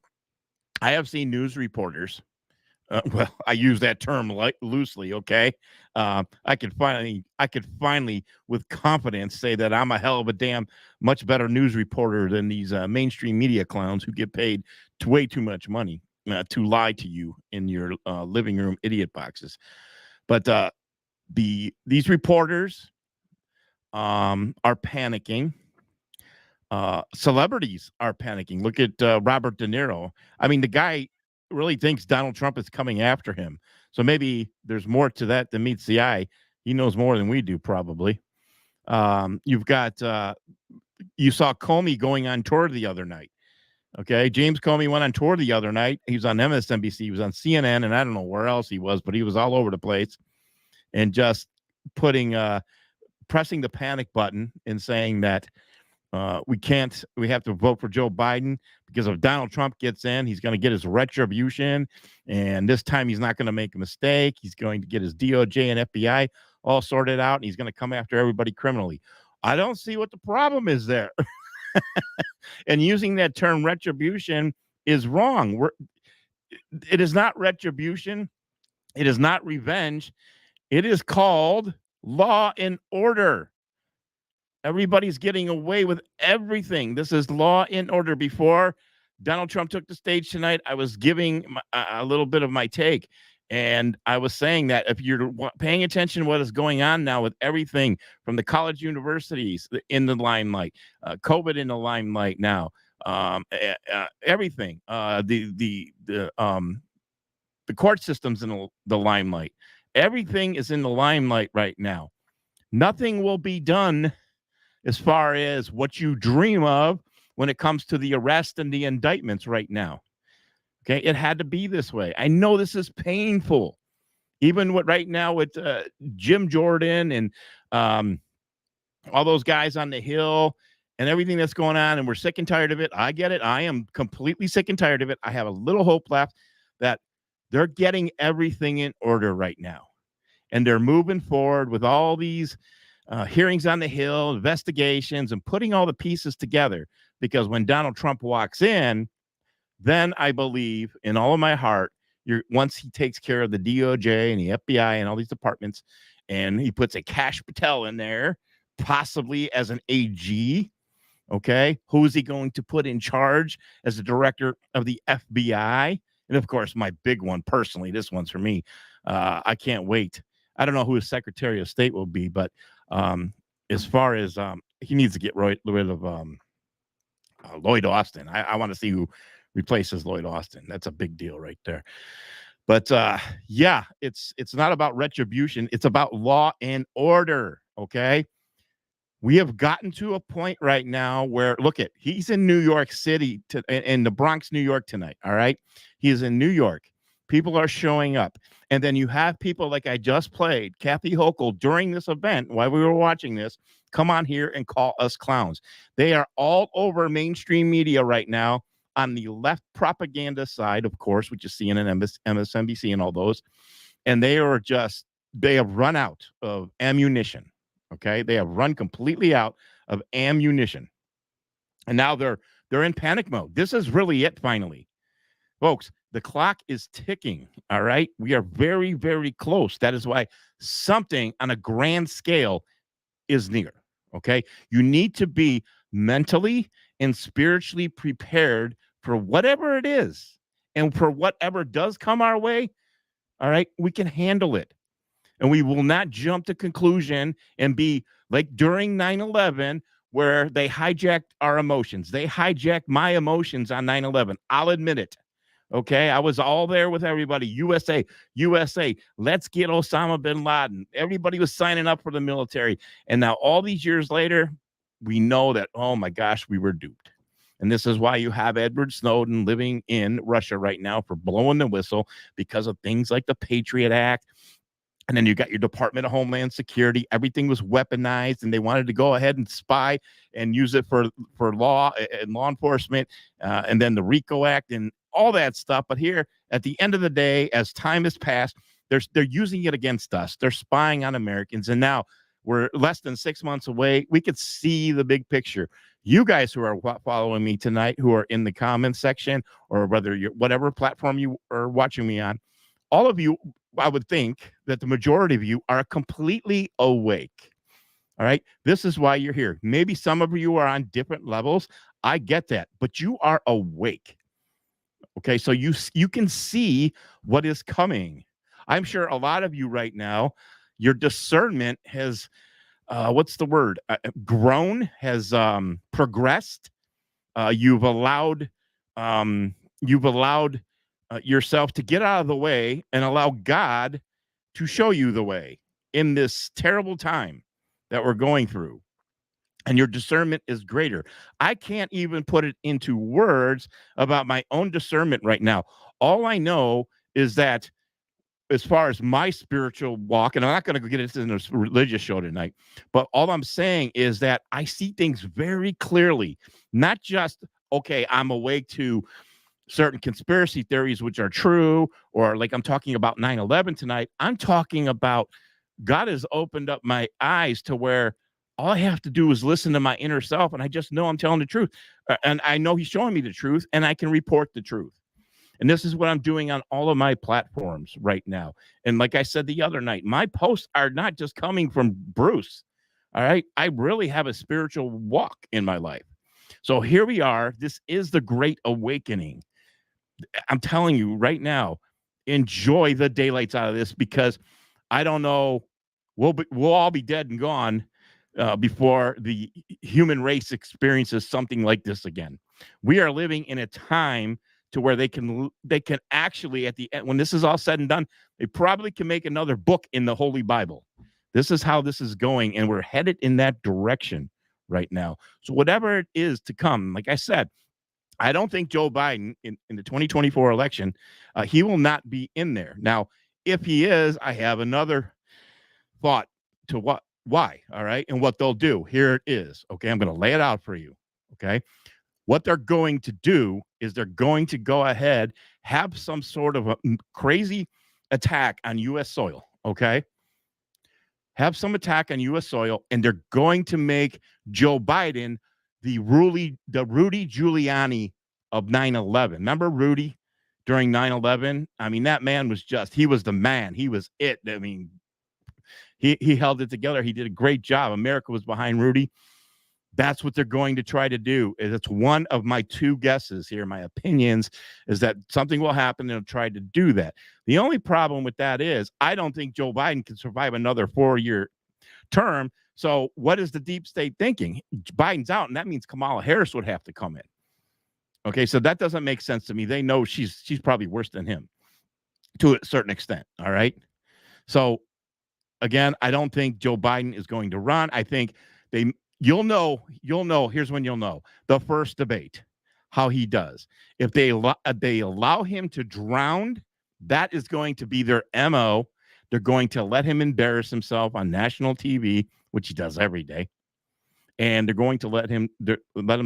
I have seen news reporters. Well, I use that term loosely. Okay, I could finally, with confidence, say that I'm a hell of a damn much better news reporter than these mainstream media clowns who get paid way too much money to lie to you in your living room idiot boxes. But these reporters are panicking. Celebrities are panicking. Look at Robert De Niro. I mean, the guy really thinks Donald Trump is coming after him. So maybe there's more to that than meets the eye. He knows more than we do, probably. You've got, you saw Comey going on tour the other night. Okay. James Comey went on tour the other night. He was on MSNBC. He was on CNN, and I don't know where else he was, but he was all over the place and just pressing the panic button and saying that we have to vote for Joe Biden because if Donald Trump gets in, he's going to get his retribution. And this time he's not going to make a mistake. He's going to get his DOJ and FBI all sorted out, and he's going to come after everybody criminally. I don't see what the problem is there. And using that term retribution is wrong. It is not retribution. It is not revenge. It is called law and order. Everybody's getting away with everything. This is law and order. Before Donald Trump took the stage tonight, I was giving a little bit of my take. And I was saying that if you're paying attention to what is going on now with everything from the college universities in the limelight, COVID in the limelight now, everything, the court system's in the limelight. Everything is in the limelight right now. Nothing will be done as far as what you dream of when it comes to the arrest and the indictments right now. Okay, it had to be this way. I know this is painful. Even what right now with Jim Jordan and all those guys on the Hill and everything that's going on, and we're sick and tired of it. I get it. I am completely sick and tired of it. I have a little hope left that they're getting everything in order right now. And they're moving forward with all these hearings on the Hill, investigations, and putting all the pieces together. Because when Donald Trump walks in, then I believe in all of my heart, once he takes care of the DOJ and the FBI and all these departments, and he puts a Kash Patel in there, possibly as an AG, okay, who is he going to put in charge as the director of the FBI? And of course, my big one personally, this one's for me. I can't wait. I don't know who his Secretary of State will be, but as far as he needs to get rid of Lloyd Austin. I want to see who replaces Lloyd Austin. That's a big deal right there. But yeah, it's not about retribution. It's about law and order. Okay. We have gotten to a point right now where, look at, he's in New York City in the Bronx, New York tonight. All right. He is in New York. People are showing up. And then you have people like I just played, Kathy Hochul, during this event, while we were watching this, come on here and call us clowns. They are all over mainstream media right now on the left propaganda side, of course, which is CNN, MSNBC, and all those. And they have run out of ammunition. Okay. They have run completely out of ammunition. And now they're in panic mode. This is really it finally. Folks, the clock is ticking. All right. We are very, very close. That is why something on a grand scale is near. Okay. You need to be mentally and spiritually prepared for whatever it is. And for whatever does come our way. All right. We can handle it. And we will not jump to conclusion and be like during 9/11, where they hijacked our emotions. They hijacked my emotions on 9/11. I'll admit it. Okay, I was all there with everybody. USA, let's get Osama bin Laden. Everybody was signing up for the military. And now all these years later, we know that, oh my gosh, we were duped. And this is why you have Edward Snowden living in Russia right now for blowing the whistle because of things like the Patriot Act. And then you got your Department of Homeland Security. Everything was weaponized, and they wanted to go ahead and spy and use it for law and law enforcement. And then the RICO Act and all that stuff. But here, at the end of the day, as time has passed, they're using it against us. They're spying on Americans. And now we're less than 6 months away. We could see the big picture. You guys who are following me tonight, who are in the comments section, or whether you're whatever platform you are watching me on, all of you, I would think that the majority of you are completely awake. All right. This is why you're here. Maybe some of you are on different levels. I get that, but you are awake. Okay. So you can see what is coming. I'm sure a lot of you right now, your discernment has, what's the word? Grown, has progressed. You've allowed yourself to get out of the way and allow God to show you the way in this terrible time that we're going through. And your discernment is greater. I can't even put it into words about my own discernment right now. All I know is that as far as my spiritual walk, and I'm not going to get into this religious show tonight, but all I'm saying is that I see things very clearly, not just, okay, I'm awake to certain conspiracy theories, which are true, or like I'm talking about 9/11 tonight. I'm talking about God has opened up my eyes to where all I have to do is listen to my inner self. And I just know I'm telling the truth. And I know he's showing me the truth, and I can report the truth. And this is what I'm doing on all of my platforms right now. And like I said the other night, my posts are not just coming from Bruce. All right. I really have a spiritual walk in my life. So here we are. This is the Great Awakening. I'm telling you right now, enjoy the daylights out of this, because I don't know, we'll all be dead and gone before the human race experiences something like this again. We are living in a time to where they can actually, at the end, when this is all said and done, they probably can make another book in the Holy Bible. This is how this is going, and we're headed in that direction right now. So whatever it is to come, like I said, I don't think Joe Biden in the 2024 election, he will not be in there. Now, if he is, I have another thought to why, all right, and what they'll do. Here it is, okay? I'm going to lay it out for you, okay? What they're going to do is they're going to go ahead, have some sort of a crazy attack on U.S. soil, okay? Have some attack on U.S. soil, and they're going to make Joe Biden the Rudy Giuliani of 9/11. Remember Rudy during 9/11? I mean, that man was he was the man. He was it. I mean, he held it together. He did a great job. America was behind Rudy. That's what they're going to try to do. It's one of my two guesses here. My opinions is that something will happen. They'll try to do that. The only problem with that is I don't think Joe Biden can survive another 4-year term. So what is the deep state thinking? Biden's out, and that means Kamala Harris would have to come in. Okay, so that doesn't make sense to me. They know she's probably worse than him to a certain extent. All right. So again, I don't think Joe Biden is going to run. I think you'll know, here's when you'll know the first debate, how he does. If they allow him to drown, that is going to be their MO. They're going to let him embarrass himself on national TV, which he does every day. And they're going to let him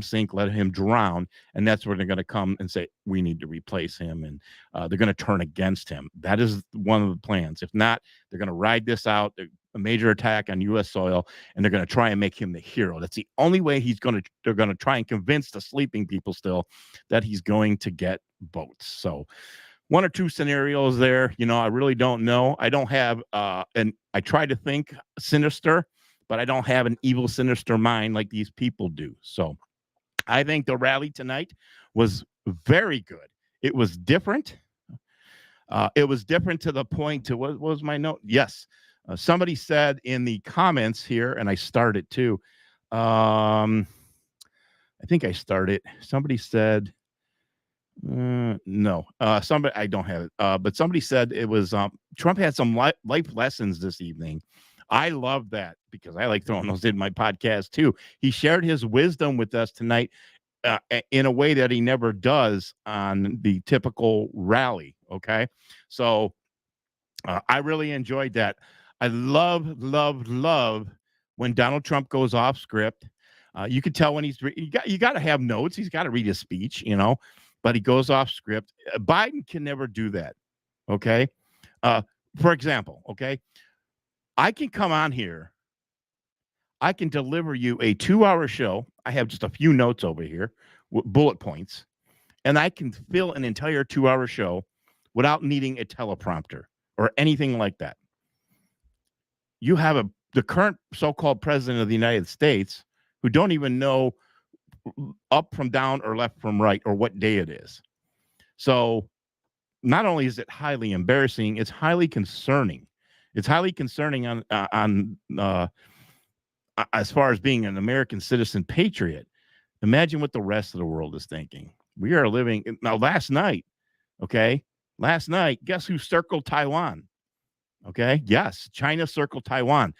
sink, let him drown. And that's where they're going to come and say, we need to replace him. And they're going to turn against him. That is one of the plans. If not, they're going to ride this out, a major attack on U.S. soil, and they're going to try and make him the hero. That's the only way they're going to try and convince the sleeping people still that he's going to get votes. So one or two scenarios there, I really don't know. I don't have, and I try to think sinister, but I don't have an evil, sinister mind like these people do. So I think the rally tonight was very good. It was different. It was different to the point to what was my note? Yes. Somebody said in the comments here, and I started too. I think I started. Somebody said, no, somebody, I don't have it. But somebody said it was, Trump had some life lessons this evening. I love that because I like throwing those in my podcast too. He shared his wisdom with us tonight in a way that he never does on the typical rally. Okay. So I really enjoyed that. I love when Donald Trump goes off script. You can tell when you got to have notes. He's got to read his speech, but he goes off script. Biden can never do that. Okay. For example, okay, I can come on here. I can deliver you a 2-hour show. I have just a few notes over here, bullet points, and I can fill an entire 2-hour show without needing a teleprompter or anything like that. You have the current so-called president of the United States who don't even know up from down or left from right or what day it is. So not only is it highly embarrassing, it's highly concerning. It's highly concerning on as far as being an American citizen patriot. Imagine what the rest of the world is thinking. We are living now. Last night, guess who circled Taiwan? Okay, yes, China circled Taiwan.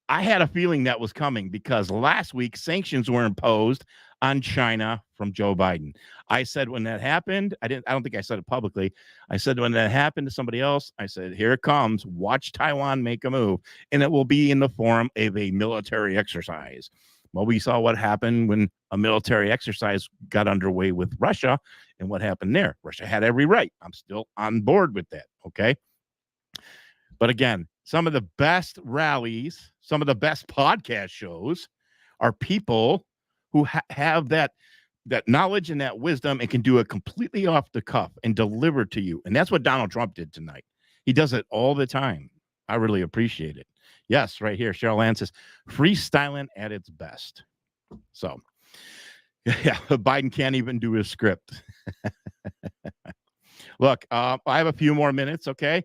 I had a feeling that was coming because last week sanctions were imposed on China from Joe Biden. I said when that happened, I don't think I said it publicly. I said when that happened to somebody else, I said, here it comes. Watch Taiwan make a move, and it will be in the form of a military exercise. Well, we saw what happened when a military exercise got underway with Russia and what happened there. Russia had every right. I'm still on board with that. Okay. But again, some of the best rallies, some of the best podcast shows are people who have that knowledge and that wisdom and can do it completely off the cuff and deliver to you. And that's what Donald Trump did tonight. He does it all the time. I really appreciate it. Yes, right here. Cheryl Ann says, freestyling at its best. So, yeah, Biden can't even do his script. Look, I have a few more minutes, okay?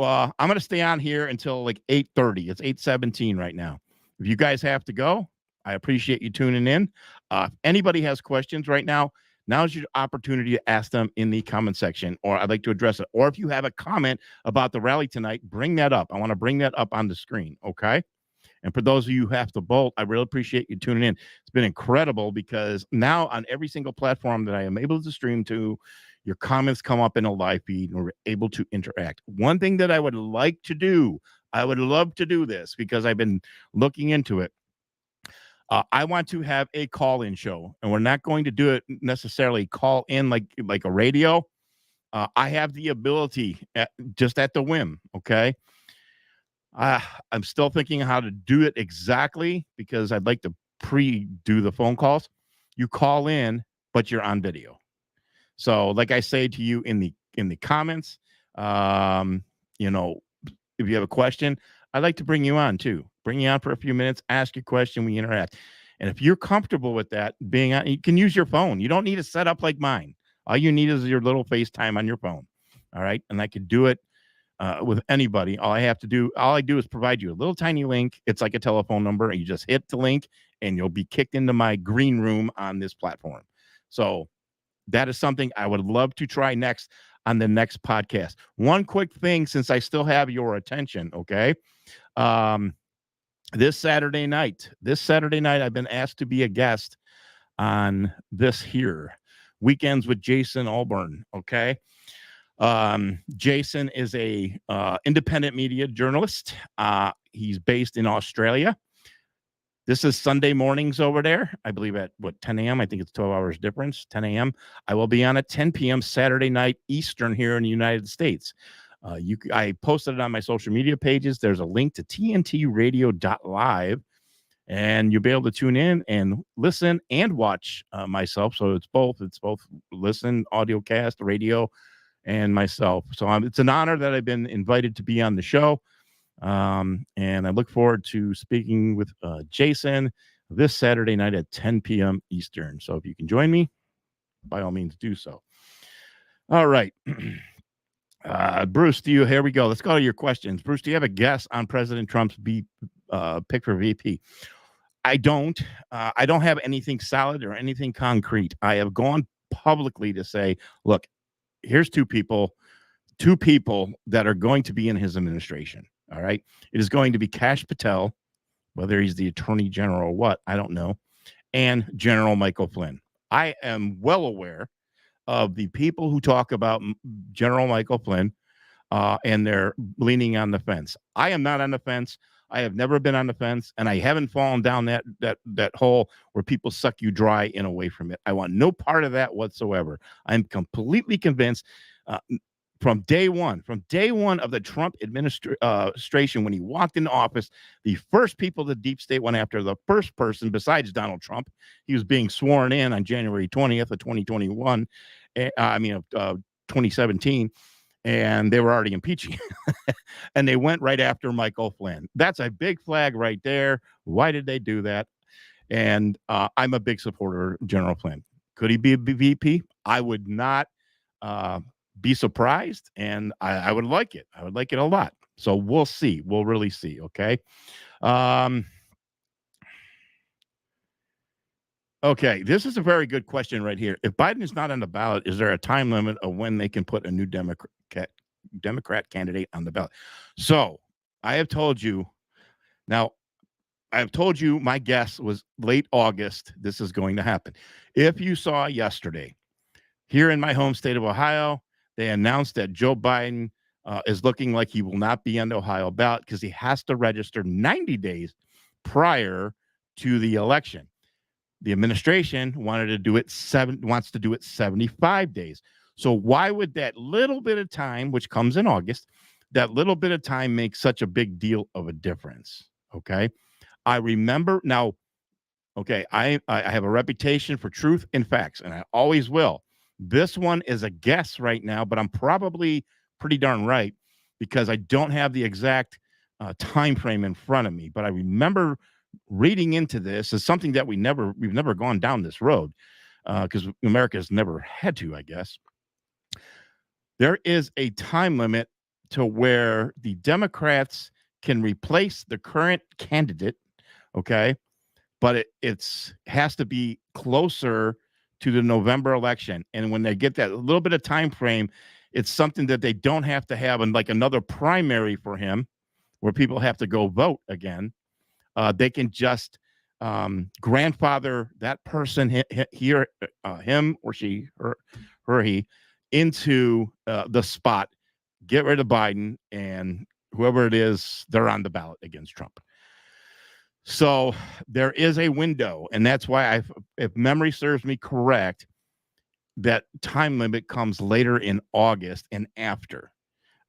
I'm going to stay on here until like 8:30. It's 8:17 right now. If you guys have to go, I appreciate you tuning in. If anybody has questions right now, now's your opportunity to ask them in the comment section, or I'd like to address it. Or if you have a comment about the rally tonight, bring that up. I want to bring that up on the screen, okay? And for those of you who have to vote, I really appreciate you tuning in. It's been incredible because now on every single platform that I am able to stream to, your comments come up in a live feed and we're able to interact. One thing that I would like to do, I would love to do this because I've been looking into it. I want to have a call-in show, and we're not going to do it necessarily call in like a radio. I have the ability just at the whim. Okay. I'm still thinking how to do it exactly because I'd like to do the phone calls. You call in, but you're on video. So like I say to you in the comments, you know, if you have a question, I'd like to bring you on too. Bring you on for a few minutes, ask your question, we interact. And if you're comfortable with that being on, you can use your phone. You don't need a setup like mine. All you need is your little FaceTime on your phone. All right. And I could do it with anybody. All I do is provide you a little tiny link. It's like a telephone number. And you just hit the link and you'll be kicked into my green room on this platform. So that is something I would love to try next on the next podcast. One quick thing, since I still have your attention. Okay. This Saturday night, I've been asked to be a guest on this here Weekends with Jason Alburn. Okay. Jason is a independent media journalist. He's based in Australia. This is Sunday mornings over there. I believe at 10 a.m. I think it's 12 hours difference, 10 a.m. I will be on at 10 p.m. Saturday night Eastern here in the United States. I posted it on my social media pages. There's a link to tntradio.live, and you'll be able to tune in and listen and watch myself. So it's both listen, audio cast, radio, and myself. So it's an honor that I've been invited to be on the show. And I look forward to speaking with Jason this Saturday night at 10 p.m. Eastern. So if you can join me, by all means do so. All right. Bruce, here we go. Let's go to your questions. Bruce, do you have a guess on President Trump's pick for VP? I don't have anything solid or anything concrete. I have gone publicly to say, look, here's two people that are going to be in his administration. All right. It is going to be Kash Patel, whether he's the attorney general or what, I don't know, and General Michael Flynn. I am well aware of the people who talk about General Michael Flynn and they're leaning on the fence. I am not on the fence. I have never been on the fence, and I haven't fallen down that hole where people suck you dry and away from it. I want no part of that whatsoever. I'm completely convinced from day one of the Trump administration, when he walked into office, the first people the deep state went after, the first person besides Donald Trump, he was being sworn in on January 20th of 2021, 2017, and they were already impeaching. And they went right after Michael Flynn. That's a big flag right there. Why did they do that? And I'm a big supporter of General Flynn. Could he be a VP? I would not be surprised, and I would like it. I would like it a lot. So we'll see. We'll really see. Okay. Okay. This is a very good question right here. If Biden is not on the ballot, is there a time limit of when they can put a new Democrat candidate on the ballot? So I have told you my guess was late August. This is going to happen. If you saw yesterday here in my home state of Ohio, they announced that Joe Biden is looking like he will not be on the Ohio ballot because he has to register 90 days prior to the election. The administration wants to do it 75 days. So why would that little bit of time, which comes in August, that little bit of time make such a big deal of a difference? Okay. I remember now. Okay. I have a reputation for truth and facts, and I always will. This one is a guess right now, but I'm probably pretty darn right because I don't have the exact time frame in front of me. But I remember reading into this as something that we've never gone down this road because America has never had to, I guess. There is a time limit to where the Democrats can replace the current candidate, okay? But it has to be closer to the November election. And when they get that little bit of time frame, it's something that they don't have to have in like another primary for him where people have to go vote again. they can just grandfather that person him or she, her, he, into the spot, get rid of Biden, and whoever it is, they're on the ballot against Trump. So there is a window, and that's why if memory serves me correct, that time limit comes later in August and after.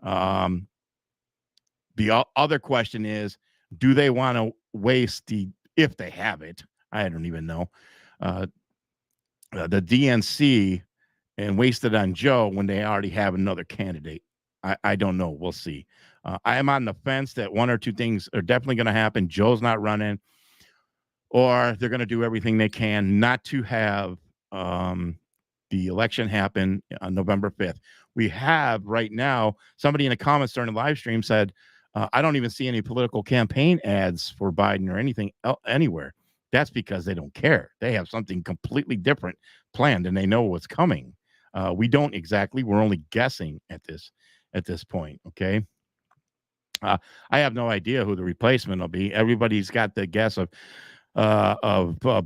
The other question is, do they want to waste if they have it, I don't even know, the DNC and waste it on Joe when they already have another candidate? I don't know. We'll see. I am on the fence that one or two things are definitely going to happen. Joe's not running, or they're going to do everything they can not to have the election happen on November 5th. We have right now, somebody in the comments during the live stream said, I don't even see any political campaign ads for Biden or anything anywhere. That's because they don't care. They have something completely different planned, and they know what's coming. We don't exactly. We're only guessing at this point. Okay. I have no idea who the replacement will be. Everybody's got the guess of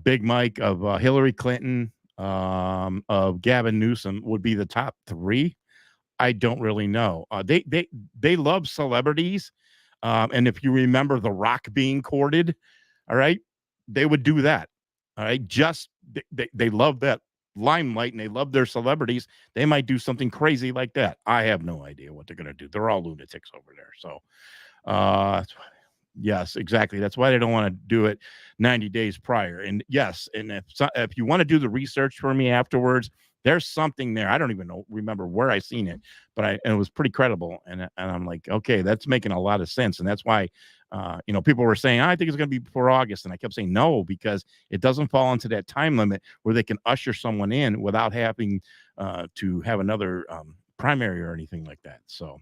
Big Mike, of Hillary Clinton, of Gavin Newsom would be the top three. I don't really know. They love celebrities. And if you remember The Rock being courted, all right, they would do that. All right. Just they love that limelight and they love their celebrities. They might do something crazy like that. I have no idea what they're going to do. They're all lunatics over there. So, yes, exactly. That's why they don't want to do it 90 days prior. And yes, and if you want to do the research for me afterwards, there's something there. I don't even remember where I seen it, but it was pretty credible. And I'm like, okay, that's making a lot of sense. And that's why, people were saying, I think it's going to be before August. And I kept saying no, because it doesn't fall into that time limit where they can usher someone in without having to have another primary or anything like that. So,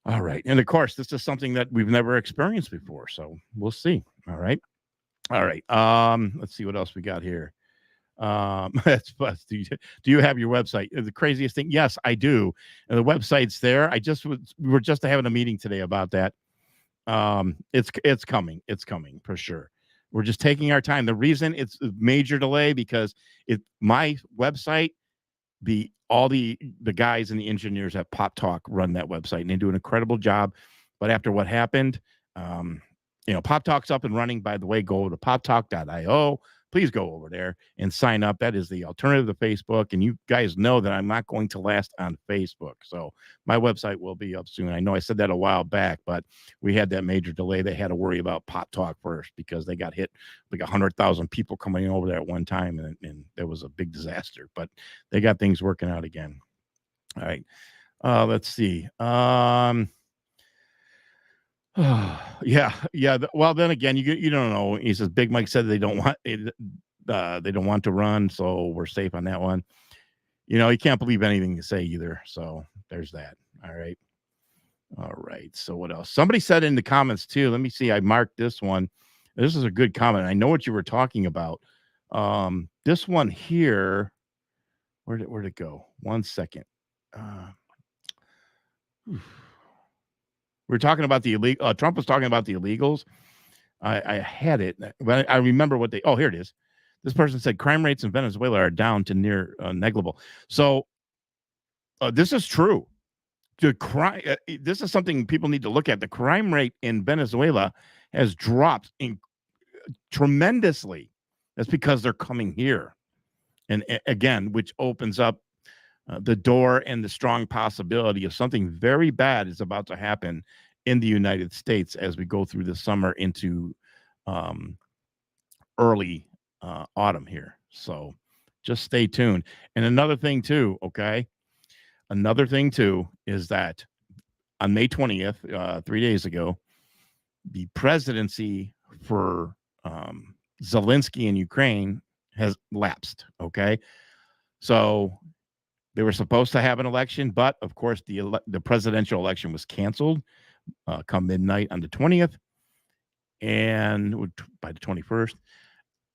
all right. And of course, this is something that we've never experienced before. So we'll see. All right. Let's see what else we got here. That's do you have your website? The craziest thing. Yes, I do. And the website's there. We were just having a meeting today about that. It's coming. It's coming for sure. We're just taking our time. The reason it's a major delay because my website, all the guys and the engineers at Pop Talk run that website, and they do an incredible job. But after what happened, Pop Talk's up and running. By the way, go to poptalk.io. Please go over there and sign up. That is the alternative to Facebook. And you guys know that I'm not going to last on Facebook. So my website will be up soon. I know I said that a while back, but we had that major delay. They had to worry about Pop Talk first because they got hit like 100,000 people coming over there at one time. And there was a big disaster, but they got things working out again. All right. Let's see. Yeah. Well, then again, you don't know. He says Big Mike said they don't want to run, so we're safe on that one. You can't believe anything you say either. So there's that. All right. So what else? Somebody said in the comments too. Let me see. I marked this one. This is a good comment. I know what you were talking about. This one here. Where'd it go? 1 second. We're talking about the illegal. Trump was talking about the illegals. I had it, but I remember what here it is. This person said crime rates in Venezuela are down to near negligible. So this is true. This is something people need to look at. The crime rate in Venezuela has dropped tremendously. That's because they're coming here, and again, which opens up the door and the strong possibility of something very bad is about to happen in the United States as we go through the summer into early autumn here. So just stay tuned. And another thing too, is that on May 20th, 3 days ago, the presidency for Zelensky in Ukraine has lapsed. Okay. So they were supposed to have an election, but of course the presidential election was canceled come midnight on the 20th and by the 21st.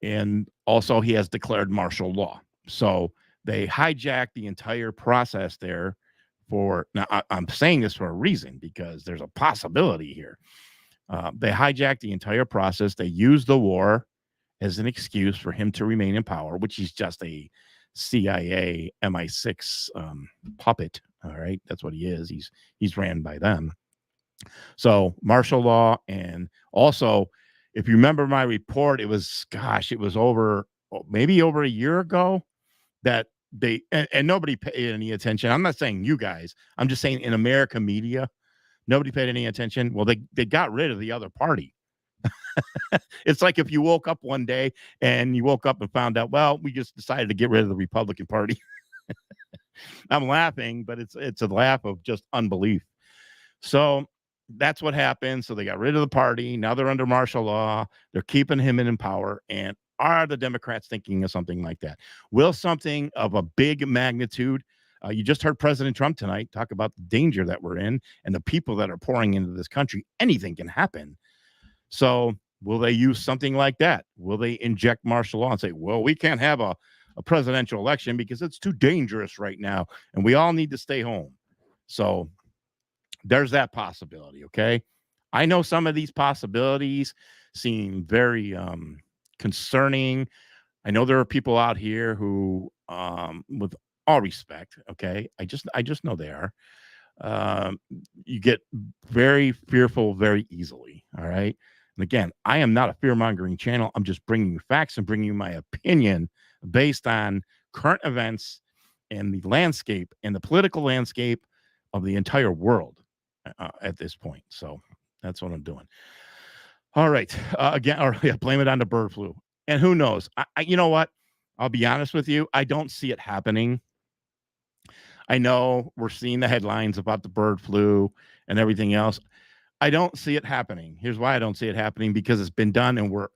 And also he has declared martial law. So they hijacked the entire process there now I'm saying this for a reason because there's a possibility here. They hijacked the entire process. They used the war as an excuse for him to remain in power, which is just a CIA MI6 puppet. All right, that's what he is. He's ran by them. So martial law, and also, if you remember my report, it was maybe over a year ago that they and nobody paid any attention. I'm not saying you guys. I'm just saying in American media, nobody paid any attention. Well, they got rid of the other party. It's like if you woke up one day and you woke up and found out, well, we just decided to get rid of the Republican Party. I'm laughing, but it's a laugh of just unbelief. So that's what happened. So they got rid of the party. Now they're under martial law. They're keeping him in power. And are the Democrats thinking of something like that? Will something of a big magnitude? You just heard President Trump tonight talk about the danger that we're in and the people that are pouring into this country. Anything can happen. So will they use something like that? Will they inject martial law and say, well, we can't have a presidential election because it's too dangerous right now and we all need to stay home? So there's that possibility, okay? I know some of these possibilities seem very concerning. I know there are people out here who, with all respect, okay, I just know they are. You get very fearful very easily, all right? And again, I am not a fear-mongering channel. I'm just bringing you facts and bringing you my opinion based on current events and the landscape and the political landscape of the entire world at this point. So that's what I'm doing. All right. Blame it on the bird flu. And who knows? You know what? I'll be honest with you. I don't see it happening. I know we're seeing the headlines about the bird flu and everything else. I don't see it happening. Here's why I don't see it happening, because it's been done and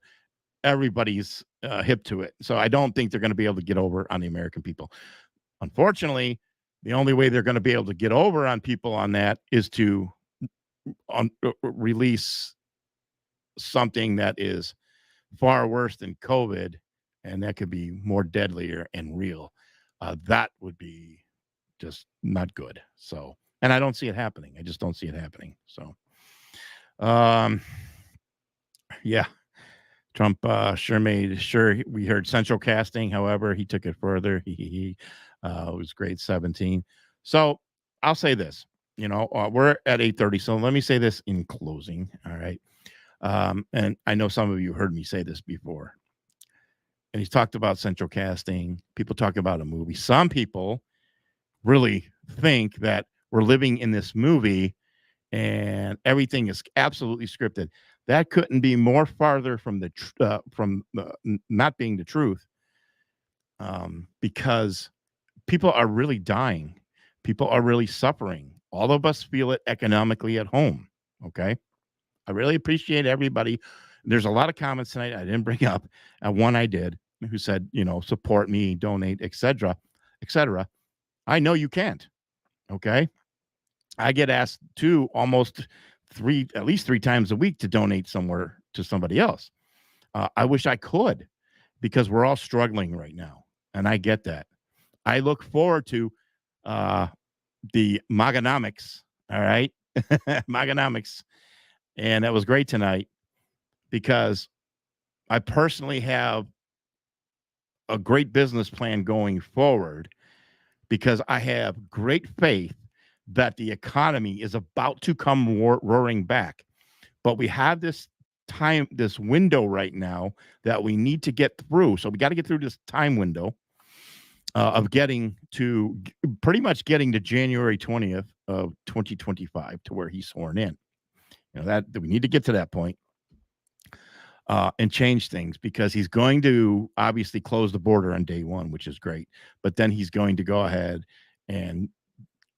everybody's hip to it. So I don't think they're going to be able to get over on the American people. Unfortunately, the only way they're going to be able to get over on people on that is to release something that is far worse than COVID, and that could be more deadlier and real. That would be just not good. So, and I don't see it happening. I just don't see it happening. So, yeah, Trump sure made sure we heard central casting. However, he took it further. It was grade 17. So I'll say this, we're at 8:30. So let me say this in closing. All right. And I know some of you heard me say this before. And he's talked about central casting. People talk about a movie. Some people really think that we're living in this movie and everything is absolutely scripted. That couldn't be more farther from not being the truth, because people are really dying. People are really suffering. All of us feel it economically at home. Okay. I really appreciate everybody. There's a lot of comments tonight I didn't bring up. One I did, who said, support me, donate, etc., etc. I know you can't. Okay. I get asked at least three times a week to donate somewhere to somebody else. I wish I could, because we're all struggling right now. And I get that. I look forward to the Maganomics. All right. Maganomics. And that was great tonight, because I personally have a great business plan going forward, because I have great faith that the economy is about to come roaring back. But we have this window right now that we need to get through. So we got to get through this time window of pretty much getting to January 20th of 2025 to where he's sworn in. That we need to get to that point and change things, because he's going to obviously close the border on day one, which is great. But then he's going to go ahead and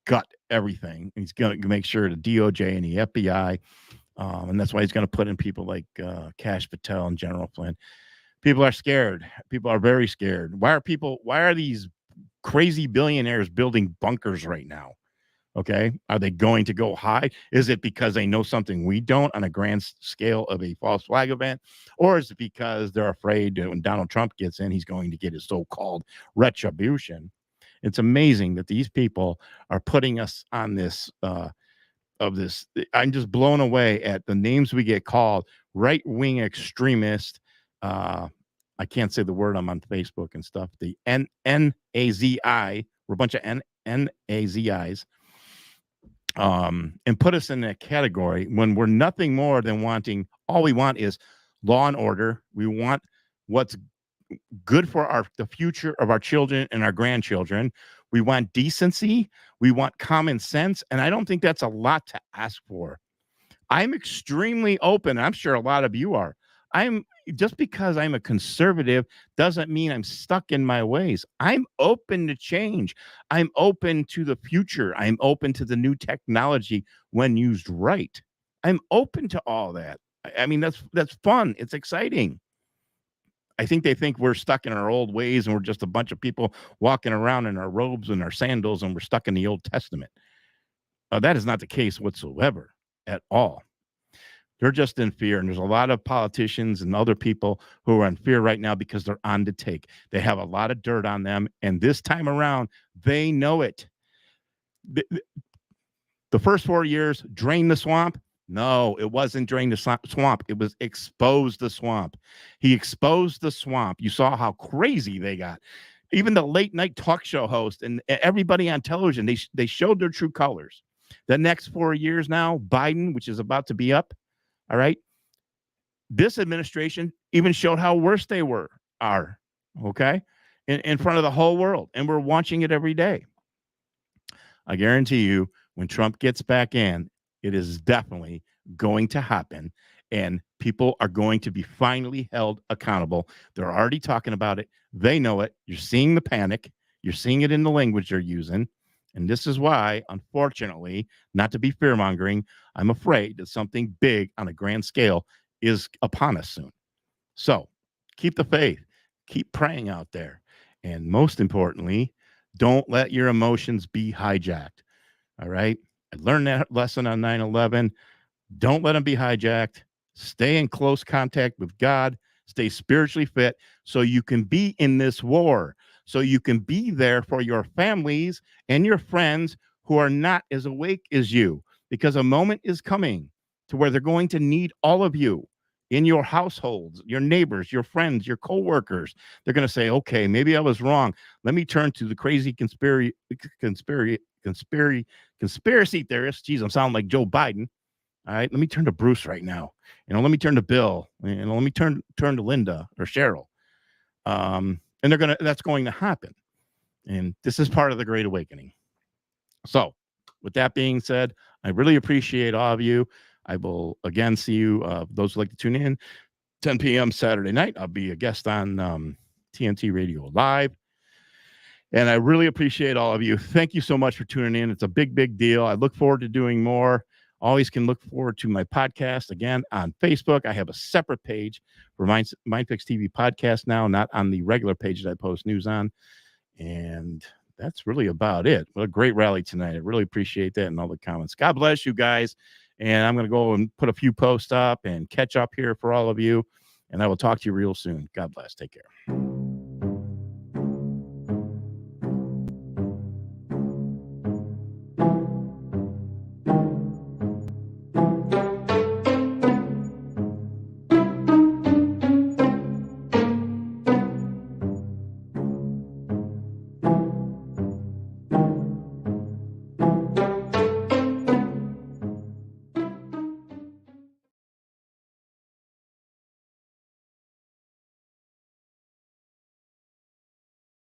gut everything. He's going to make sure the DOJ and the FBI, and that's why he's going to put in people like Kash Patel and General Flynn. People are scared. People are very scared. Why are these crazy billionaires building bunkers right now? Okay. Are they going to go high? Is it because they know something we don't on a grand scale of a false flag event? Or is it because they're afraid that when Donald Trump gets in, he's going to get his so-called retribution? It's amazing that these people are putting us on this of this. I'm just blown away at the names we get called. Right-wing extremist. I can't say the word. I'm on Facebook and stuff. The N-A-Z-I. We're a bunch of N-A-Z-Is. And put us in that category when we're nothing more than wanting, all we want is law and order. We want what's good for the future of our children and our grandchildren. We want decency. We want common sense. And I don't think that's a lot to ask for. I'm extremely open. I'm sure a lot of you are. Just because I'm a conservative doesn't mean I'm stuck in my ways. I'm open to change. I'm open to the future. I'm open to the new technology when used right. I'm open to all that. I mean, that's fun. It's exciting. I think they think we're stuck in our old ways and we're just a bunch of people walking around in our robes and our sandals and we're stuck in the Old Testament. That is not the case whatsoever at all. They're just in fear. And there's a lot of politicians and other people who are in fear right now because they're on the take. They have a lot of dirt on them. And this time around, they know it. The first 4 years, drain the swamp. No, it wasn't drain the swamp. It was expose the swamp. He exposed the swamp. You saw how crazy they got. Even the late night talk show host and everybody on television, they showed their true colors. The next 4 years now, Biden, which is about to be up, all right, this administration even showed how worse they are, okay, in front of the whole world. And we're watching it every day. I guarantee you, when Trump gets back in, it is definitely going to happen. And people are going to be finally held accountable. They're already talking about it. They know it. You're seeing the panic. You're seeing it in the language they're using. And this is why, unfortunately, not to be fear-mongering, I'm afraid that something big on a grand scale is upon us soon. So keep the faith. Keep praying out there. And most importantly, don't let your emotions be hijacked. All right? I learned that lesson on 9/11. Don't let them be hijacked. Stay in close contact with God. Stay spiritually fit so you can be in this war. So you can be there for your families and your friends who are not as awake as you, because a moment is coming to where they're going to need all of you in your households, your neighbors, your friends, your coworkers. They're going to say, okay, maybe I was wrong. Let me turn to the crazy conspiracy theorists. Geez, I'm sounding like Joe Biden. All right, let me turn to Bruce right now. Let me turn to Bill. Let me turn to Linda or Cheryl. And that's going to happen. And this is part of the Great Awakening. So with that being said, I really appreciate all of you. I will again see you, those who like to tune in, 10 p.m. Saturday night. I'll be a guest on TNT Radio Live. And I really appreciate all of you. Thank you so much for tuning in. It's a big, big deal. I look forward to doing more. Always can look forward to my podcast again on Facebook. I have a separate page for MindFix TV podcast now, not on the regular page that I post news on. And that's really about it. What a great rally tonight. I really appreciate that and all the comments. God bless you guys. And I'm going to go and put a few posts up and catch up here for all of you. And I will talk to you real soon. God bless. Take care.